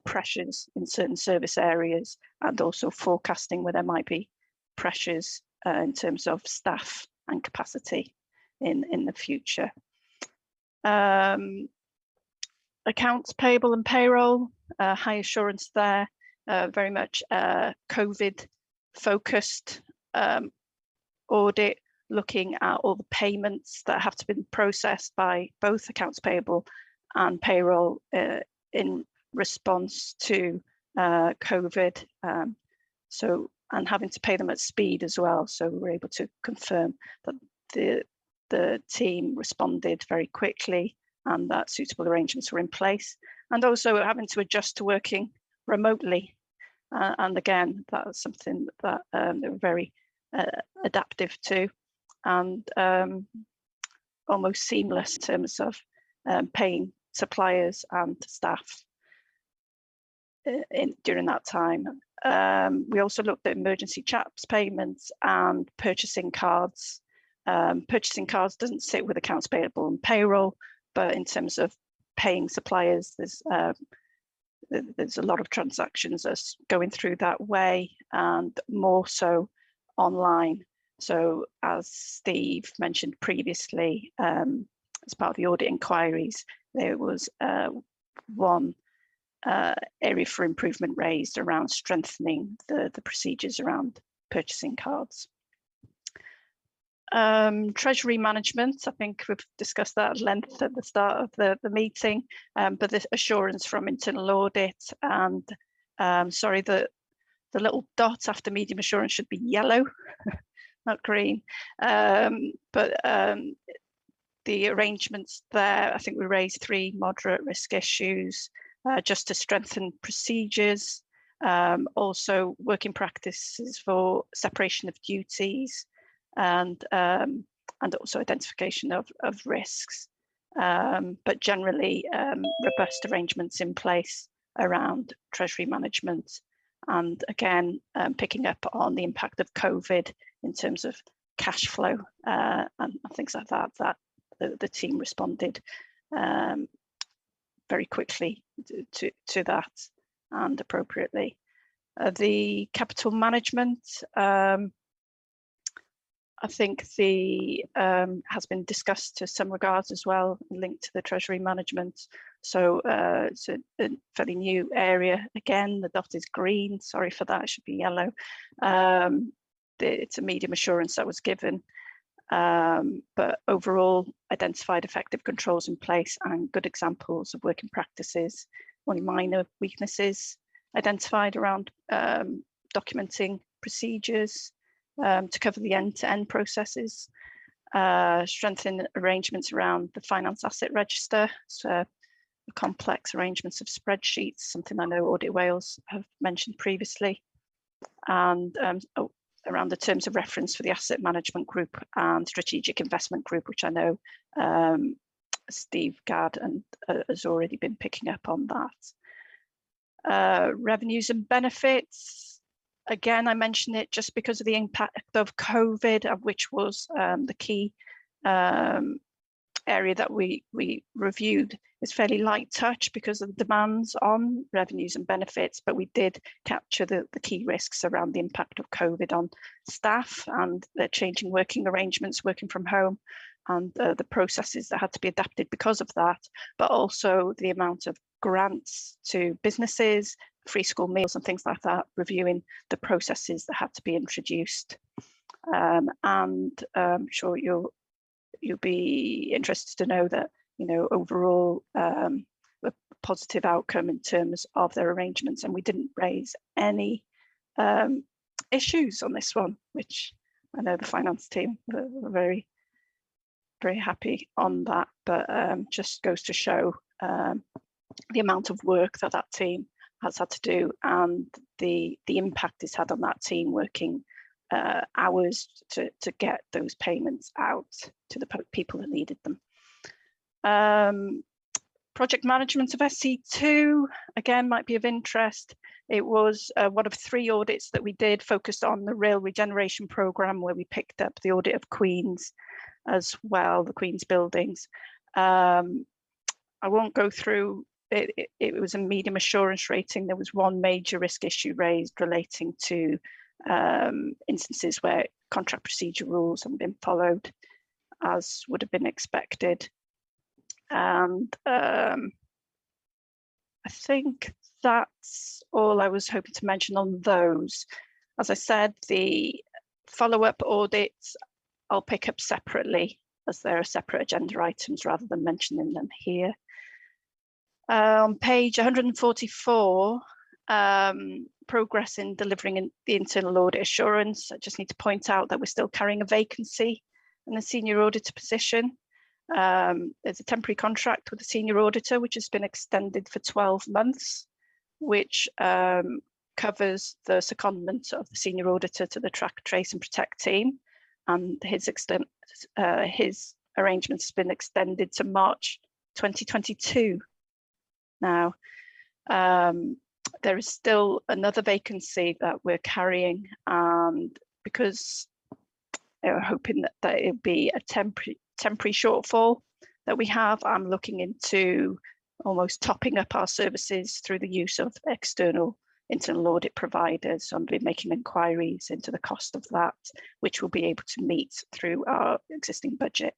pressures in certain service areas, and also forecasting where there might be pressures in terms of staff and capacity in the future. Accounts payable and payroll, high assurance there. very much COVID focused audit, looking at all the payments that have to be processed by both accounts payable and payroll in response to COVID. And having to pay them at speed as well. So we were able to confirm that the team responded very quickly and that suitable arrangements were in place. And also having to adjust to working remotely. And again, that was something that they were very adaptive to, and almost seamless in terms of paying suppliers and staff during that time. We also looked at emergency CHAPS payments and purchasing cards. Purchasing cards doesn't sit with accounts payable and payroll, but in terms of paying suppliers, there's a lot of transactions that's going through that way, and more so online. So as Steve mentioned previously, as part of the audit inquiries, there was one area for improvement raised around strengthening the procedures around purchasing cards. Treasury management, I think we've discussed that at length at the start of the meeting, but the assurance from internal audit, and sorry, the little dot after medium assurance should be yellow, not green. But the arrangements there, I think we raised 3 moderate risk issues, just to strengthen procedures, also working practices for separation of duties, and also identification of risks, but generally robust arrangements in place around treasury management, and again picking up on the impact of COVID in terms of cash flow and things like that, that the team responded very quickly to that and appropriately. The capital management, I think the has been discussed to some regards as well, linked to the treasury management. So it's a fairly new area. Again, the dot is green. Sorry for that, it should be yellow. It's a medium assurance that was given, but overall identified effective controls in place and good examples of working practices. Only minor weaknesses identified around documenting procedures, to cover the end-to-end processes, strengthen arrangements around the finance asset register, so the complex arrangements of spreadsheets, something I know Audit Wales have mentioned previously, and around the terms of reference for the asset management group and strategic investment group, which I know Steve Gadd has already been picking up on that. Revenues and benefits. Again, I mention it just because of the impact of COVID, which was the key area that we reviewed. Is fairly light touch because of the demands on revenues and benefits, but we did capture the key risks around the impact of COVID on staff and the changing working arrangements, working from home, and the processes that had to be adapted because of that, but also the amount of grants to businesses, free school meals and things like that, reviewing the processes that had to be introduced. And I'm sure you'll be interested to know that, you know, overall a positive outcome in terms of their arrangements, and we didn't raise any issues on this one, which I know the finance team were very, very happy on that, but just goes to show the amount of work that team has had to do, and the impact it's had on that team working hours to get those payments out to the people that needed them. Project management of SC2, again, might be of interest. It was one of 3 audits that we did focused on the rail regeneration programme, where we picked up the audit of Queen's as well, the Queen's buildings. I won't go through it. It was a medium assurance rating. There was one major risk issue raised relating to instances where contract procedure rules haven't been followed as would have been expected. And I think that's all I was hoping to mention on those. As I said, the follow-up audits I'll pick up separately, as there are separate agenda items rather than mentioning them here. On page 144, progress in delivering the internal audit assurance. I just need to point out that we're still carrying a vacancy in the senior auditor position. There's a temporary contract with the senior auditor, which has been extended for 12 months, which covers the secondment of the senior auditor to the track, trace and protect team. And his arrangement has been extended to March 2022. Now, there is still another vacancy that we're carrying, and because we're hoping that it'll be a temporary shortfall that we have, I'm looking into almost topping up our services through the use of external internal audit providers. So I'm been making inquiries into the cost of that, which we'll be able to meet through our existing budget.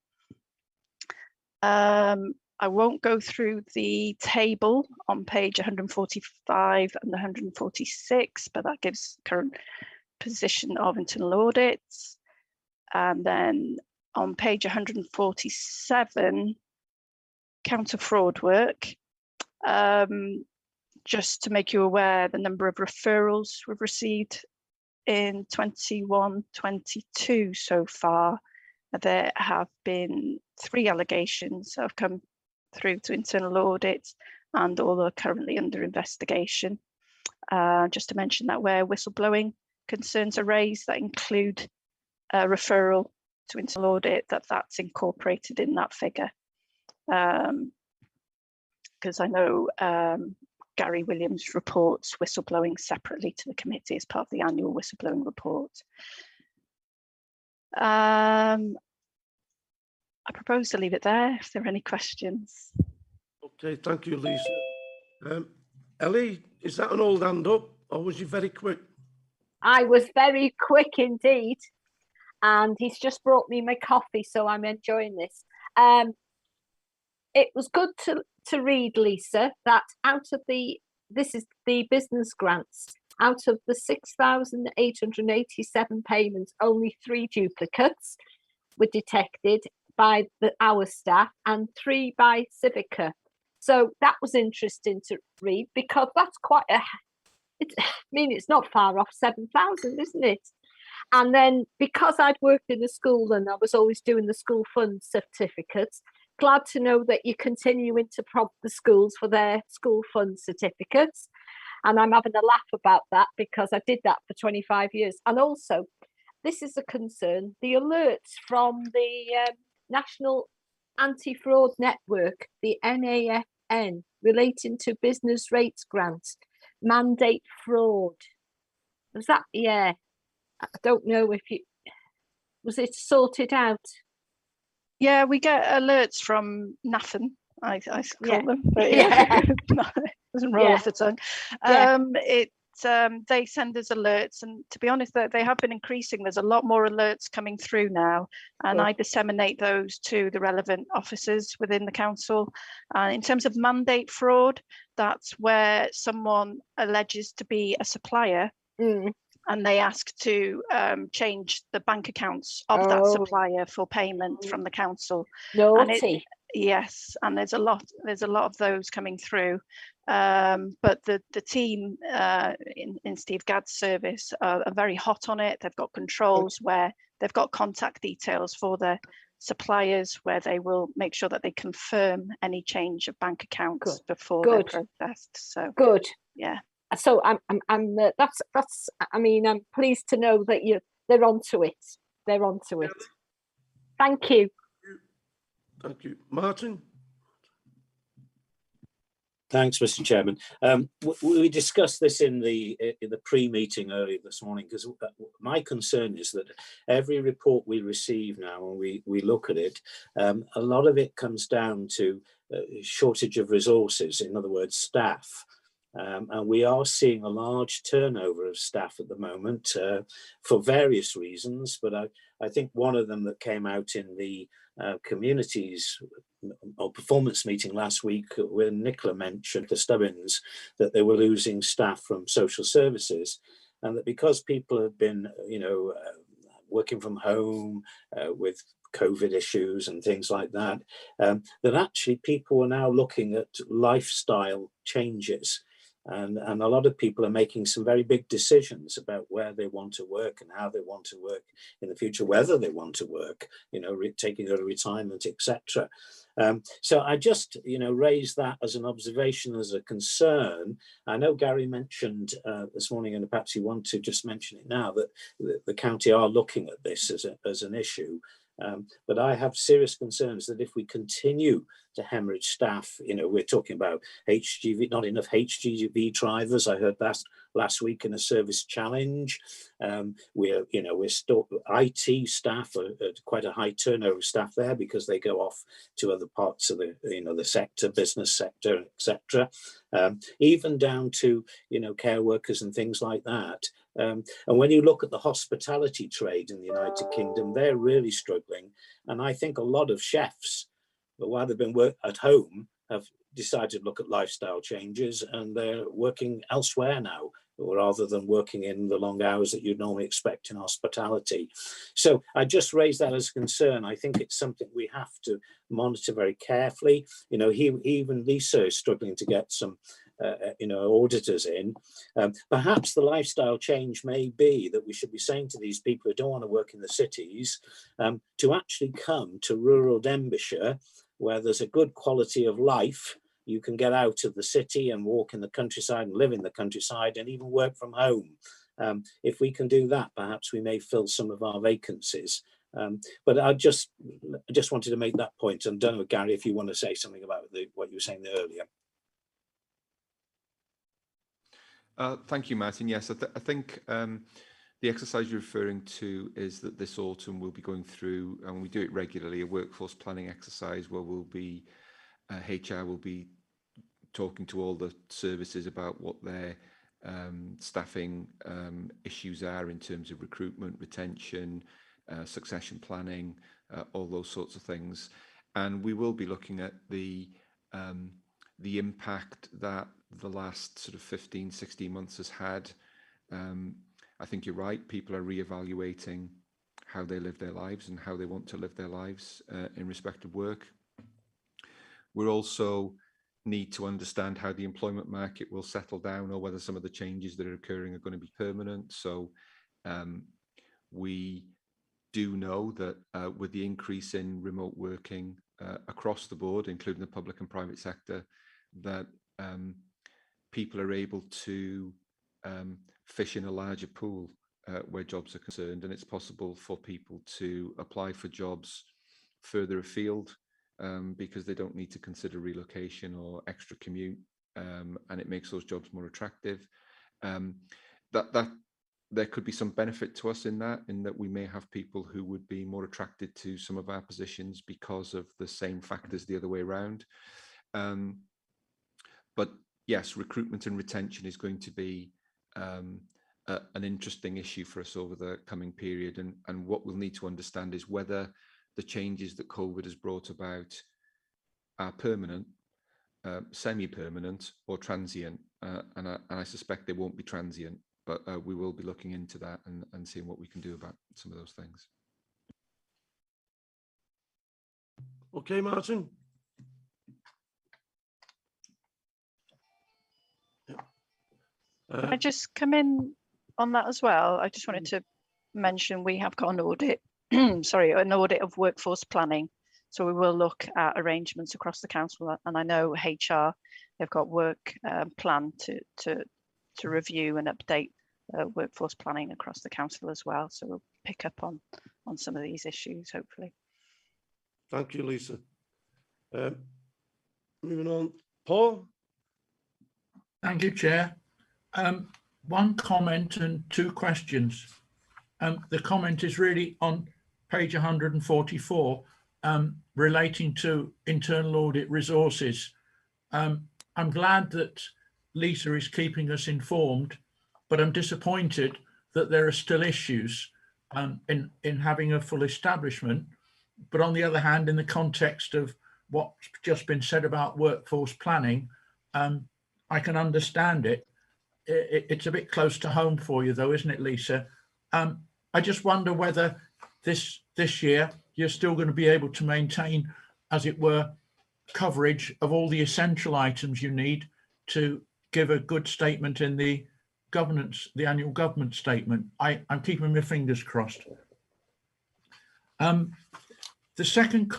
I won't go through the table on page 145 and 146, but that gives current position of internal audits. And then on page 147, counter fraud work. Just to make you aware, the number of referrals we've received in 21-22 so far, there have been 3 allegations that have come through to internal audit, and all are currently under investigation. Just to mention that where whistleblowing concerns are raised that include a referral to internal audit, that's incorporated in that figure. Because I know Gary Williams reports whistleblowing separately to the committee as part of the annual whistleblowing report. I propose to leave it there if there are any questions. Okay, thank you, Lisa. Ellie, is that an old hand up, or was you very quick? I was very quick indeed, and he's just brought me my coffee, so I'm enjoying this. It was good to read, Lisa, that out of this is the business grants, out of the 6,887 payments, only 3 duplicates were detected by our staff and 3 by Civica. So that was interesting to read, because that's quite it's not far off 7,000, isn't it? And then because I'd worked in a school and I was always doing the school fund certificates, glad to know that you're continuing to prompt the schools for their school fund certificates. And I'm having a laugh about that, because I did that for 25 years. And also, this is a concern, the alerts from the National Anti-Fraud Network, the NAFN, relating to business rates grants, mandate fraud. Was that, yeah, I don't know if was it sorted out? Yeah, we get alerts from NAFN, I call them, but yeah, it doesn't roll off the tongue. They send us alerts, and to be honest, they have been increasing. There's a lot more alerts coming through now, and I disseminate those to the relevant officers within the council. In terms of mandate fraud, that's where someone alleges to be a supplier, and they ask to change the bank accounts of that supplier for payment from the council. Naughty. Yes, and there's a lot of those coming through. But the team in Steve Gadd's service are very hot on it. They've got controls where they've got contact details for their suppliers, where they will make sure that they confirm any change of bank accounts before they're processed. So good. Yeah. So I'm I mean, I'm pleased to know that they're onto it. They're onto it. Thank you. Thank you, Martin. Thanks, Mr. Chairman. We discussed this in the pre-meeting earlier this morning, because my concern is that every report we receive now, and we look at it, a lot of it comes down to shortage of resources, in other words, staff. And we are seeing a large turnover of staff at the moment for various reasons, but I think one of them that came out in the communities or performance meeting last week, when Nicola mentioned the Stubbins, that they were losing staff from social services, and that because people have been, working from home with COVID issues and things like that, that actually people are now looking at lifestyle changes. And a lot of people are making some very big decisions about where they want to work and how they want to work in the future, whether they want to work, taking a retirement, etc. So I just, raise that as an observation, as a concern. I know Gary mentioned this morning, and perhaps you want to just mention it now, that the county are looking at this as an issue. But I have serious concerns that if we continue to hemorrhage staff, we're talking about HGV, not enough HGV drivers. I heard that last week in a service challenge. We're still IT staff are quite a high turnover of staff there because they go off to other parts of the sector, business sector, etc. Even down to care workers and things like that. And when you look at the hospitality trade in the United Kingdom, they're really struggling. And I think a lot of chefs, while they've been at home, have decided to look at lifestyle changes, and they're working elsewhere now, rather than working in the long hours that you'd normally expect in hospitality. So I just raise that as a concern. I think it's something we have to monitor very carefully. Even Lisa is struggling to get some auditors in. Perhaps the lifestyle change may be that we should be saying to these people who don't want to work in the cities to actually come to rural Denbighshire, where there's a good quality of life. You can get out of the city and walk in the countryside and live in the countryside and even work from home. If we can do that, perhaps we may fill some of our vacancies. But I just wanted to make that point. And I don't know, Gary, if you want to say something about what you were saying earlier. Thank you, Martin. Yes, I think the exercise you're referring to is that this autumn we'll be going through, and we do it regularly, a workforce planning exercise where we'll be, HR will be talking to all the services about what their staffing issues are in terms of recruitment, retention, succession planning, all those sorts of things. And we will be looking at the impact that the last sort of 15, 16 months has had. I think you're right, people are reevaluating how they live their lives and how they want to live their lives in respect of work. We also need to understand how the employment market will settle down, or whether some of the changes that are occurring are going to be permanent. So we do know that with the increase in remote working across the board, including the public and private sector, that people are able to fish in a larger pool where jobs are concerned, and it's possible for people to apply for jobs further afield because they don't need to consider relocation or extra commute, and it makes those jobs more attractive. That there could be some benefit to us in that we may have people who would be more attracted to some of our positions because of the same factors the other way around. But yes, recruitment and retention is going to be an interesting issue for us over the coming period. And what we'll need to understand is whether the changes that COVID has brought about are permanent, semi-permanent, or transient. And I suspect they won't be transient, but we will be looking into that and seeing what we can do about some of those things. Okay, Martin. Can I just come in on that as well? I just wanted to mention we have got an audit, sorry, an audit of workforce planning. So we will look at arrangements across the council, and I know HR, they've got work plan to review and update workforce planning across the council as well. So we'll pick up on some of these issues, hopefully. Thank you, Lisa. Moving on, Paul. Thank you, Chair. One comment and two questions. The comment is really on page 144, relating to internal audit resources. I'm glad that Lisa is keeping us informed, but I'm disappointed that there are still issues in having a full establishment. But on the other hand, in the context of what's just been said about workforce planning, I can understand it. It's a bit close to home for you though, isn't it, Lisa? I just wonder whether this year you're still going to be able to maintain, as it were, coverage of all the essential items you need to give a good statement in the governance, the annual government statement. I'm keeping my fingers crossed. The second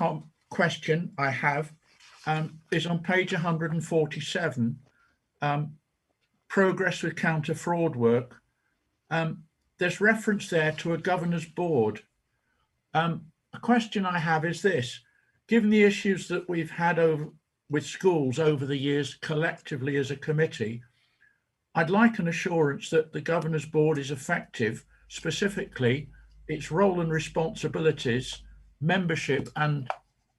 question I have is on page 147, progress with counter fraud work. There's reference there to a governor's board. A question I have is this: given the issues that we've had with schools over the years collectively as a committee, I'd like an assurance that the governor's board is effective, specifically its role and responsibilities, membership and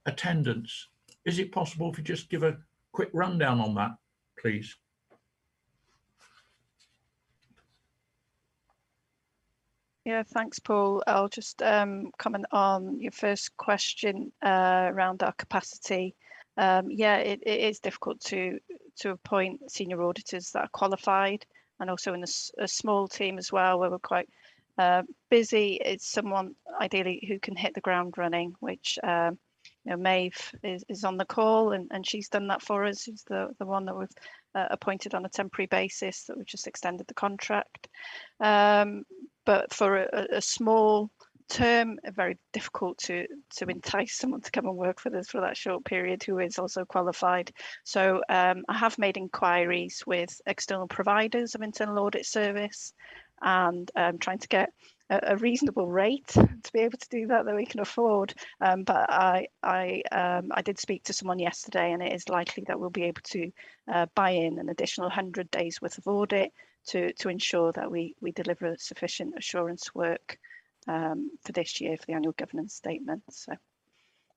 attendance. Is it possible if you just give a quick rundown on that, please? Yeah, thanks, Paul. I'll just comment on your first question around our capacity. Yeah, it is difficult to appoint senior auditors that are qualified, and also in a small team as well, where we're quite busy. It's someone ideally who can hit the ground running, which you know, Maeve is on the call, and she's done that for us. She's the one that we've appointed on a temporary basis, that we've just extended the contract. But for a small term, very difficult to entice someone to come and work for us for that short period who is also qualified. So I have made inquiries with external providers of internal audit service, and trying to get a reasonable rate to be able to do that we can afford. But I did speak to someone yesterday, and it is likely that we'll be able to buy in an additional 100 days worth of audit to ensure that we deliver sufficient assurance work for this year for the annual governance statement. So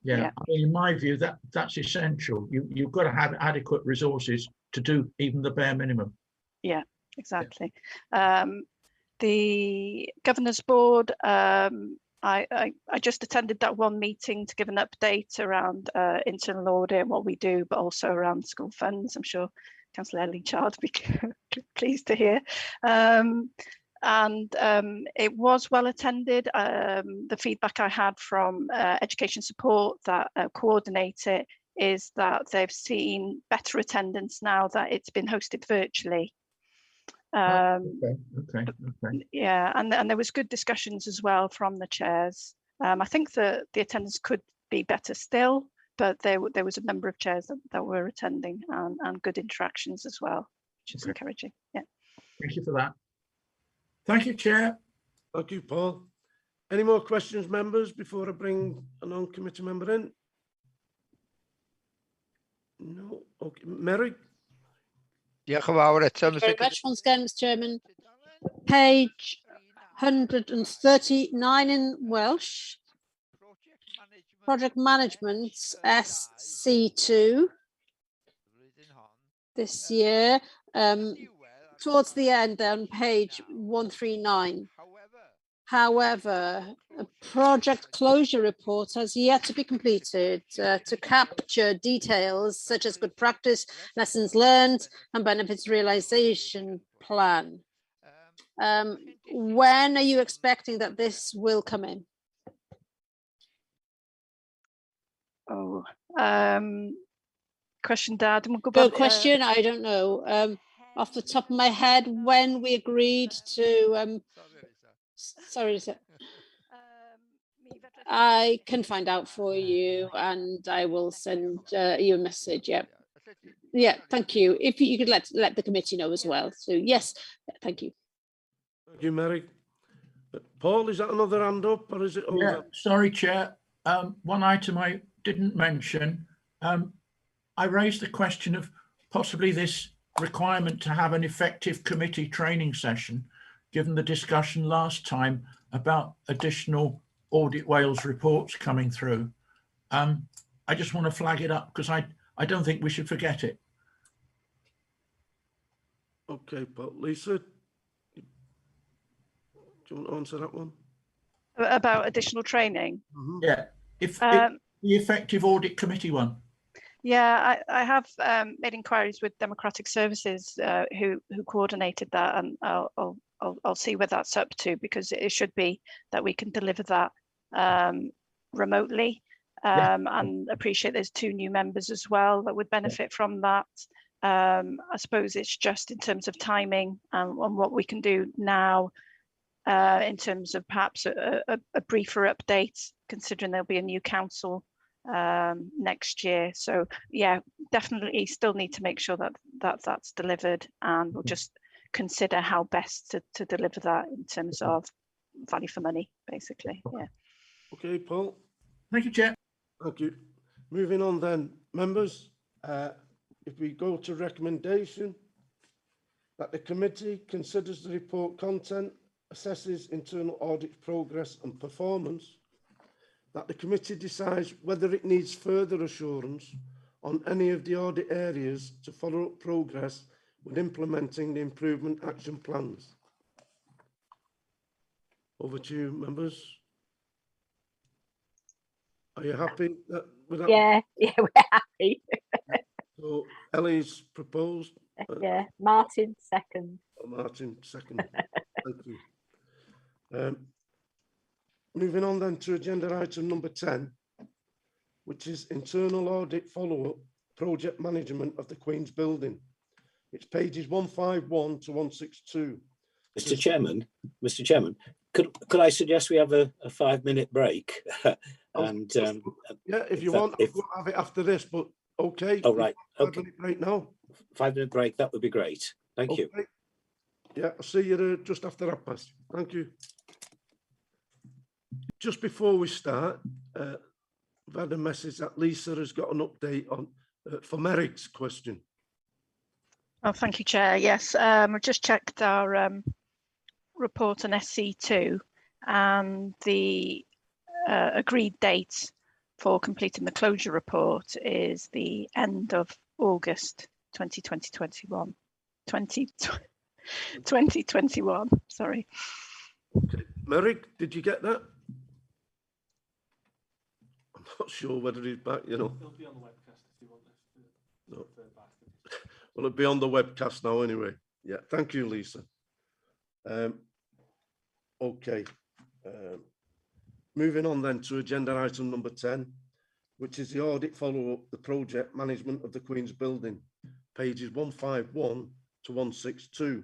yeah. I mean, in my view, that's essential. You've got to have adequate resources to do even the bare minimum. Yeah, exactly. The Governor's Board, I just attended that one meeting to give an update around internal audit and what we do, but also around school funds. I'm sure Councillor Ellie-Chard would be pleased to hear. And it was well attended. The feedback I had from education support that coordinate it is that they've seen better attendance now that it's been hosted virtually. Okay. Yeah, and there was good discussions as well from the chairs. I think the attendance could be better still, but there was a number of chairs that were attending, and good interactions as well, which is encouraging. Yeah. Thank you for that. Thank you, Chair. Thank you, Paul. Any more questions, members, before I bring a non-committee member in? No. Okay, Mary. Yeah, Thank you very much once again, Mr. Chairman. Page 139 in Welsh. Project Management SC2 this year. Towards the end on page 139. However, a project closure report has yet to be completed to capture details such as good practice, lessons learned, and benefits realization plan. When are you expecting that this will come in? Oh, question, Dad. Good question. I don't know. Off the top of my head, when we agreed to, sorry, I can find out for you, and I will send you a message. Yeah, thank you. If you could let the committee know as well. So yes, thank you. Thank you, Mary. Paul, is that another hand up, or is it over? Yeah, sorry, Chair. One item I didn't mention. I raised the question of possibly this requirement to have an effective committee training session, given the discussion last time about additional Audit Wales reports coming through. I just want to flag it up because I don't think we should forget it. Okay, Paul. Lisa, do you want to answer that one? About additional training. Yeah, if Um, the effective audit committee one. Yeah, I have made inquiries with Democratic Services who coordinated that, and I'll see where that's up to, because it should be that we can deliver that remotely. And appreciate there's 2 new members as well that would benefit from that. I suppose it's just in terms of timing and what we can do now in terms of perhaps a briefer update, considering there'll be a new council next year. So yeah, definitely still need to make sure that's delivered, and we'll just consider how best to deliver that in terms of value for money, basically. Yeah. Okay, Paul. Thank you, Chair. Thank you. Moving on then, members, if we go to recommendation, that the committee considers the report content, assesses internal audit progress and performance, that the committee decides whether it needs further assurance on any of the audit areas to follow up progress with implementing the improvement action plans. Over to you, members. Are you happy with that? Yeah, we're happy. So Ellie's proposed. Yeah, Martin second. Martin second. Thank you. Moving on then to agenda item number 10, which is internal audit follow-up project management of the Queen's Building. It's pages 151 to 162. Mr. Chairman, could I suggest we have a 5-minute break? And yeah, if you want, we'll have it after this, but okay. Oh, right. Okay. 5-minute break now. 5-minute break, that would be great. Thank you. Yeah, I'll see you just after 12:30. Thank you. Just before we start, we've had a message that Lisa has got an update on for Merrick's question. Oh, thank you, Chair. Yes, I've just checked our report on SC2, and the agreed date for completing the closure report is the end of August 2021. 2021, sorry. Okay. Merrick, did you get that? I'm not sure whether he's back, you know. It'll be on the webcast if you want to No. refer back. Well, it'll be on the webcast now anyway. Yeah, thank you, Lisa. Okay. Moving on then to agenda item number 10, which is the audit follow-up, the project management of the Queen's Building, pages 151 to 162.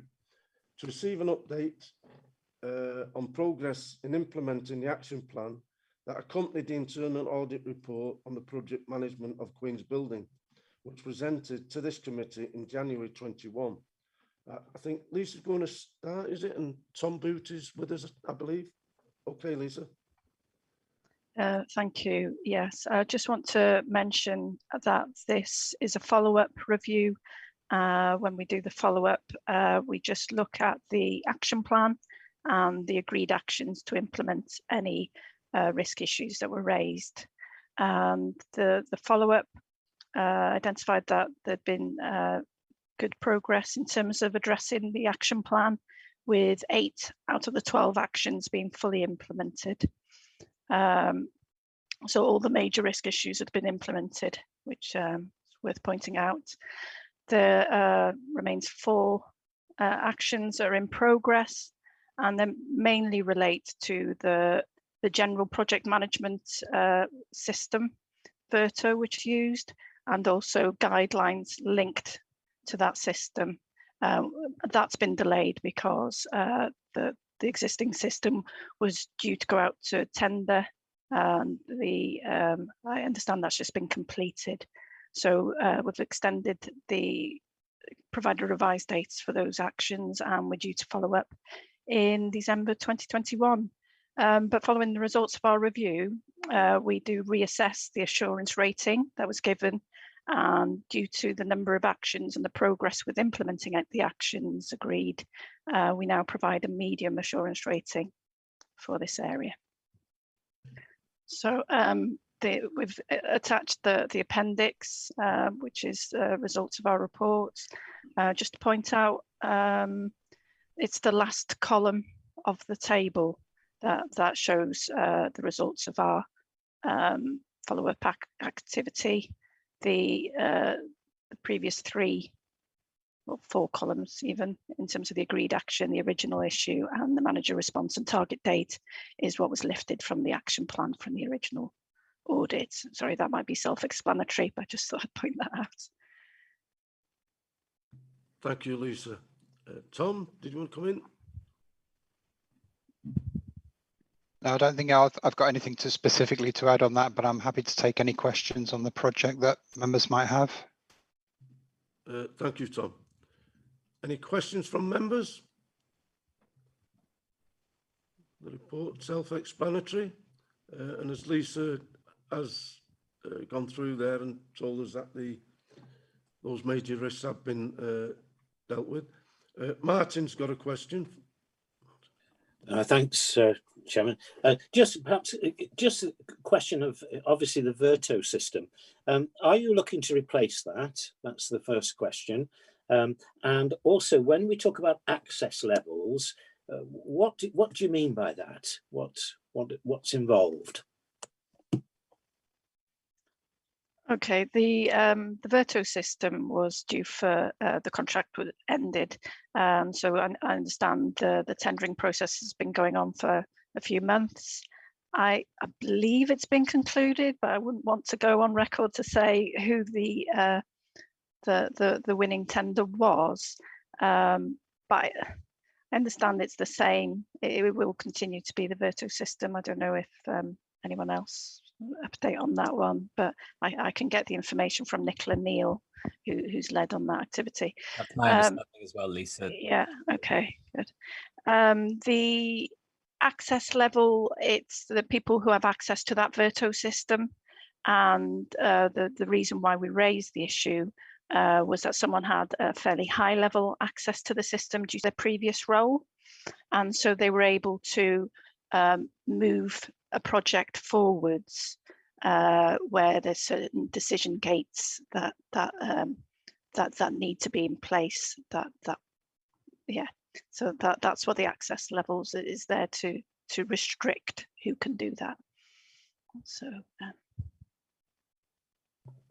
To receive an update on progress in implementing the action plan that accompanied the internal audit report on the project management of Queen's Building, which presented to this committee in January 21. I think Lisa's going to start, is it? And Tom Boot is with us, I believe. Okay, Lisa. Thank you. Yes, I just want to mention that this is a follow-up review. When we do the follow-up, we just look at the action plan and the agreed actions to implement any risk issues that were raised. And the follow-up identified that there'd been good progress in terms of addressing the action plan, with 8 out of the 12 actions being fully implemented. So all the major risk issues had been implemented, which is worth pointing out. There remains 4 actions that are in progress, and then mainly relate to the general project management system, VERTO, which is used, and also guidelines linked to that system. That's been delayed because the existing system was due to go out to tender, and I understand that's just been completed. So we've extended provided revised dates for those actions, and we're due to follow up in December 2021. But following the results of our review, we do reassess the assurance rating that was given, and due to the number of actions and the progress with implementing the actions agreed, we now provide a medium assurance rating for this area. So we've attached the appendix, which is results of our reports. Just to point out, it's the last column of the table that shows the results of our follow-up activity. The previous 3 or 4 columns, even in terms of the agreed action, the original issue, and the manager response and target date, is what was lifted from the action plan from the original audit. Sorry, that might be self-explanatory, but I just thought I'd point that out. Thank you, Lisa. Tom, did you want to come in? No, I don't think I've got anything specifically to add on that, but I'm happy to take any questions on the project that members might have. Thank you, Tom. Any questions from members? The report self-explanatory, and as Lisa has gone through there and told us that those major risks have been dealt with. Martin's got a question. Thanks, Chairman. Just a question of, obviously, the Virto system. Are you looking to replace that? That's the first question. And also, when we talk about access levels, what do you mean by that? What's involved? Okay, the Virto system was due for the contract was ended. So I understand the tendering process has been going on for a few months. I believe it's been concluded, but I wouldn't want to go on record to say who the winning tender was. But I understand it's the same. It will continue to be the Virto system. I don't know if anyone else update on that one, but I can get the information from Nicola Neal, who's led on that activity. That's my understanding as well, Lisa. Yeah, okay, good. The access level, it's the people who have access to that Virto system, and the reason why we raised the issue was that someone had a fairly high level access to the system due to their previous role, and so they were able to move a project forwards where there's certain decision gates that need to be in place. Yeah, so that's what the access levels is there to restrict who can do that. So.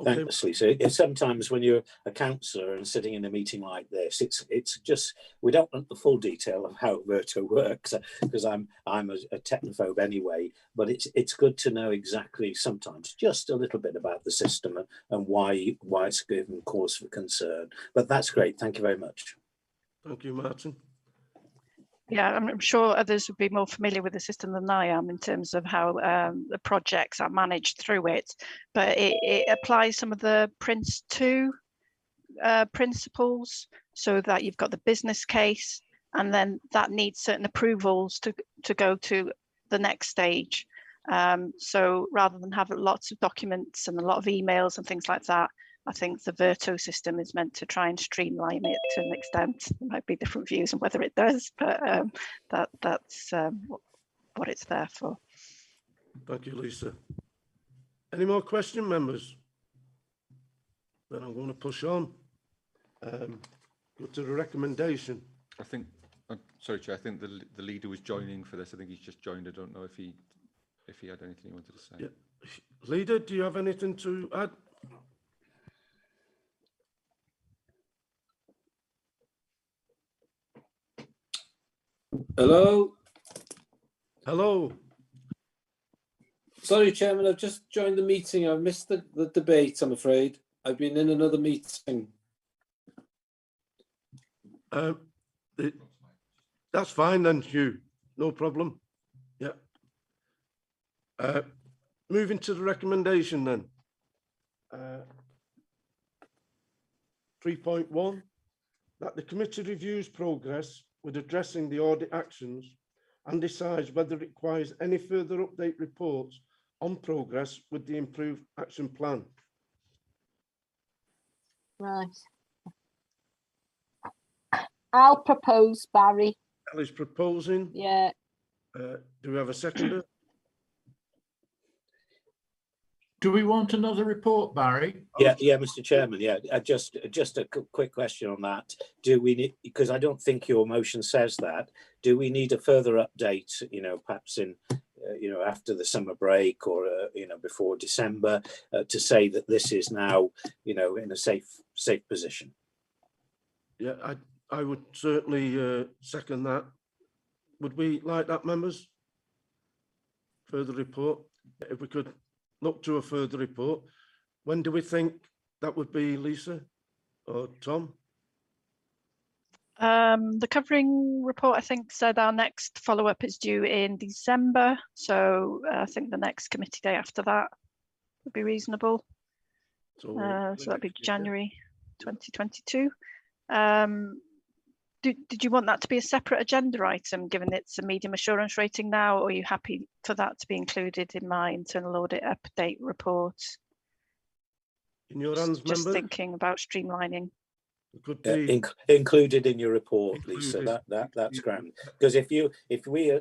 Thanks, Lisa. Sometimes when you're a councillor and sitting in a meeting like this, it's just, we don't want the full detail of how Virto works, because I'm a technophobe anyway, but it's good to know exactly sometimes just a little bit about the system and why it's given cause for concern. But that's great. Thank you very much. Thank you, Martin. Yeah, I'm sure others would be more familiar with the system than I am in terms of how the projects are managed through it, but it applies some of the Prince2 principles, so that you've got the business case, and then that needs certain approvals to go to the next stage. So rather than have lots of documents and a lot of emails and things like that, I think the Virto system is meant to try and streamline it to an extent. There might be different views on whether it does, but that's what it's there for. Thank you, Lisa. Any more question, members? Then I'm going to push on. Go to the recommendation. I think, sorry, Chair, I think the leader was joining for this. I think he's just joined. I don't know if he had anything he wanted to say. Yeah. Leader, do you have anything to add? Hello. Hello. Sorry, Chairman, I've just joined the meeting. I missed the debate, I'm afraid. I've been in another meeting. That's fine then, Hugh. No problem. Yeah. Moving to the recommendation then. 3.1, that the committee reviews progress with addressing the audit actions and decides whether it requires any further update reports on progress with the improved action plan. Right. I'll propose, Barry. Ellie's proposing. Yeah. Do we have a seconder? Do we want another report, Barry? Yeah, Mr. Chairman. Yeah, just a quick question on that. Do we need, because I don't think your motion says that. Do we need a further update? You know, perhaps in after the summer break or before December, to say that this is now in a safe position. Yeah, I would certainly second that. Would we like that, members? Further report. If we could look to a further report. When do we think that would be, Lisa or Tom? The covering report, I think, said our next follow-up is due in December. So I think the next committee day after that would be reasonable. So that'd be January 2022. Did you want that to be a separate agenda item, given it's a medium assurance rating now, or are you happy for that to be included in my internal audit update report? In your hands, just member? Thinking about streamlining. It could be included in your report, Lisa. That's grand. Because if we're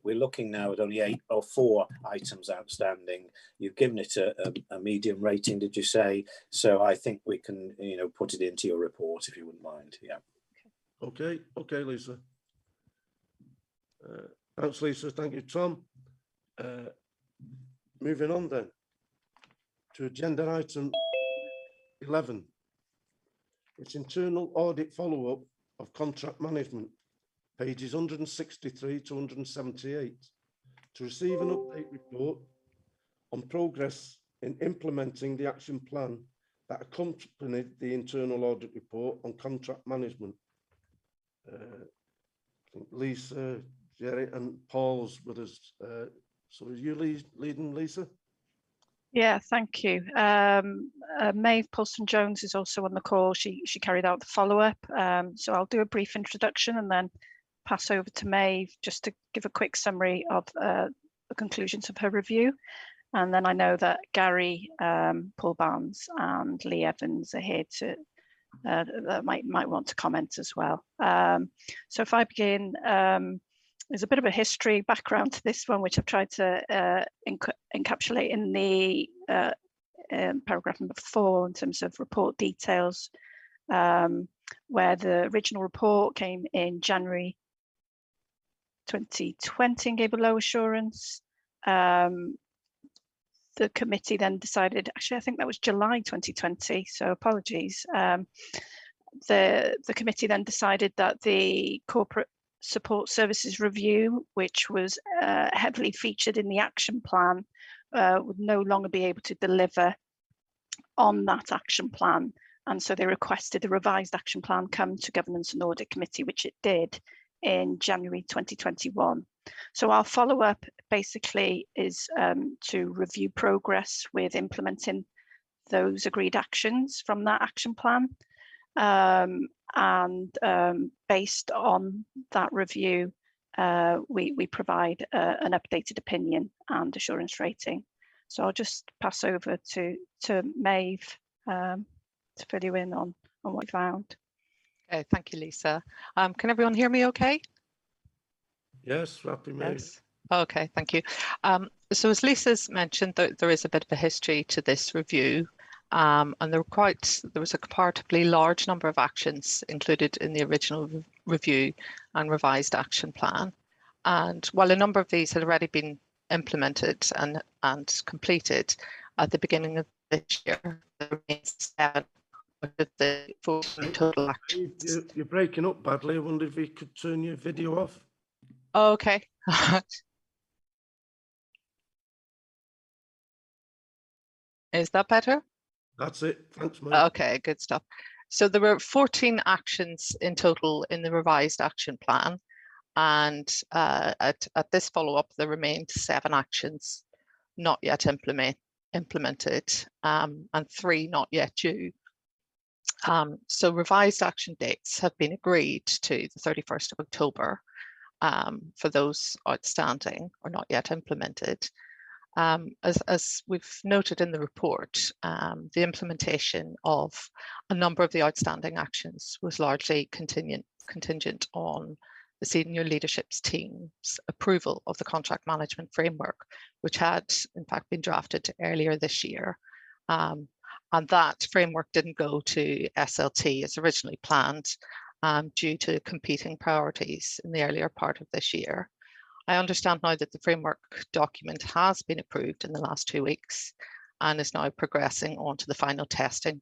looking now at only 8 or 4 items outstanding. You've given it a medium rating, did you say? So I think we can put it into your report if you wouldn't mind. Yeah. Okay, Lisa. Thanks, Lisa. Thank you, Tom. Moving on then to agenda item 11. It's internal audit follow-up of contract management, pages 163 to 178, to receive an update report on progress in implementing the action plan that accompanied the internal audit report on contract management. I think Lisa, Jerry and Paul's with us. So are you leading, Lisa? Yeah, thank you. Maeve Paulson-Jones is also on the call. She carried out the follow-up. So I'll do a brief introduction and then pass over to Maeve just to give a quick summary of the conclusions of her review. And then I know that Gary, Paul Barnes and Lee Evans are here to that might want to comment as well. So if I begin, there's a bit of a history background to this one, which I've tried to encapsulate in the paragraph number 4 in terms of report details, where the original report came in January 2020 and gave a low assurance. The committee then decided, actually, I think that was July 2020, so apologies. The committee then decided that the corporate support services review, which was heavily featured in the action plan, would no longer be able to deliver on that action plan. And so they requested a revised action plan come to Governance and Audit Committee, which it did in January 2021. So our follow-up basically is to review progress with implementing those agreed actions from that action plan. Based on that review, we provide an updated opinion and assurance rating. So I'll just pass over to Maeve to fill you in on what we found. Okay, thank you, Lisa. Can everyone hear me okay? Yes, happy Maeve. Yes. Okay, thank you. So as Lisa's mentioned, there is a bit of a history to this review. And there was a comparatively large number of actions included in the original review and revised action plan. And while a number of these had already been implemented and completed at the beginning of this year, there remains 7 of the 14 total actions. You're breaking up badly. I wonder if you could turn your video off. Okay. Is that better? That's it. Thanks, Mike. Okay, good stuff. So there were 14 actions in total in the revised action plan. And at this follow-up, there remained 7 actions not yet implemented and 3 not yet due. So revised action dates have been agreed to the 31st of October for those outstanding or not yet implemented. As we've noted in the report, the implementation of a number of the outstanding actions was largely contingent on the senior leadership's team's approval of the contract management framework, which had in fact been drafted earlier this year. And that framework didn't go to SLT as originally planned due to competing priorities in the earlier part of this year. I understand now that the framework document has been approved in the last 2 weeks and is now progressing on to the final testing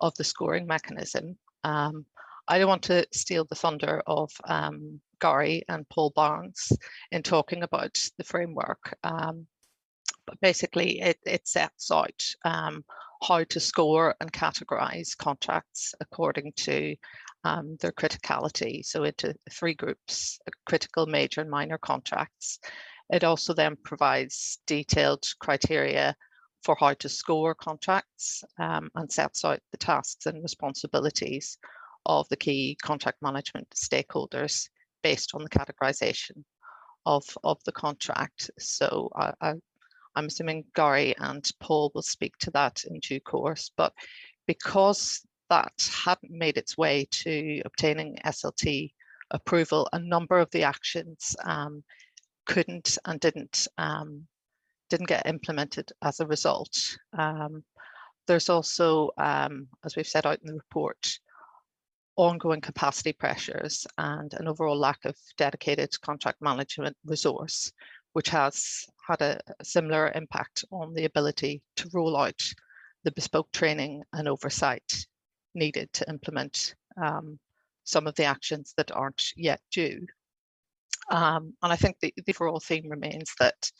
of the scoring mechanism. I don't want to steal the thunder of Gary and Paul Barnes in talking about the framework, but basically it sets out how to score and categorize contracts according to their criticality, so into 3 groups: critical, major and minor contracts. It also then provides detailed criteria for how to score contracts and sets out the tasks and responsibilities of the key contract management stakeholders based on the categorization of the contract. So I'm assuming Gary and Paul will speak to that in due course, but because that hadn't made its way to obtaining SLT approval, a number of the actions couldn't and didn't get implemented as a result. There's also, as we've set out in the report, ongoing capacity pressures and an overall lack of dedicated contract management resource, which has had a similar impact on the ability to roll out the bespoke training and oversight needed to implement some of the actions that aren't yet due. And I think the overall theme remains that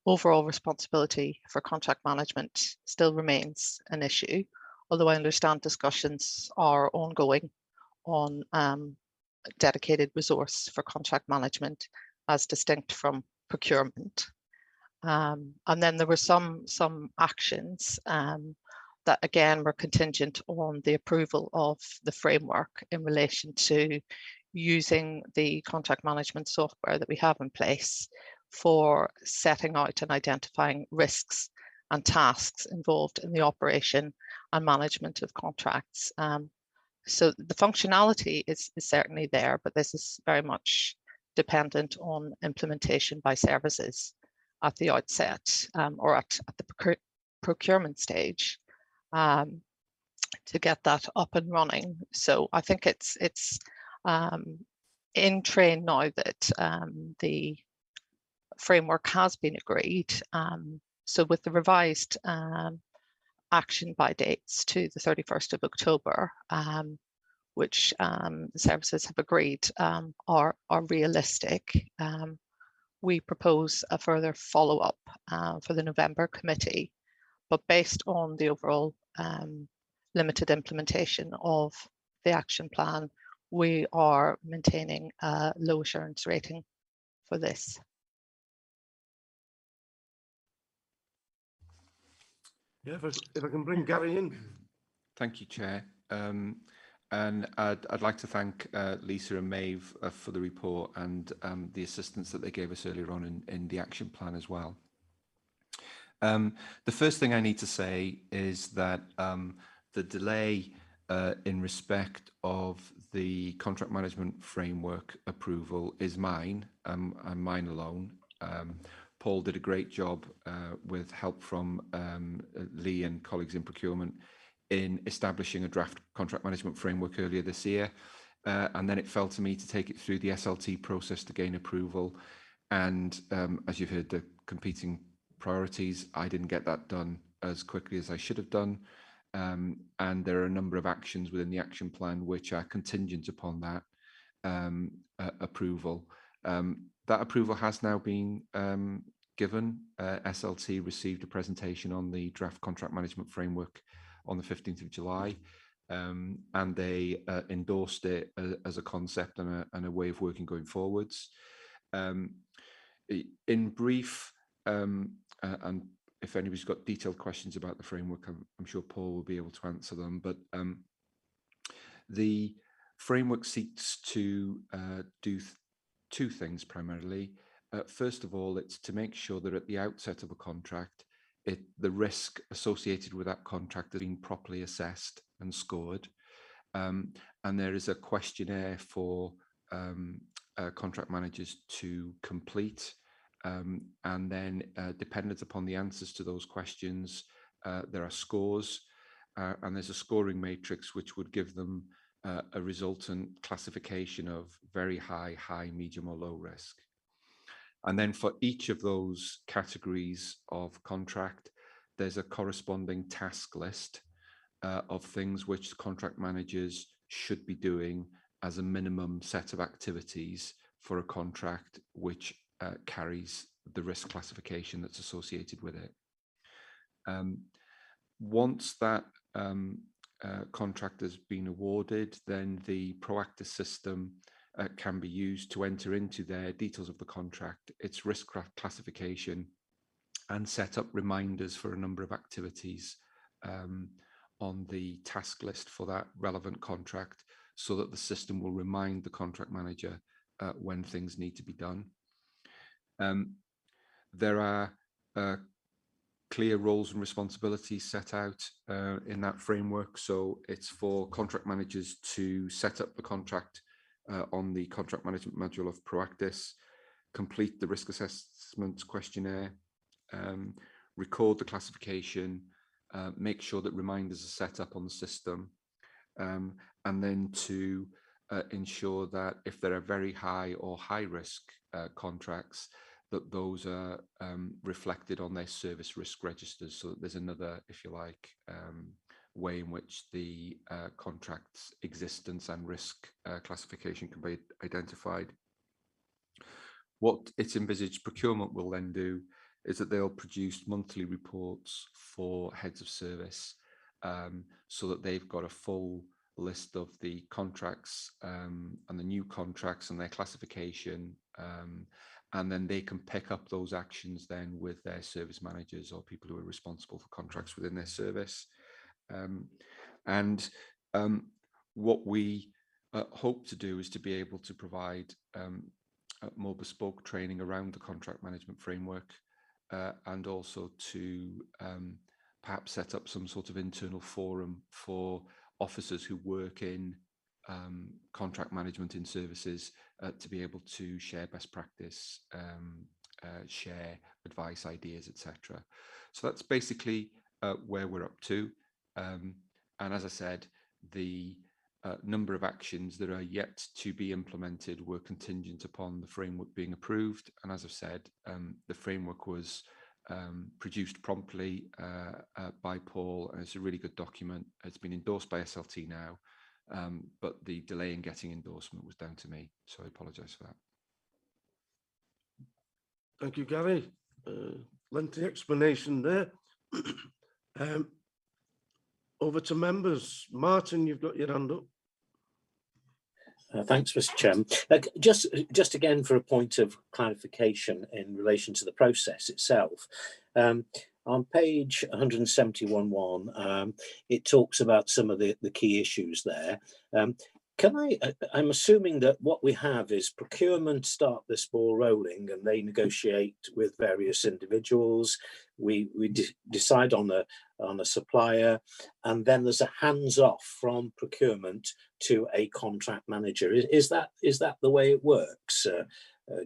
overall responsibility for contract management still remains an issue, although I understand discussions are ongoing on dedicated resource for contract management as distinct from procurement. And then there were some actions that again were contingent on the approval of the framework in relation to using the contract management software that we have in place for setting out and identifying risks and tasks involved in the operation and management of contracts. So the functionality is certainly there, but this is very much dependent on implementation by services at the outset or at the procurement stage to get that up and running. So I think it's in train now that the framework has been agreed. So with the revised action by dates to the 31st of October, which the services have agreed are realistic, we propose a further follow-up for the November committee, but based on the overall limited implementation of the action plan, we are maintaining a low assurance rating for this. Yeah, if I can bring Gary in. Thank you, Chair. And I'd like to thank Lisa and Maeve for the report and the assistance that they gave us earlier on in the action plan as well. The first thing I need to say is that the delay in respect of the contract management framework approval is mine and mine alone. Paul did a great job with help from Lee and colleagues in procurement in establishing a draft contract management framework earlier this year. And then it fell to me to take it through the SLT process to gain approval. And as you've heard, the competing priorities, I didn't get that done as quickly as I should have done. And there are a number of actions within the action plan which are contingent upon that approval. That approval has now been given. SLT received a presentation on the draft contract management framework on the 15th of July, and they endorsed it as a concept and a way of working going forwards. In brief, and if anybody's got detailed questions about the framework, I'm sure Paul will be able to answer them, but the framework seeks to do two things primarily. First of all, it's to make sure that at the outset of a contract, the risk associated with that contract has been properly assessed and scored. And there is a questionnaire for contract managers to complete. And then dependent upon the answers to those questions, there are scores, and there's a scoring matrix which would give them a resultant classification of very high, high, medium or low risk. And then for each of those categories of contract, there's a corresponding task list of things which contract managers should be doing as a minimum set of activities for a contract which carries the risk classification that's associated with it. Once that contract has been awarded, then the Proactus system can be used to enter into their details of the contract, its risk classification, and set up reminders for a number of activities on the task list for that relevant contract, so that the system will remind the contract manager when things need to be done. There are clear roles and responsibilities set out in that framework. So it's for contract managers to set up the contract on the contract management module of Proactus, complete the risk assessment questionnaire, record the classification, make sure that reminders are set up on the system, and then to ensure that if there are very high or high risk contracts, that those are reflected on their service risk registers, so that there's another, if you like, way in which the contract's existence and risk classification can be identified. What it's envisaged procurement will then do is that they'll produce monthly reports for heads of service, so that they've got a full list of the contracts and the new contracts and their classification, and then they can pick up those actions then with their service managers or people who are responsible for contracts within their service. What we hope to do is to be able to provide more bespoke training around the contract management framework, and also to perhaps set up some sort of internal forum for officers who work in contract management in services to be able to share best practice, share advice, ideas, etc. So that's basically where we're up to. And as I said, the number of actions that are yet to be implemented were contingent upon the framework being approved. And as I've said, the framework was produced promptly by Paul, and it's a really good document. It's been endorsed by SLT now, but the delay in getting endorsement was down to me, so I apologise for that. Thank you, Gary. Lengthy explanation there. Over to members. Martin, you've got your hand up. Thanks, Mr. Chairman. Just again for a point of clarification in relation to the process itself. On page 171.1, it talks about some of the key issues there. I'm assuming that what we have is procurement start this ball rolling and they negotiate with various individuals. We decide on a supplier, and then there's a hands off from procurement to a contract manager. Is that the way it works?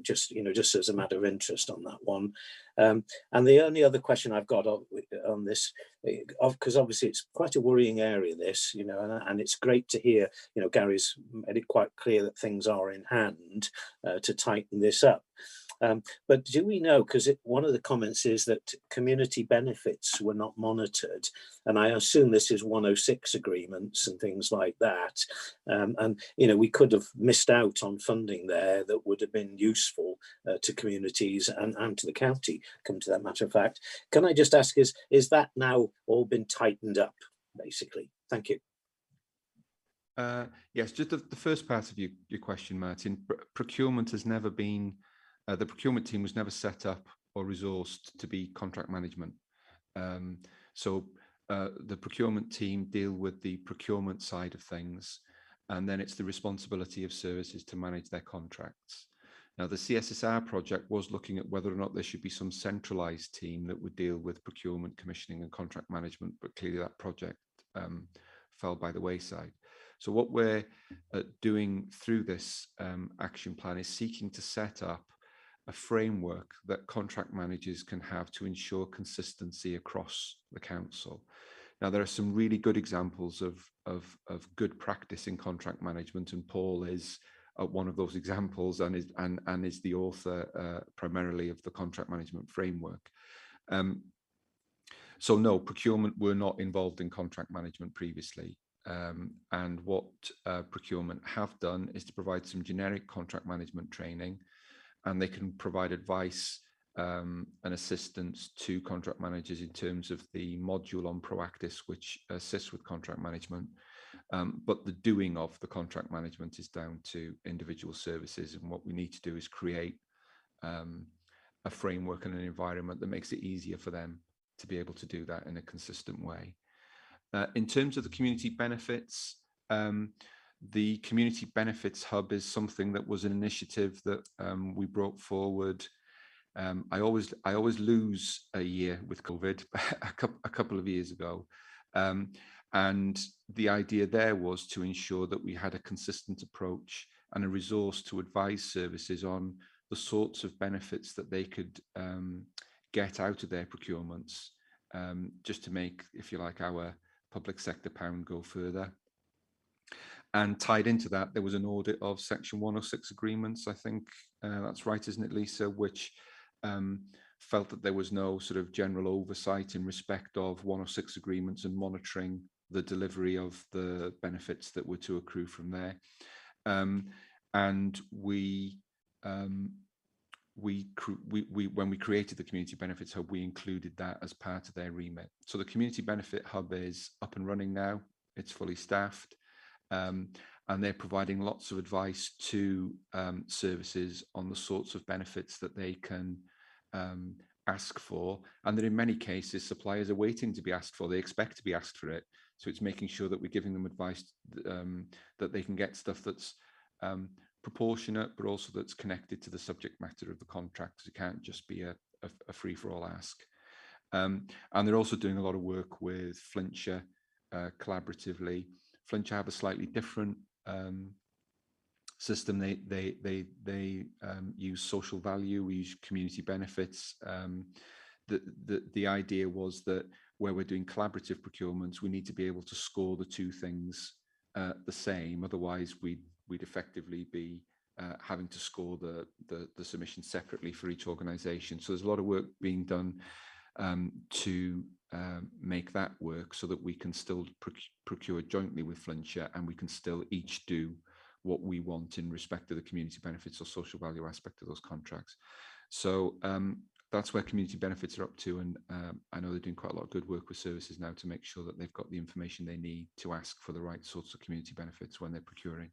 Just as a matter of interest on that one. And the only other question I've got on this, because obviously it's quite a worrying area, this, and it's great to hear, Gary's made it quite clear that things are in hand to tighten this up. But do we know, because one of the comments is that community benefits were not monitored, and I assume this is 106 agreements and things like that, and we could have missed out on funding there that would have been useful to communities and to the county, come to that matter of fact. Can I just ask, is that now all been tightened up, basically? Thank you. Yes, just the first part of your question, Martin. Procurement has never been, the procurement team was never set up or resourced to be contract management. So the procurement team deal with the procurement side of things, and then it's the responsibility of services to manage their contracts. Now, the CSSR project was looking at whether or not there should be some centralized team that would deal with procurement, commissioning and contract management, but clearly that project fell by the wayside. So what we're doing through this action plan is seeking to set up a framework that contract managers can have to ensure consistency across the council. Now, there are some really good examples of good practice in contract management, and Paul is one of those examples and is the author primarily of the contract management framework. So no, procurement were not involved in contract management previously. And what procurement have done is to provide some generic contract management training, and they can provide advice and assistance to contract managers in terms of the module on Proactis, which assists with contract management. But the doing of the contract management is down to individual services. And what we need to do is create a framework and an environment that makes it easier for them to be able to do that in a consistent way. In terms of the community benefits, the Community Benefits Hub is something that was an initiative that we brought forward. I always lose a year with COVID a couple of years ago. And the idea there was to ensure that we had a consistent approach and a resource to advise services on the sorts of benefits that they could get out of their procurements, just to make, if you like, our public sector pound go further. And tied into that, there was an audit of Section 106 agreements, I think that's right, isn't it, Lisa, which felt that there was no sort of general oversight in respect of 106 agreements and monitoring the delivery of the benefits that were to accrue from there. And when we created the Community Benefits Hub, we included that as part of their remit. So the Community Benefit Hub is up and running now. It's fully staffed. And they're providing lots of advice to services on the sorts of benefits that they can ask for, and that in many cases suppliers are waiting to be asked for. They expect to be asked for it. So it's making sure that we're giving them advice that they can get stuff that's proportionate, but also that's connected to the subject matter of the contract. It can't just be a free-for-all ask. And they're also doing a lot of work with Flintshire collaboratively. Flintshire have a slightly different system. They use social value, we use community benefits. The idea was that where we're doing collaborative procurements, we need to be able to score the two things the same. Otherwise, we'd effectively be having to score the submission separately for each organisation. So there's a lot of work being done to make that work so that we can still procure jointly with Flintshire, and we can still each do what we want in respect of the community benefits or social value aspect of those contracts. So that's where community benefits are up to, and I know they're doing quite a lot of good work with services now to make sure that they've got the information they need to ask for the right sorts of community benefits when they're procuring.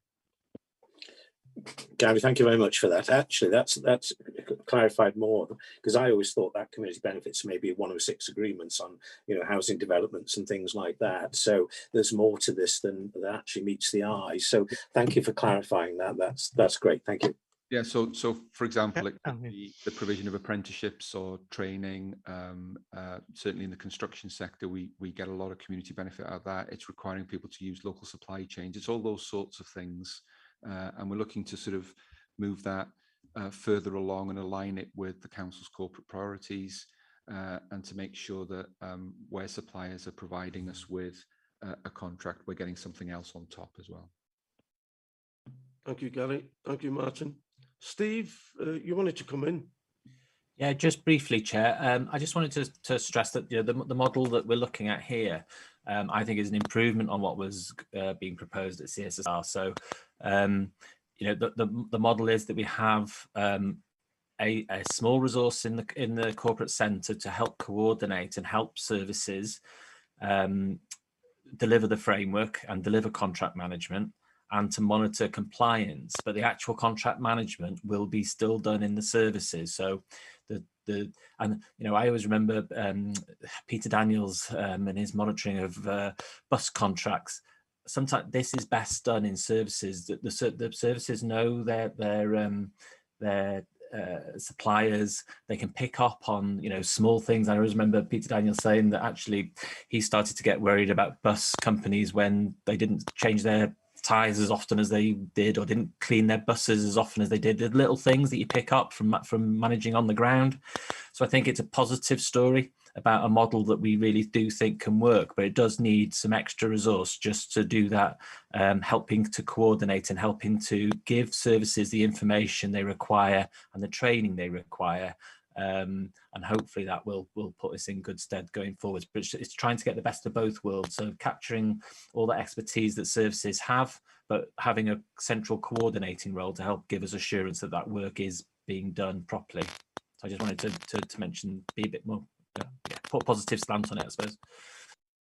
Gary, thank you very much for that. Actually, that's clarified more, because I always thought that community benefits maybe 106 agreements on, housing developments and things like that. So there's more to this than that actually meets the eye. So thank you for clarifying that. That's great. Thank you. Yeah. So for example, it could be the provision of apprenticeships or training. Certainly in the construction sector, we get a lot of community benefit out of that. It's requiring people to use local supply chains. It's all those sorts of things. And we're looking to sort of move that further along and align it with the council's corporate priorities, and to make sure that where suppliers are providing us with a contract, we're getting something else on top as well. Thank you, Gary. Thank you, Martin. Steve, you wanted to come in? Yeah, just briefly, Chair. I just wanted to stress that the model that we're looking at here, I think, is an improvement on what was being proposed at CSSR. So, the model is that we have a small resource in the corporate centre to help coordinate and help services deliver the framework and deliver contract management, and to monitor compliance, but the actual contract management will be still done in the services. So I always remember Peter Daniels and his monitoring of bus contracts. Sometimes this is best done in services. The services know their suppliers. They can pick up on small things. I always remember Peter Daniels saying that actually he started to get worried about bus companies when they didn't change their tyres as often as they did, or didn't clean their buses as often as they did. The little things that you pick up from managing on the ground. So I think it's a positive story about a model that we really do think can work, but it does need some extra resource just to do that, helping to coordinate and helping to give services the information they require and the training they require. And hopefully that will put us in good stead going forwards. But it's trying to get the best of both worlds, so capturing all the expertise that services have, but having a central coordinating role to help give us assurance that that work is being done properly. So I just wanted to mention, be a bit more, put a positive slant on it, I suppose.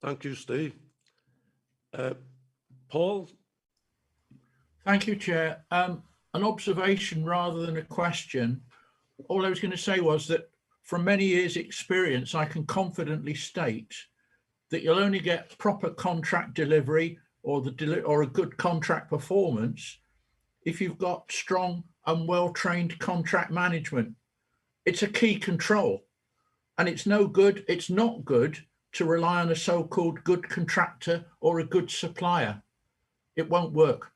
Thank you, Steve. Paul? Thank you, Chair. An observation rather than a question. All I was going to say was that from many years' experience, I can confidently state that you'll only get proper contract delivery or a good contract performance if you've got strong and well-trained contract management. It's a key control, and it's not good to rely on a so-called good contractor or a good supplier. It won't work.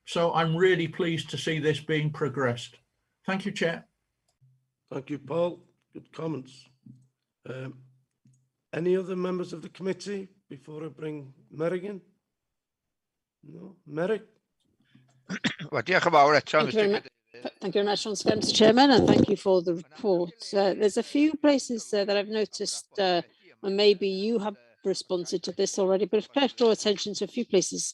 So I'm really pleased to see this being progressed. Thank you, Chair. Thank you, Paul. Good comments. Any other members of the committee before I bring Merrick in? No? Merrick? Thank you very much, Mr. Chairman, and thank you for the report. There's a few places that I've noticed, and maybe you have responded to this already, but if I could draw attention to a few places.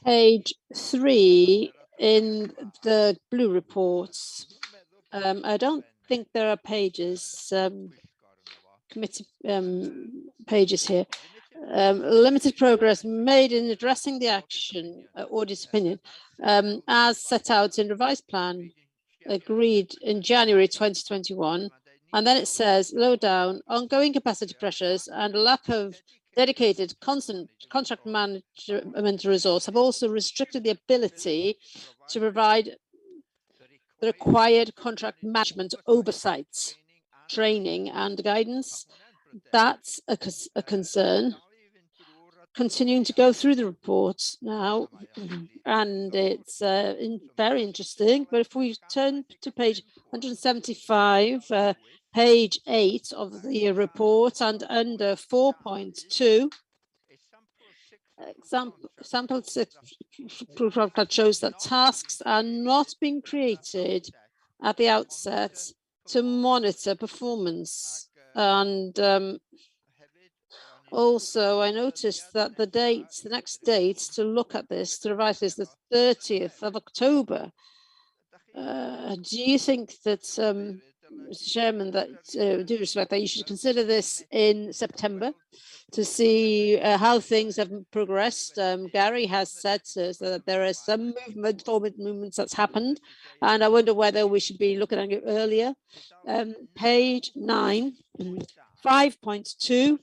Page 3 in the blue reports. I don't think there are pages, committee pages here. Limited progress made in addressing the action, audit opinion, as set out in revised plan agreed in January 2021. And then it says, low down, ongoing capacity pressures and a lack of dedicated constant contract management resource have also restricted the ability to provide the required contract management oversight, training and guidance. That's a concern. Continuing to go through the reports now, and it's very interesting, but if we turn to page 175, page 8 of the report, and under 4.2, sample that shows that tasks are not being created at the outset to monitor performance. And also, I noticed that the next date to look at this, to revise this, the 30th of October. Do you think that, Mr. Chairman, that due respect, that you should consider this in September to see how things have progressed? Gary has said that there are some forward movements that's happened, and I wonder whether we should be looking at it earlier. Page 9, 5.2.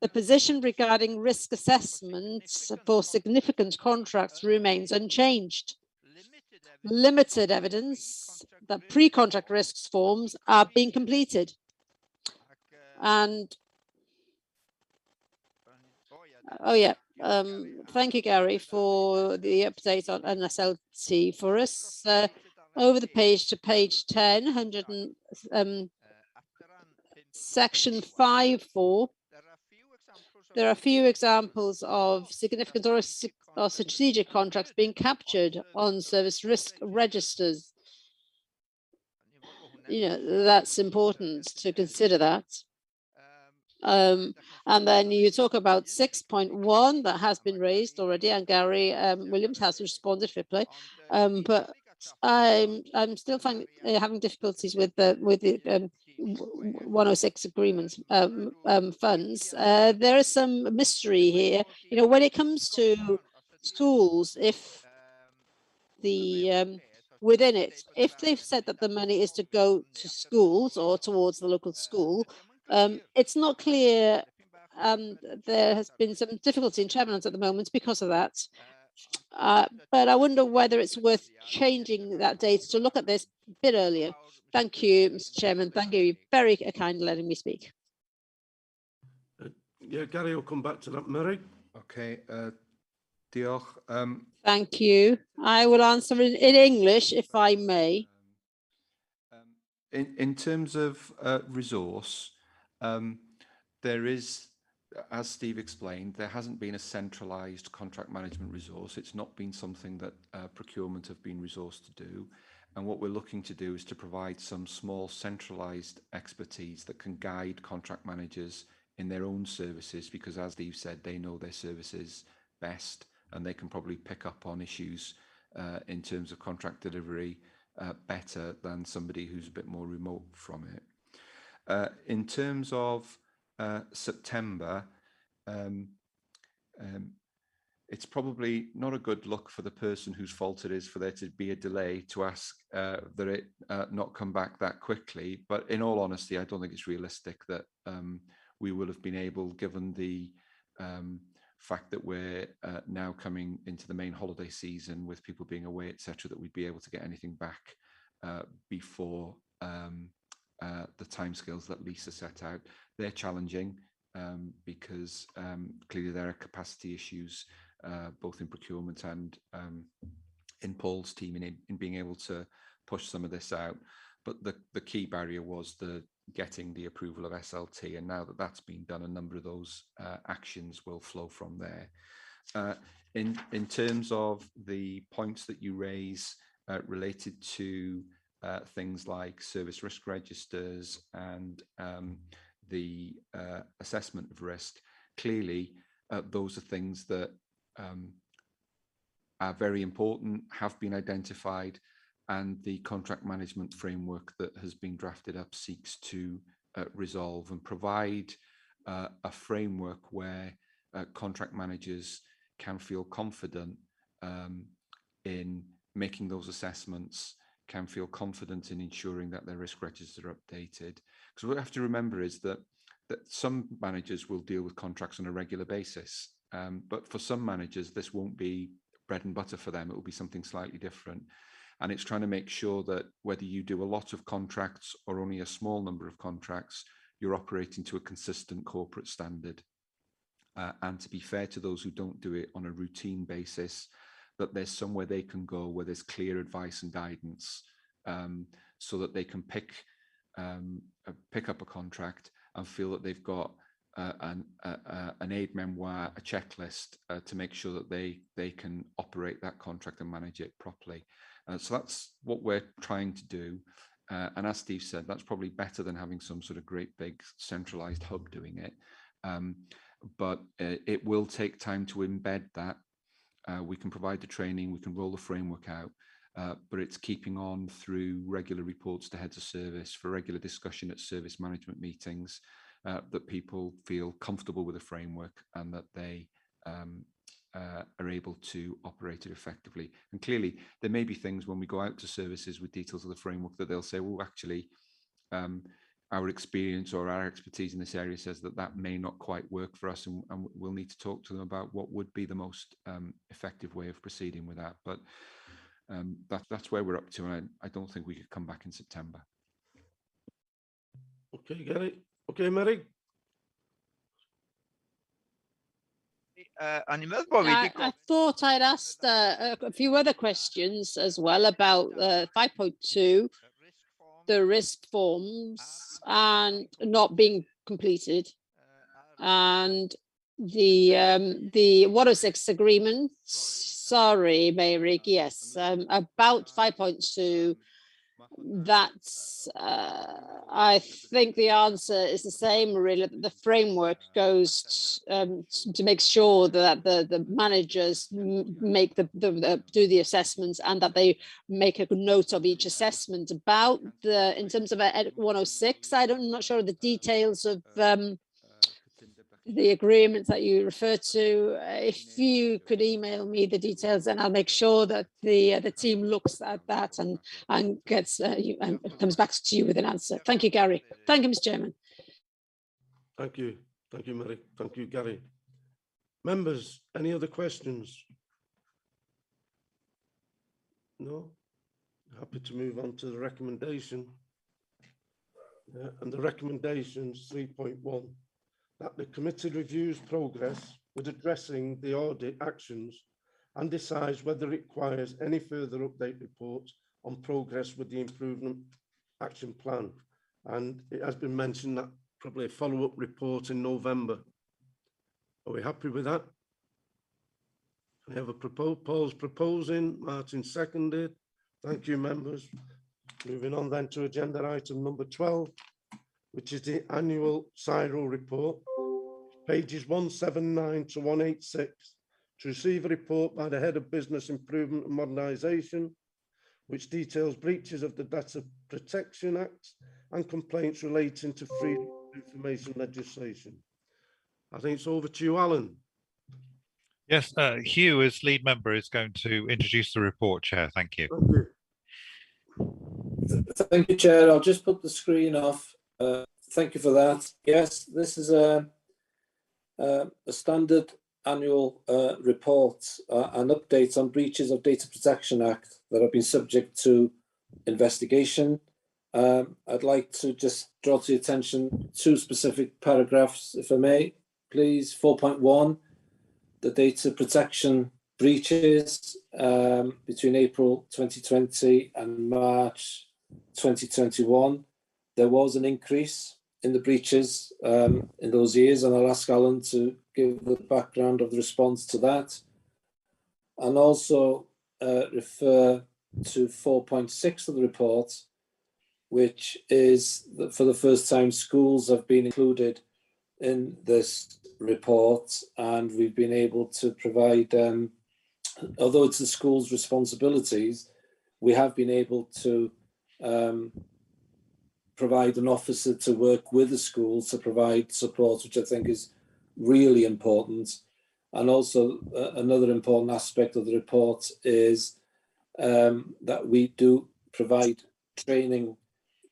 The position regarding risk assessments for significant contracts remains unchanged. Limited evidence that pre-contract risks forms are being completed. And thank you, Gary, for the update on NSLT for us. Over the page to page 10, section 5.4. There are a few examples of significant or strategic contracts being captured on service risk registers. You know, that's important to consider that. And then you talk about 6.1 that has been raised already, and Gary Williams has responded fairly. But I'm still having difficulties with the 106 agreements funds. There is some mystery here. You know, when it comes to schools, if the within it, if they've said that the money is to go to schools or towards the local school, it's not clear. There has been some difficulty in Chapman's at the moment because of that. But I wonder whether it's worth changing that date to look at this a bit earlier. Thank you, Mr. Chairman. Thank you very kindly letting me speak. Yeah, Gary will come back to that, Merrick. Okay. Diolch. Thank you. I will answer in English, if I may. In terms of resource, there is, as Steve explained, there hasn't been a centralised contract management resource. It's not been something that procurement have been resourced to do. And what we're looking to do is to provide some small centralised expertise that can guide contract managers in their own services, because as Steve said, they know their services best and they can probably pick up on issues in terms of contract delivery better than somebody who's a bit more remote from it. In terms of September, it's probably not a good look for the person whose fault it is for there to be a delay to ask that it not come back that quickly. But in all honesty, I don't think it's realistic that we will have been able, given the fact that we're now coming into the main holiday season with people being away, etc., that we'd be able to get anything back before the timescales that Lisa set out. They're challenging because clearly there are capacity issues both in procurement and in Paul's team in being able to push some of this out. But the key barrier was getting the approval of SLT, and now that that's been done, a number of those actions will flow from there. In terms of the points that you raise related to things like service risk registers and the assessment of risk, clearly those are things that are very important, have been identified, and the contract management framework that has been drafted up seeks to resolve and provide a framework where contract managers can feel confident in making those assessments, can feel confident in ensuring that their risk registers are updated. Because what we have to remember is that some managers will deal with contracts on a regular basis, but for some managers this won't be bread and butter for them. It will be something slightly different. And it's trying to make sure that whether you do a lot of contracts or only a small number of contracts, you're operating to a consistent corporate standard. And to be fair to those who don't do it on a routine basis, that there's somewhere they can go where there's clear advice and guidance, so that they can pick up a contract and feel that they've got an aide memoir, a checklist to make sure that they can operate that contract and manage it properly. So that's what we're trying to do. And as Steve said, that's probably better than having some sort of great big centralized hub doing it. But it will take time to embed that. We can provide the training, we can roll the framework out, but it's keeping on through regular reports to heads of service, for regular discussion at service management meetings, that people feel comfortable with the framework and that they are able to operate it effectively. And clearly, there may be things when we go out to services with details of the framework that they'll say, well, actually, our experience or our expertise in this area says that may not quite work for us, and we'll need to talk to them about what would be the most effective way of proceeding with that. But that's where we're up to, and I don't think we could come back in September. Okay, Gary. Okay, Mary. I thought I'd asked a few other questions as well about 5.2, the risk forms and not being completed, and the 106 agreements. Sorry, Mary. Yes, about 5.2. That's I think the answer is the same, really. The framework goes to make sure that the managers make do the assessments, and that they make a note of each assessment. About in terms of 106, I'm not sure of the details of the agreements that you refer to. If you could email me the details, then I'll make sure that the team looks at that and gets and comes back to you with an answer. Thank you, Gary. Thank you, Mr. Chairman. Thank you, Mary. Thank you, Gary. Members, any other questions? No. Happy to move on to the recommendation. And the recommendations 3.1. That the committee reviews progress with addressing the audit actions and decides whether it requires any further update reports on progress with the improvement action plan. And it has been mentioned that probably a follow-up report in November. Are we happy with that? We have a Paul's proposing, Martin seconded. Thank you, members. Moving on then to agenda item number 12, which is the annual SIRO report, pages 179 to 186, to receive a report by the Head of Business Improvement and Modernisation, which details breaches of the Data Protection Act and complaints relating to freedom of information legislation. I think it's over to you, Alan. Yes, Hugh, as lead member, is going to introduce the report, Chair. Thank you. Thank you. Thank you, Chair. I'll just put the screen off. Thank you for that. Yes, this is a standard annual report, an update on breaches of Data Protection Act that have been subject to investigation. I'd like to just draw to your attention two specific paragraphs, if I may, please. 4.1, the data protection breaches between April 2020 and March 2021. There was an increase in the breaches in those years, and I'll ask Alan to give the background of the response to that. And also refer to 4.6 of the report, which is that for the first time schools have been included in this report, and we've been able to provide, although it's the school's responsibilities, we have been able to provide an officer to work with the schools to provide support, which I think is really important. And also another important aspect of the report is that we do provide training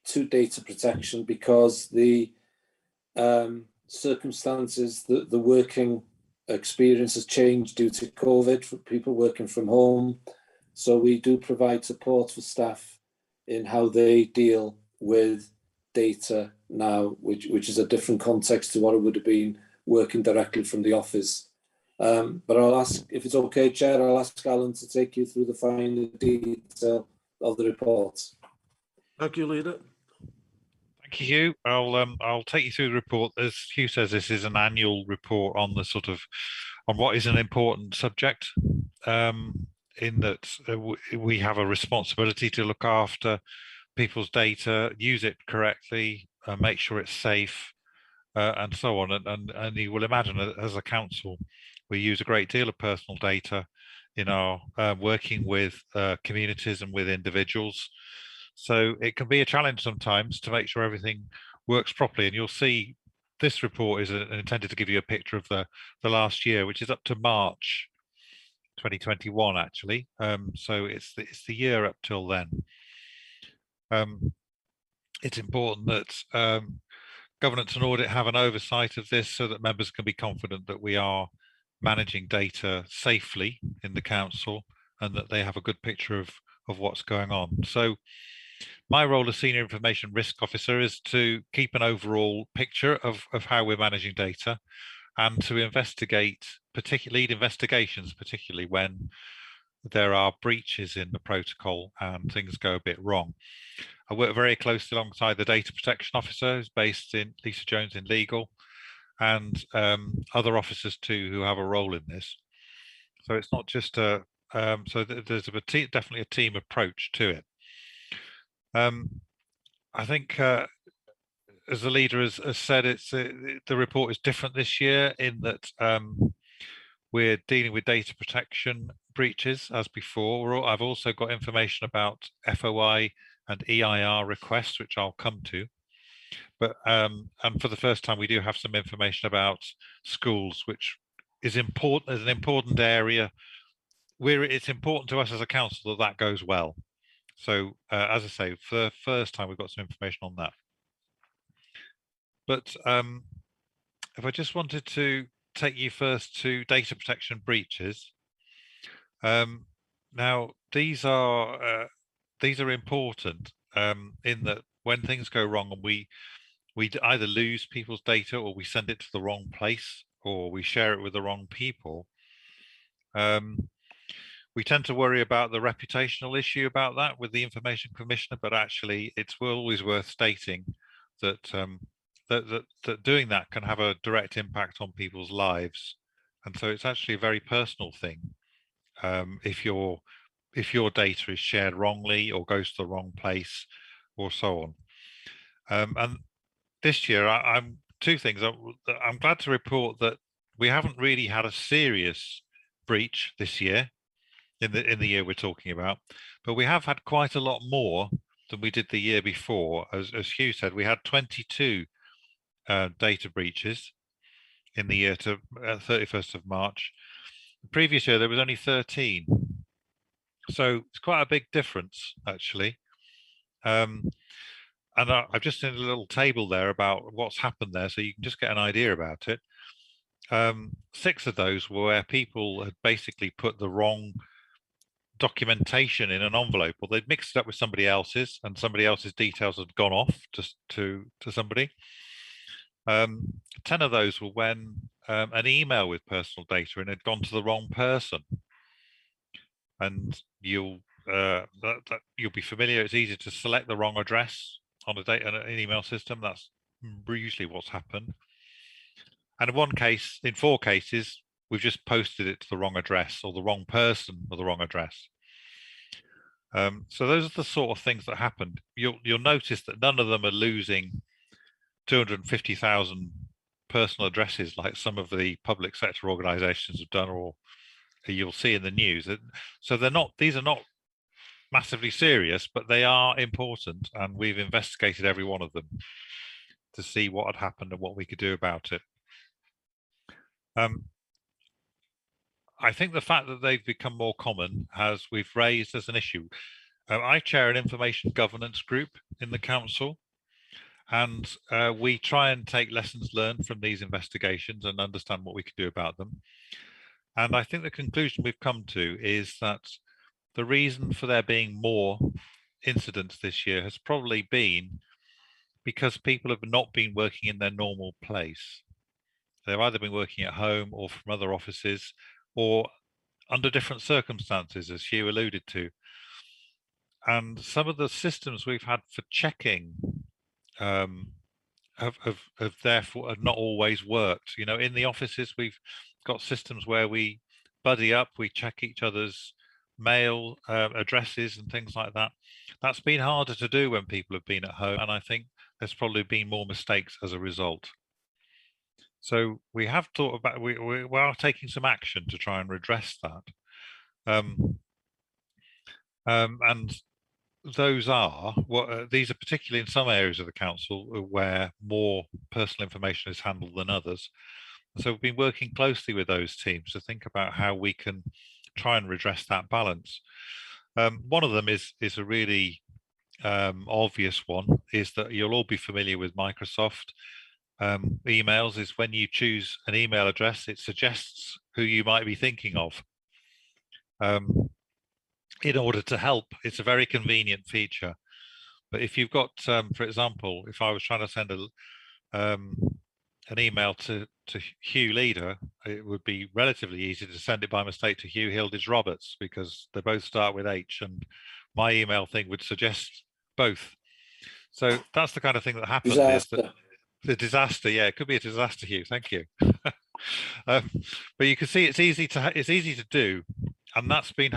to data protection, because the circumstances, the working experience has changed due to COVID, for people working from home. So we do provide support for staff in how they deal with data now, which is a different context to what it would have been working directly from the office. But I'll ask, if it's okay, Chair, I'll ask Alan to take you through the finer detail of the report. Thank you, Leader. Thank you, Hugh. I'll take you through the report. As Hugh says, this is an annual report on the on what is an important subject. In that we have a responsibility to look after people's data, use it correctly, make sure it's safe, and so on. And you will imagine that as a council, we use a great deal of personal data in our working with communities and with individuals. So it can be a challenge sometimes to make sure everything works properly. And you'll see this report is intended to give you a picture of the last year, which is up to March 2021, actually. So it's the year up till then. It's important that governance and audit have an oversight of this so that members can be confident that we are managing data safely in the council and that they have a good picture of what's going on. So my role as Senior Information Risk Officer is to keep an overall picture of how we're managing data and to investigate, lead investigations, particularly when there are breaches in the protocol and things go a bit wrong. I work very closely alongside the Data Protection Officer, who's based in Lisa Jones in Legal, and other officers too who have a role in this. So it's not just so there's definitely a team approach to it. I think, as the leader has said, the report is different this year in that we're dealing with data protection breaches as before. I've also got information about FOI and EIR requests, which I'll come to. But and for the first time, we do have some information about schools, which is important as an important area where it's important to us as a council that goes well. So as I say, for the first time, we've got some information on that. But if I just wanted to take you first to data protection breaches. Now, these are important in that when things go wrong and we either lose people's data or we send it to the wrong place or we share it with the wrong people, We tend to worry about the reputational issue about that with the Information Commissioner, but actually it's always worth stating that that doing that can have a direct impact on people's lives. And so it's actually a very personal thing. If your data is shared wrongly or goes to the wrong place or so on. And this year, I'm two things. I'm glad to report that we haven't really had a serious breach this year in the year we're talking about, but we have had quite a lot more than we did the year before. As Hugh said, we had 22 data breaches in the year to 31st of March. The previous year there was only 13, so it's quite a big difference actually. And I've just seen a little table there about what's happened there, so you can just get an idea about it. 6 of those were where people had basically put the wrong documentation in an envelope, or they'd mixed it up with somebody else's, and somebody else's details had gone off to somebody. 10 of those were when an email with personal data in had gone to the wrong person, and you'll be familiar. It's easy to select the wrong address on an email system. That's usually what's happened. And in 4 cases, we've just posted it to the wrong address, or the wrong person or the wrong address. So those are the sort of things that happened. You'll notice that none of them are losing 250,000 personal addresses like some of the public sector organizations have done, or you'll see in the news. So these are not massively serious, but they are important, and we've investigated every one of them to see what had happened and what we could do about it. I think the fact that they've become more common we've raised as an issue. I chair an information governance group in the council, and we try and take lessons learned from these investigations and understand what we can do about them. And I think the conclusion we've come to is that the reason for there being more incidents this year has probably been because people have not been working in their normal place. They've either been working at home or from other offices, or under different circumstances, as Hugh alluded to. And some of the systems we've had for checking have therefore not always worked. You know, in the offices, we've got systems where we buddy up, we check each other's mail addresses and things like that. That's been harder to do when people have been at home, and I think there's probably been more mistakes as a result. So we have thought about, we are taking some action to try and redress that. And those are these are particularly in some areas of the council where more personal information is handled than others. So we've been working closely with those teams to think about how we can try and redress that balance. One of them is a really obvious one, is that you'll all be familiar with Microsoft emails. Is when you choose an email address, it suggests who you might be thinking of. In order to help, it's a very convenient feature. But if you've got, for example, if I was trying to send an email to Hugh Leader, it would be relatively easy to send it by mistake to Hugh Hilditch Roberts, because they both start with H, and my email thing would suggest both. So that's the kind of thing that happens. Disaster. The disaster, yeah, it could be a disaster, Hugh. Thank you. But you can see it's easy to do, and that's been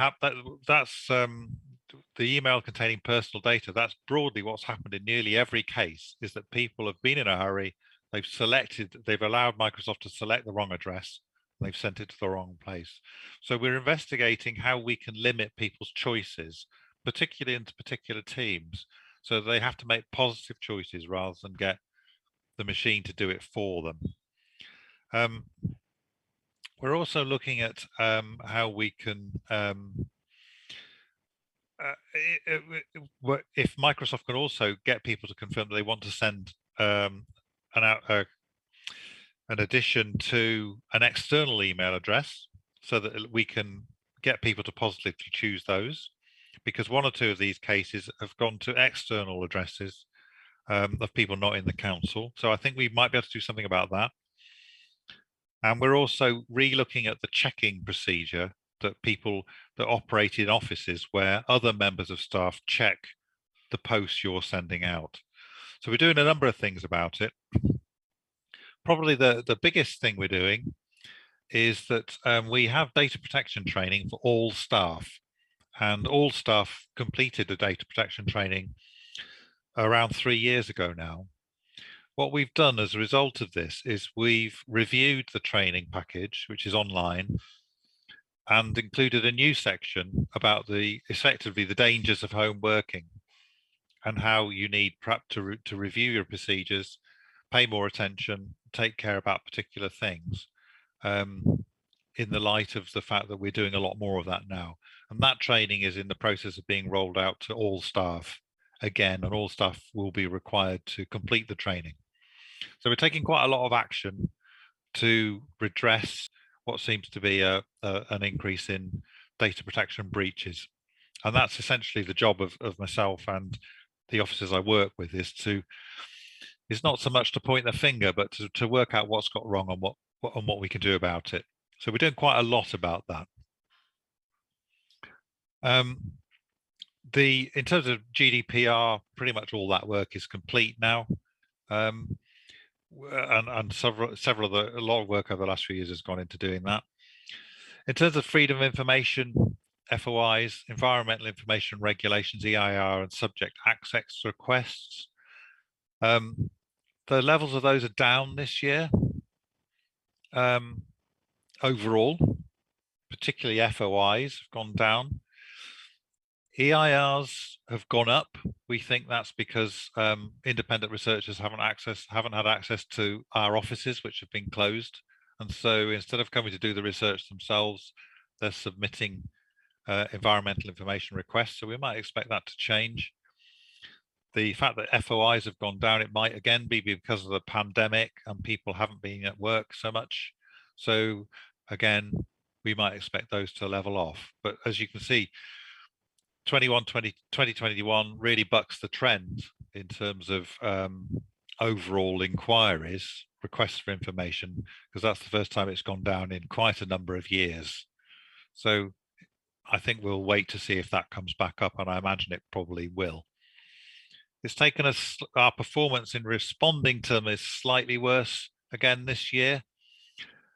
that's the email containing personal data. That's broadly what's happened in nearly every case, is that people have been in a hurry. They've allowed Microsoft to select the wrong address, and they've sent it to the wrong place. So we're investigating how we can limit people's choices, particularly into particular teams, so they have to make positive choices rather than get the machine to do it for them. We're also looking at how we can, if Microsoft can also get people to confirm that they want to send an addition to an external email address, so that we can get people to positively choose those, because 1 or 2 of these cases have gone to external addresses of people not in the council. So I think we might be able to do something about that. And we're also re-looking at the checking procedure that people that operate in offices where other members of staff check the posts you're sending out. So we're doing a number of things about it. Probably the biggest thing we're doing is that we have data protection training for all staff, and all staff completed the data protection training around 3 years ago now. What we've done as a result of this is we've reviewed the training package, which is online, and included a new section about effectively the dangers of home working and how you need perhaps to review your procedures, pay more attention, take care about particular things, in the light of the fact that we're doing a lot more of that now. And that training is in the process of being rolled out to all staff again, and all staff will be required to complete the training. So we're taking quite a lot of action to redress what seems to be an increase in data protection breaches. And that's essentially the job of myself and the officers I work with, is not so much to point the finger, but to work out what's got wrong and what we can do about it. So we're doing quite a lot about that. In terms of GDPR, pretty much all that work is complete now. And a lot of work over the last few years has gone into doing that. In terms of freedom of information, FOIs, environmental information regulations, EIR, and subject access requests, the levels of those are down this year. Overall, particularly FOIs have gone down. EIRs have gone up. We think that's because independent researchers haven't had access to our offices, which have been closed. And so instead of coming to do the research themselves, they're submitting environmental information requests. So we might expect that to change. The fact that FOIs have gone down, it might again be because of the pandemic and people haven't been at work so much. So again, we might expect those to level off. But as you can see, 2021 really bucks the trend in terms of overall inquiries, requests for information, because that's the first time it's gone down in quite a number of years. So I think we'll wait to see if that comes back up, and I imagine it probably will. It's taken us, our performance in responding to them is slightly worse again this year.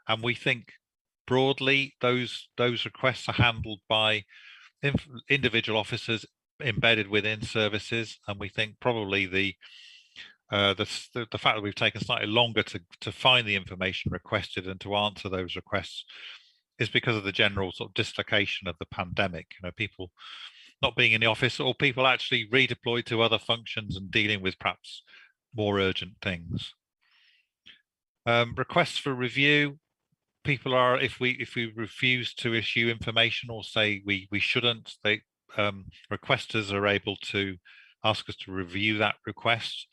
And we think broadly those requests are handled by individual officers embedded within services. And we think probably the fact that we've taken slightly longer to find the information requested and to answer those requests is because of the general sort of dislocation of the pandemic. You know, people not being in the office, or people actually redeployed to other functions and dealing with perhaps more urgent things. Requests for review, people are, if we refuse to issue information or say we shouldn't, they requesters are able to ask us to review that request.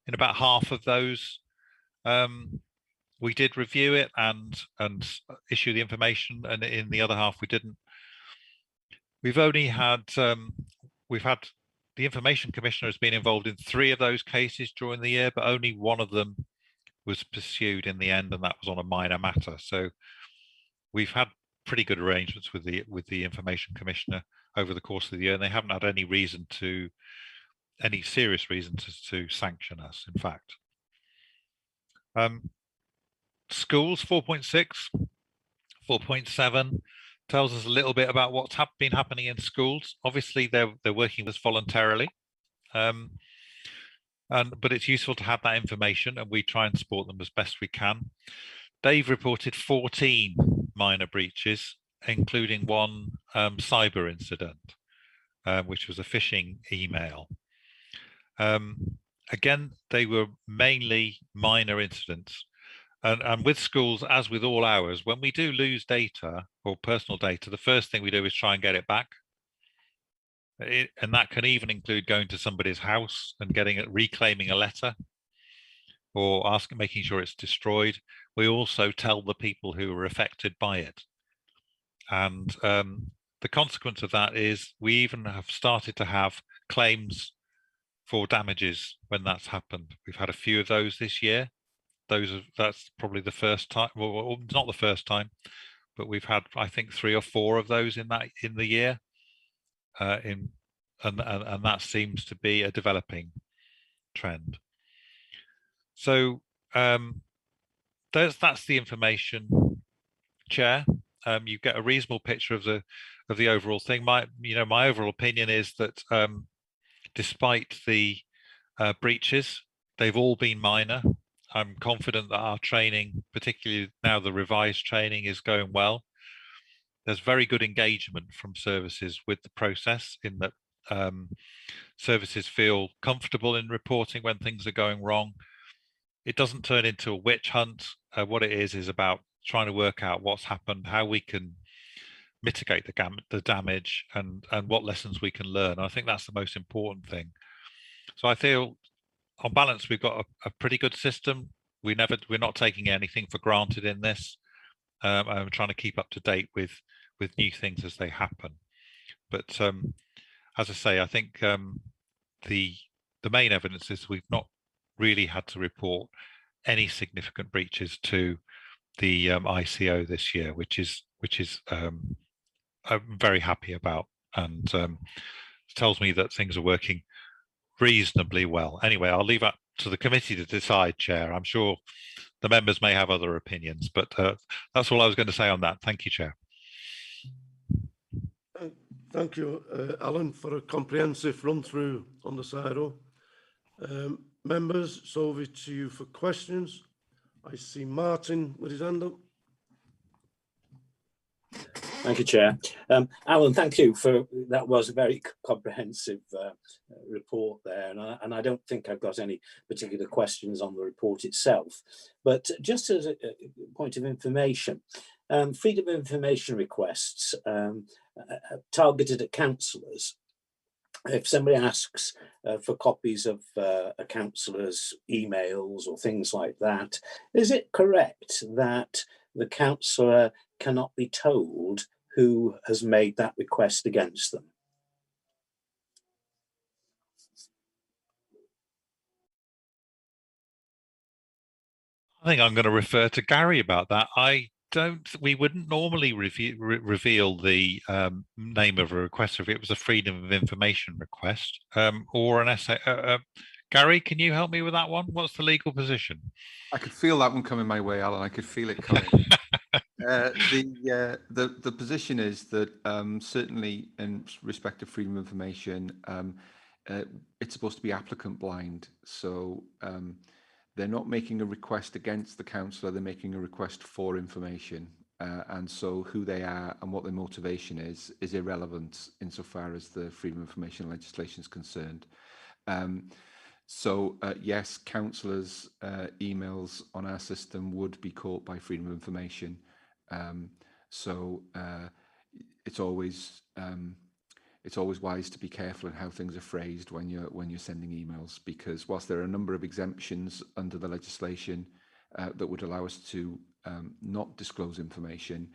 In about half of those, we did review it and issue the information, and in the other half we didn't. We've only had the Information Commissioner has been involved in 3 of those cases during the year, but only one of them was pursued in the end, and that was on a minor matter. So we've had pretty good arrangements with the Information Commissioner over the course of the year, and they haven't had any serious reason to sanction us, in fact. Schools 4.6, 4.7 tells us a little bit about what's been happening in schools. Obviously, they're working with us voluntarily, but it's useful to have that information, and we try and support them as best we can. They've reported 14 minor breaches, including one cyber incident, which was a phishing email. Again, they were mainly minor incidents. And with schools, as with all ours, when we do lose data or personal data, the first thing we do is try and get it back. And that can even include going to somebody's house and reclaiming a letter, or making sure it's destroyed. We also tell the people who are affected by it. And the consequence of that is we even have started to have claims for damages when that's happened. We've had a few of those this year. That's probably the first time, well, not the first time, but we've had, I think, 3 or 4 of those in the year, and that seems to be a developing trend. So that's the information, Chair. You get a reasonable picture of the overall thing. My overall opinion is that despite the breaches, they've all been minor. I'm confident that our training, particularly now the revised training, is going well. There's very good engagement from services with the process, in that services feel comfortable in reporting when things are going wrong. It doesn't turn into a witch hunt. What it is about trying to work out what's happened, how we can mitigate the damage, and what lessons we can learn. I think that's the most important thing. So I feel, on balance, we've got a pretty good system. We're not taking anything for granted in this. I'm trying to keep up to date with new things as they happen. But as I say, I think the main evidence is we've not really had to report any significant breaches to the ICO this year, which is I'm very happy about, and tells me that things are working reasonably well. Anyway, I'll leave that to the committee to decide, Chair. I'm sure the members may have other opinions, but that's all I was going to say on that. Thank you, Chair. Thank you, Alan, for a comprehensive run through on the SIRO. Members, it's over to you for questions. I see Martin with his hand up. Thank you, Chair. Alan, thank you for that. Was a very comprehensive report there, and I don't think I've got any particular questions on the report itself. But just as a point of information, freedom of information requests targeted at councillors. If somebody asks for copies of a councillor's emails or things like that, is it correct that the councillor cannot be told who has made that request against them? I think I'm going to refer to Gary about that. We wouldn't normally reveal the name of a request if it was a freedom of information request or an essay. Gary, can you help me with that one? What's the legal position? I could feel that one coming my way, Alan. I could feel it coming. The position is that certainly in respect to freedom of information, it's supposed to be applicant blind. So they're not making a request against the councillor, they're making a request for information. And so who they are and what their motivation is irrelevant insofar as the freedom of information legislation is concerned. So yes, councillors' emails on our system would be caught by freedom of information. So it's always wise to be careful in how things are phrased when you're sending emails, because whilst there are a number of exemptions under the legislation that would allow us to not disclose information,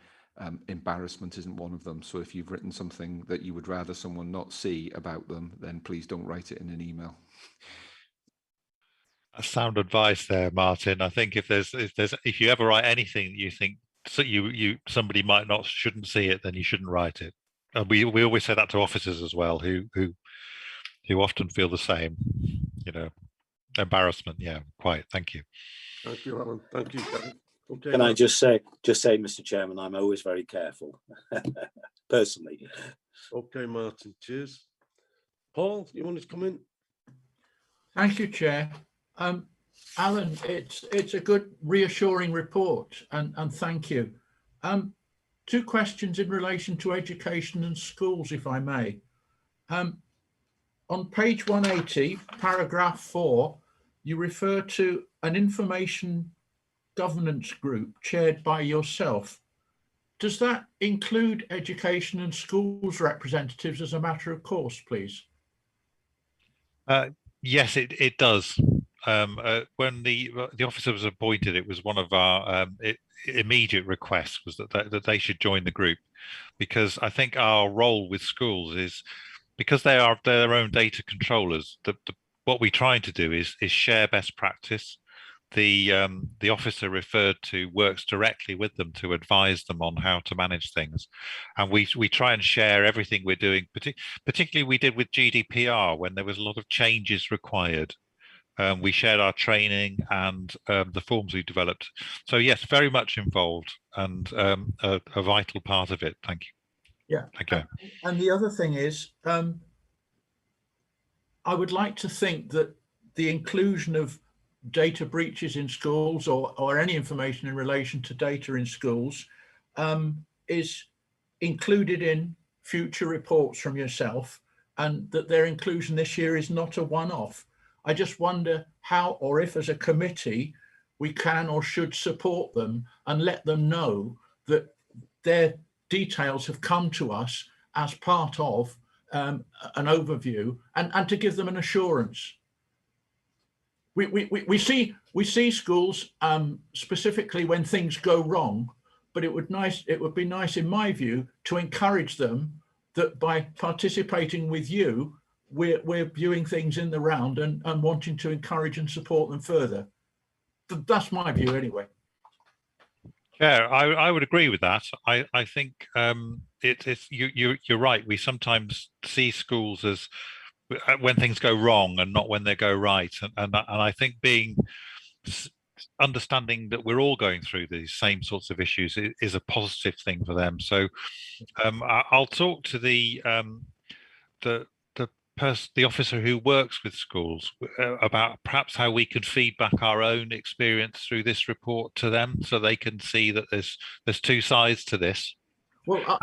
embarrassment isn't one of them. So if you've written something that you would rather someone not see about them, then please don't write it in an email. Sound advice there, Martin. I think if you ever write anything that you think somebody shouldn't see it, then you shouldn't write it. And we always say that to officers as well, who often feel the same. Embarrassment. Yeah, quite. Thank you. Thank you, Alan. Thank you, Gary. Okay. Can I just say, Mr. Chairman, I'm always very careful, personally. Okay, Martin. Cheers. Paul, you wanted to come in? Thank you, Chair. Alan, it's a good, reassuring report, and thank you. 2 questions in relation to education and schools, if I may. On page 180, paragraph 4, you refer to an information governance group chaired by yourself. Does that include education and schools representatives as a matter of course, please? Yes, it does. When the officer was appointed, it was one of our immediate requests was that they should join the group, because I think our role with schools is, because they are their own data controllers, what we're trying to do is share best practice. the officer referred to works directly with them to advise them on how to manage things, and we try and share everything we're doing. Particularly, we did with GDPR when there was a lot of changes required. We shared our training and the forms we developed. So yes, very much involved and a vital part of it. Thank you. Yeah. Thank you. And the other thing is, I would like to think that the inclusion of data breaches in schools or any information in relation to data in schools is included in future reports from yourself, and that their inclusion this year is not a one-off. I just wonder how, or if as a committee, we can or should support them and let them know that their details have come to us as part of an overview, and to give them an assurance. We see schools specifically when things go wrong, but it would be nice, in my view, to encourage them that by participating with you, we're viewing things in the round and wanting to encourage and support them further. That's my view anyway. Yeah, I would agree with that. I think you're right. We sometimes see schools as when things go wrong and not when they go right, and I think understanding that we're all going through these same sorts of issues is a positive thing for them. So I'll talk to the officer who works with schools about perhaps how we could feed back our own experience through this report to them, so they can see that there's two sides to this. Well,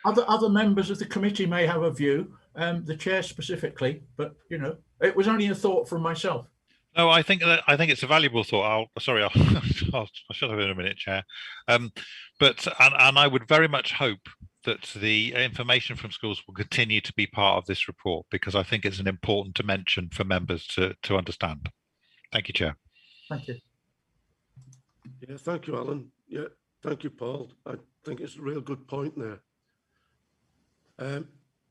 other members of the committee may have a view, the chair specifically, but you know, it was only a thought from myself. No, I think it's a valuable thought. I'll shut up in a minute, Chair. But I would very much hope that the information from schools will continue to be part of this report, because I think it's an important dimension for members to understand. Thank you, Chair. Thank you. Yeah, thank you, Alan. Yeah, thank you, Paul. I think it's a real good point there.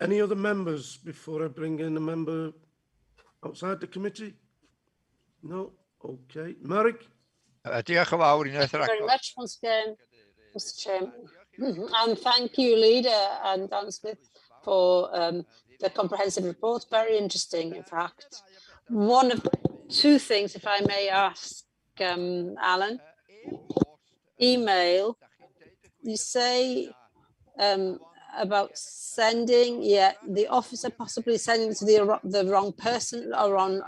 Any other members before I bring in a member outside the committee? No? Okay. Marek? Diolch yn fawr unwaith Thank you very much once again, Mr. Chairman. And thank you, Leader and Dan Smith, for the comprehensive report. Very interesting, in fact. One of two things, if I may ask, Alan. Email, you say about sending, the officer possibly sending to the wrong person, or on,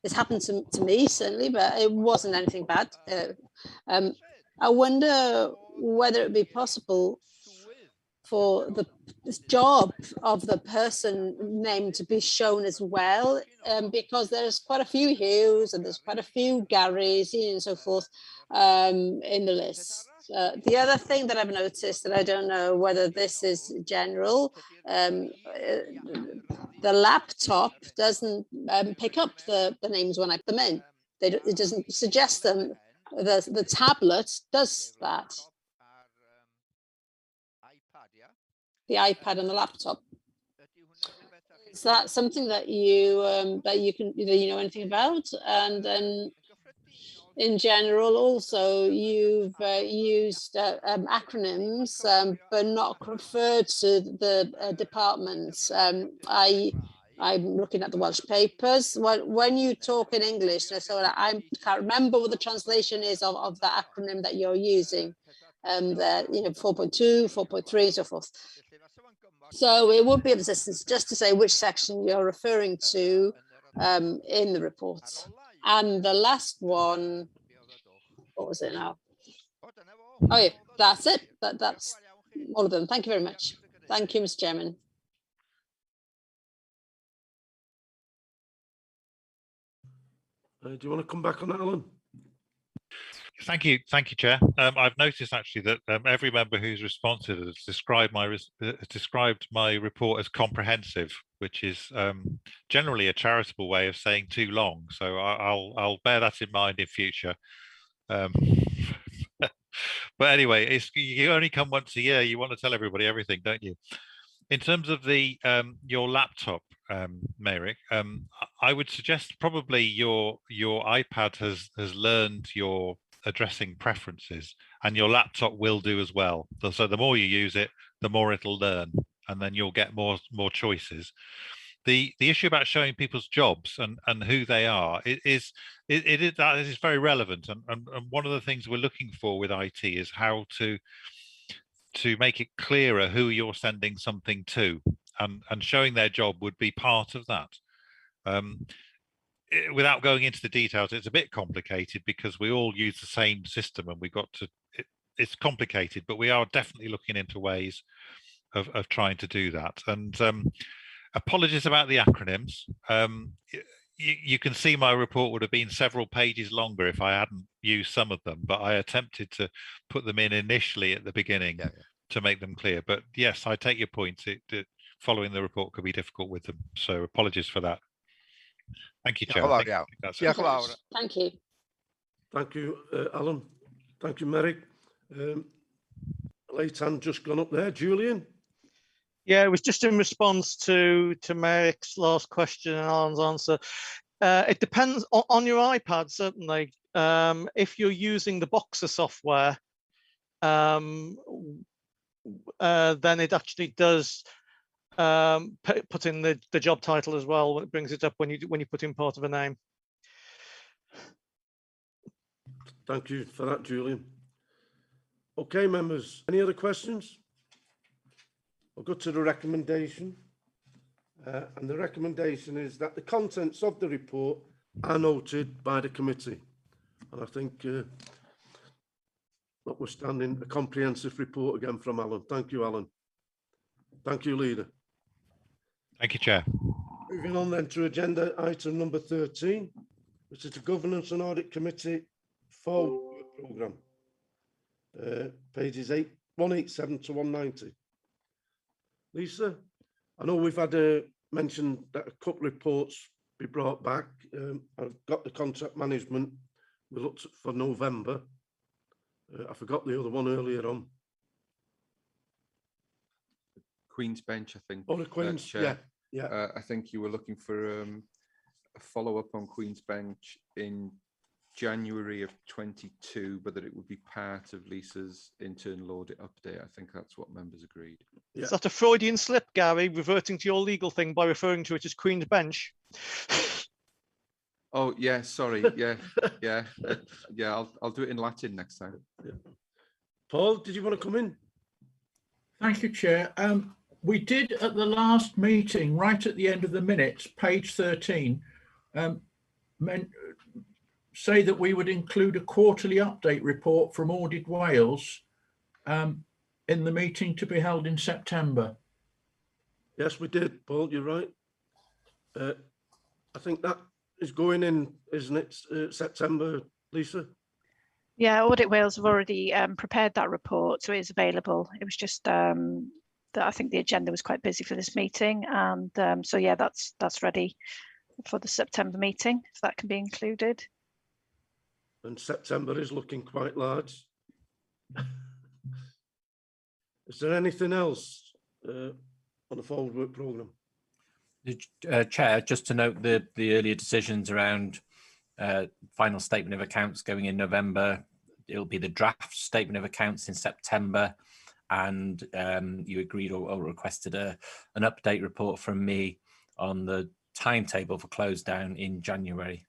it's happened to me certainly, but it wasn't anything bad. I wonder whether it would be possible for this job of the person name to be shown as well, because there's quite a few Hughes and there's quite a few Garys and so forth in the list. The other thing that I've noticed, that I don't know whether this is general, the laptop doesn't pick up the names when I put them in. It doesn't suggest them. The tablet does that. The iPad and the laptop. Is that something that you know anything about? And then in general, also you've used acronyms, but not referred to the departments. I'm looking at the Welsh papers. When you talk in English, so I can't remember what the translation is of the acronym that you're using. That 4.2, 4.3, and so forth. So it would be of assistance just to say which section you're referring to in the report. And the last one, what was it now? Oh yeah, that's it. That's all of them. Thank you very much. Thank you, Mr. Chairman. Do you want to come back on that, Alan? Thank you, Chair. I've noticed actually that every member who's responded has described my report as comprehensive, which is generally a charitable way of saying too long. So I'll bear that in mind in future. But anyway, you only come once a year. You want to tell everybody everything, don't you? In terms of your laptop, Marek, I would suggest probably your iPad has learned your addressing preferences, and your laptop will do as well. So the more you use it, the more it'll learn, and then you'll get more choices. The issue about showing people's jobs and who they are, that is very relevant, and one of the things we're looking for with IT is how to make it clearer who you're sending something to, and showing their job would be part of that. Without going into the details, it's a bit complicated because we all use the same system, and we've got to. It's complicated, but we are definitely looking into ways of trying to do that. And apologies about the acronyms. You can see my report would have been several pages longer if I hadn't used some of them, but I attempted to put them in initially at the beginning to make them clear. But yes, I take your point. Following the report could be difficult with them, so apologies for that. Thank you, Chair. Thank you. Thank you, Alan. Thank you, Merrick. Late hand just gone up there. Julian? Yeah, it was just in response to Merrick's last question and Alan's answer. It depends on your iPad, certainly. If you're using the Boxer software, then it actually does put in the job title as well when it brings it up when you put in part of a name. Thank you for that, Julian. Okay, members, any other questions? I'll go to the recommendation. And the recommendation is that the contents of the report are noted by the committee. And I think notwithstanding a comprehensive report again from Alan. Thank you, Alan. Thank you, Leader. Thank you, Chair. Moving on then to agenda item number 13, which is the Governance and Audit Committee Forward Work Programme. Pages 187 to 190. Lisa, I know we've had mentioned that a couple of reports be brought back. I've got the contract management. We looked for November. I forgot the other one earlier on. Queen's Bench, I think. Oh, the Queen's, Chair. yeah. I think you were looking for a follow-up on Queen's Bench in January of 22, but that it would be part of Lisa's internal audit update. I think that's what members agreed. Yeah. Is that a Freudian slip, Gary, reverting to your legal thing by referring to it as Queen's Bench? Oh, yeah, sorry. Yeah. I'll do it in Latin next time. Yeah. Paul, did you want to come in? Thank you, Chair. We did at the last meeting, right at the end of the minutes, page 13, say that we would include a quarterly update report from Audit Wales in the meeting to be held in September. Yes, we did, Paul, you're right. I think that is going in, isn't it, September, Lisa? Yeah, Audit Wales have already prepared that report, so it is available. It was just that I think the agenda was quite busy for this meeting, and so yeah, that's ready for the September meeting, if that can be included. And September is looking quite large. Is there anything else on the forward work programme? Chair, just to note the earlier decisions around final statement of accounts going in November. It'll be the draft statement of accounts in September, and you agreed or requested an update report from me on the timetable for close down in January.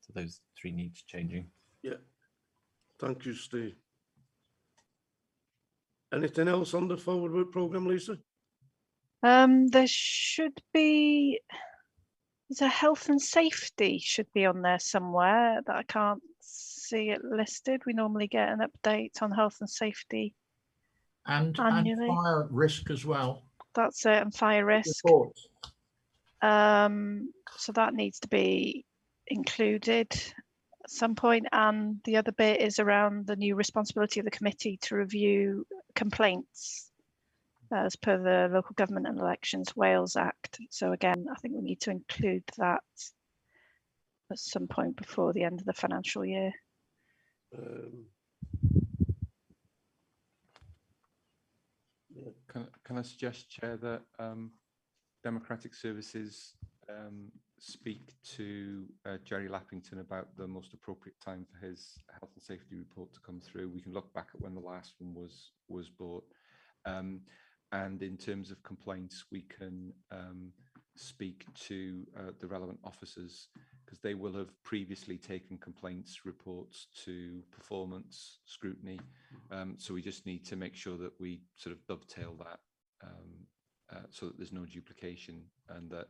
So those three needs changing. Yeah, thank you, Steve. Anything else on the forward work programme, Lisa? There should be, there's a health and safety should be on there somewhere that I can't see it listed. We normally get an update on health and safety and fire risk as well. That's it, and fire risk. Report. So that needs to be included at some point, and the other bit is around the new responsibility of the committee to review complaints as per the Local Government and Elections Wales Act. So again, I think we need to include that at some point before the end of the financial year. Can I suggest, Chair, that Democratic Services speak to Jerry Lappington about the most appropriate time for his health and safety report to come through. We can look back at when the last one was brought. And in terms of complaints, we can speak to the relevant officers, because they will have previously taken complaints reports to performance scrutiny. So we just need to make sure that we sort of dovetail that so that there's no duplication, and that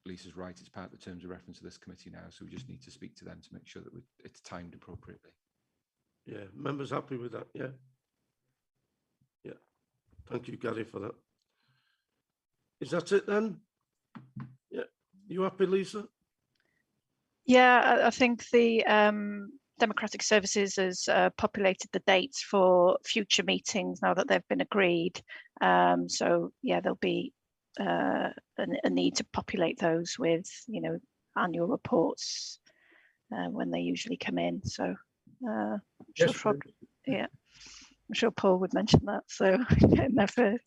Lisa's right, it's part of the terms of reference of this committee now. So we just need to speak to them to make sure that it's timed appropriately. Yeah, members happy with that? Yeah. Yeah. Thank you, Gary, for that. Is that it then? Yeah. You happy, Lisa? Yeah, I think the Democratic Services has populated the dates for future meetings now that they've been agreed. So yeah, there'll be a need to populate those with, you know, annual reports when they usually come in. So Yes, yeah, I'm sure Paul would mention that. So getting there first.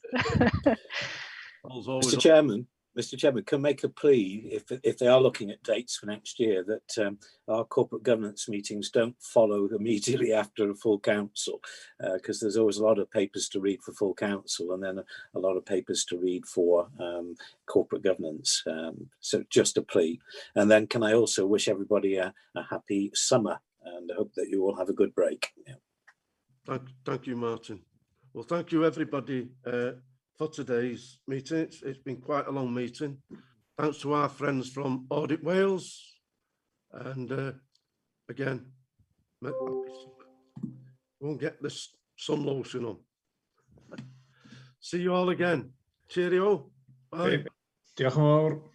Mr. Chairman, can make a plea if they are looking at dates for next year that our corporate governance meetings don't follow immediately after a full council, because there's always a lot of papers to read for full council and then a lot of papers to read for corporate governance. So just a plea. And then can I also wish everybody a happy summer, and I hope that you all have a good break. Yeah. Thank you, Martin. Well, thank you, everybody, for today's meeting. It's been quite a long meeting. Thanks to our friends from Audit Wales. And again, won't get this sun lotion on. See you all again. Cheerio. Bye. Diolch yn fawr.